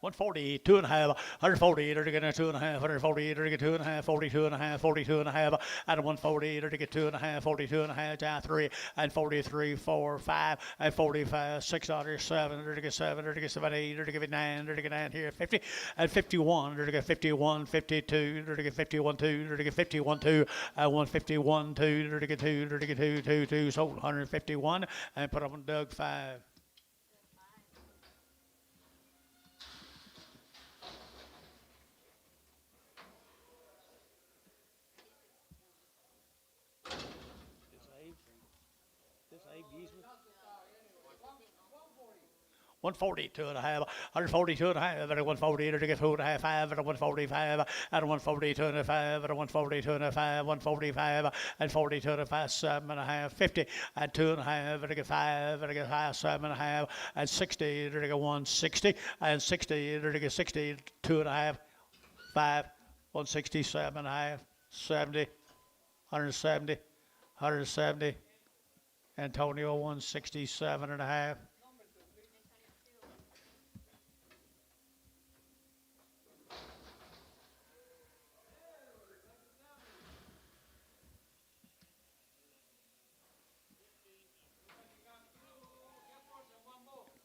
One 40, 2 and a half, 140, they're to get a 2 and a half, 140, they're to get 2 and a half, 42 and a half, 42 and a half, and 140, they're to get 2 and a half, 42 and a half, down 3, and 43, 4, 5, and 45, 6 dollars, 7, they're to get 7, they're to get 7, 8, they're to get 9, they're to get 9 here, 50, and 51, they're to get 51, 52, they're to get 51, 2, they're to get 51, 2, and 151, 2, they're to get 2, they're to get 2, 2, 2, sold 151, and put on Doug 5. One 42 and a half, 142 and a half, and 140 to get 2 and a half, 5, and 145, and 142 and a 5, and 142 and a 5, 145, and 42 and a 5, 7 and a half, 50, and 2 and a half, and 5, and 5, 7 and a half, and 60, to get 160, and 60, to get 60, 2 and a half, 5, 167 and a half, 70, 170, 170, Antonio 167 and a half.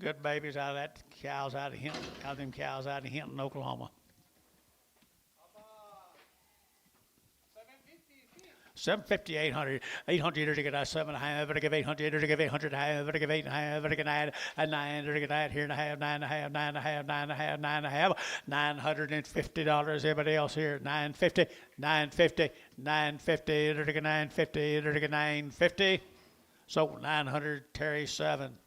Good babies out of that cows out of Hinton, out of them cows out of Hinton, Oklahoma. 750, 800, 800 to get that 7 and a half, to give 800, to give 800 and a half, to give 8 and a half, to get 9 and 9, to get 9 here and a half, 9 and a half, 9 and a half, 9 and a half, 9 and a half, $950. Everybody else here, 950, 950, 950, to get 950, to get 950. So 900, Terry 7.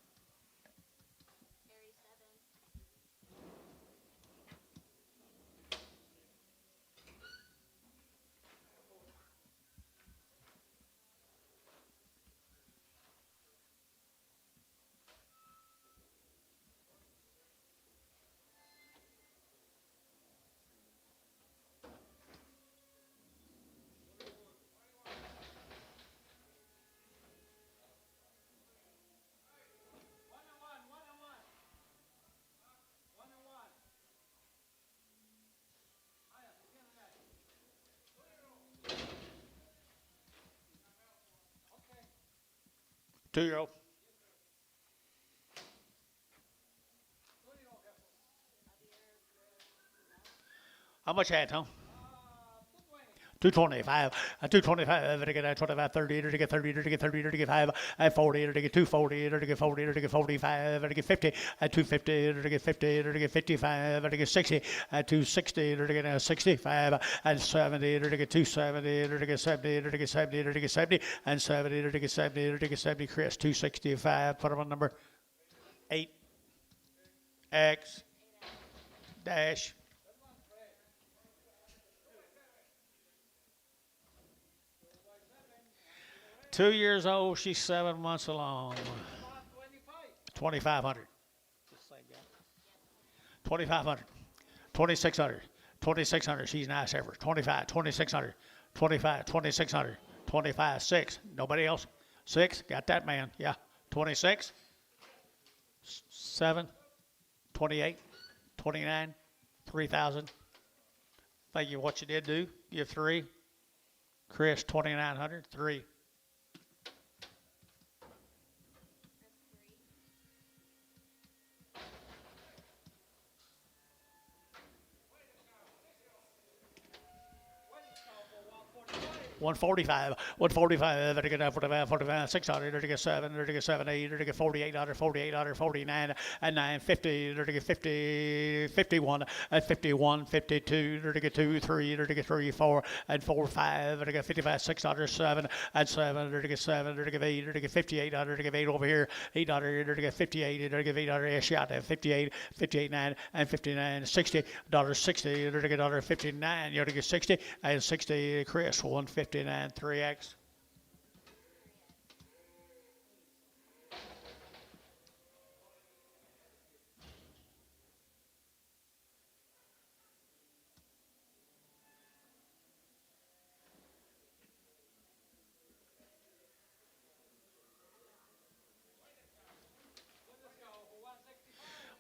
2-year-old. How much had, Tom? 225, 225, to get 25, 30, to get 30, to get 30, to get 5, 40, to get 240, to get 40, to get 45, to get 50, 250, to get 50, to get 55, to get 60, 260, to get 65, and 70, to get 270, to get 70, to get 70, to get 70, and 70, to get 70, to get 70. Chris, 265. Put them on number 8. X dash. Two years old, she's 7 months along. 2,500. 2,500. 2,600. 2,600. She's nice ever. 25. 2,600. 25. 2,600. 25. 6. Nobody else? 6. Got that man. Yeah. 26. 7. 28. 29. 3,000. Thank you. What you did do? Give 3. Chris, 2,900. 3. 145, 145, to get 45, 45, 600, to get 7, to get 7, 8, to get 48, 48, 49, and 9, 50, to get 50, 51, and 51, 52, to get 2, 3, to get 3, 4, and 4, 5, to get 55, 600, 7, and 7, to get 7, to get 8, to get 58, to get 8 over here, 800, to get 58, to get 800, shot at 58, 58, 9, and 59, 60, $60, to get 59, you to get 60, and 60, Chris, 159, 3X.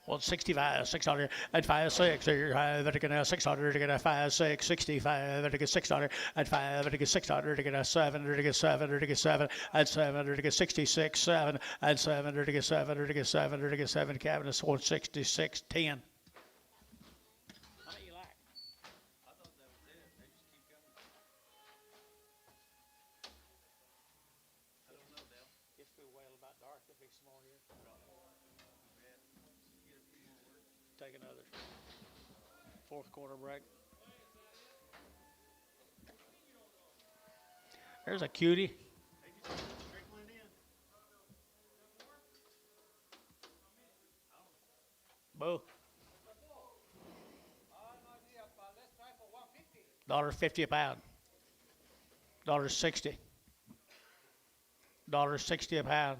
Well, 65, 600, and 5, 6, to get 600, to get 5, 6, 65, to get 600, and 5, to get 600, to get 7, to get 7, to get 7, and 7, to get 66, 7, and 7, to get 7, to get 7, to get 7, cabinets, 166, 10. How many you like? I thought that was it. They just keep going. I don't know, Dale. It's too well about dark to be small here. Take another 4th quarter break. There's a cutie. Boo. Let's try for 150. $1.50 a pound. $1.60. $1.60 a pound.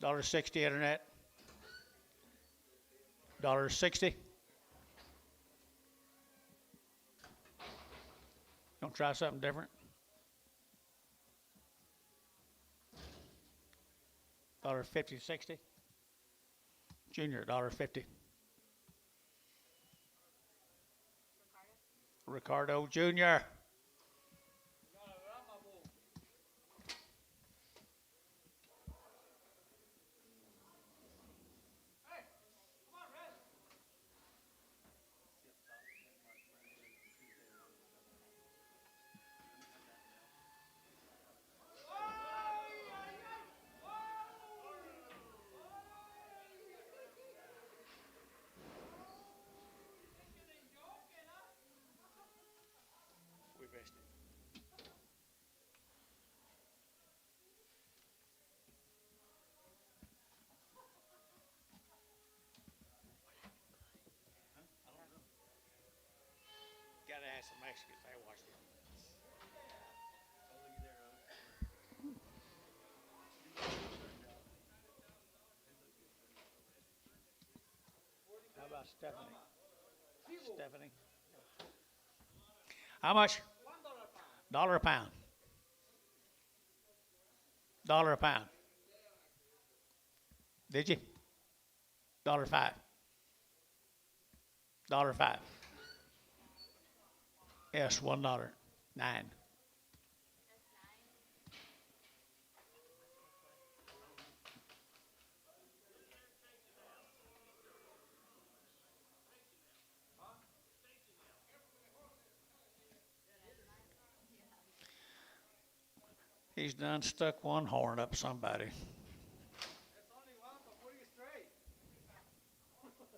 $1.60 internet. $1.60. Don't try something different. $1.50, 60. Junior, $1.50. Ricardo Junior. We missed it. Gotta ask the Mexicans, they watched it. How about Stephanie? Stephanie? How much? $1 a pound. $1 a pound. Did you? $1.05. $1.05. Yes, $1. 9. He's done stuck one horn up somebody. That's only one, but put it straight. I think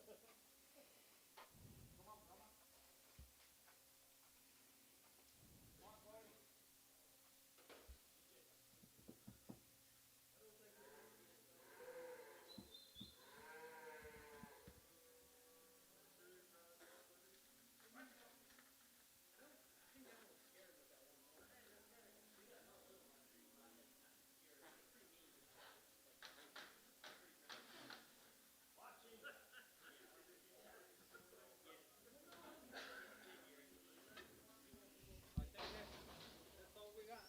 that's all we got.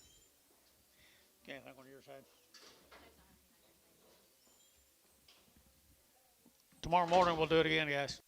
Can't think on your side. Tomorrow morning we'll do it again, guys.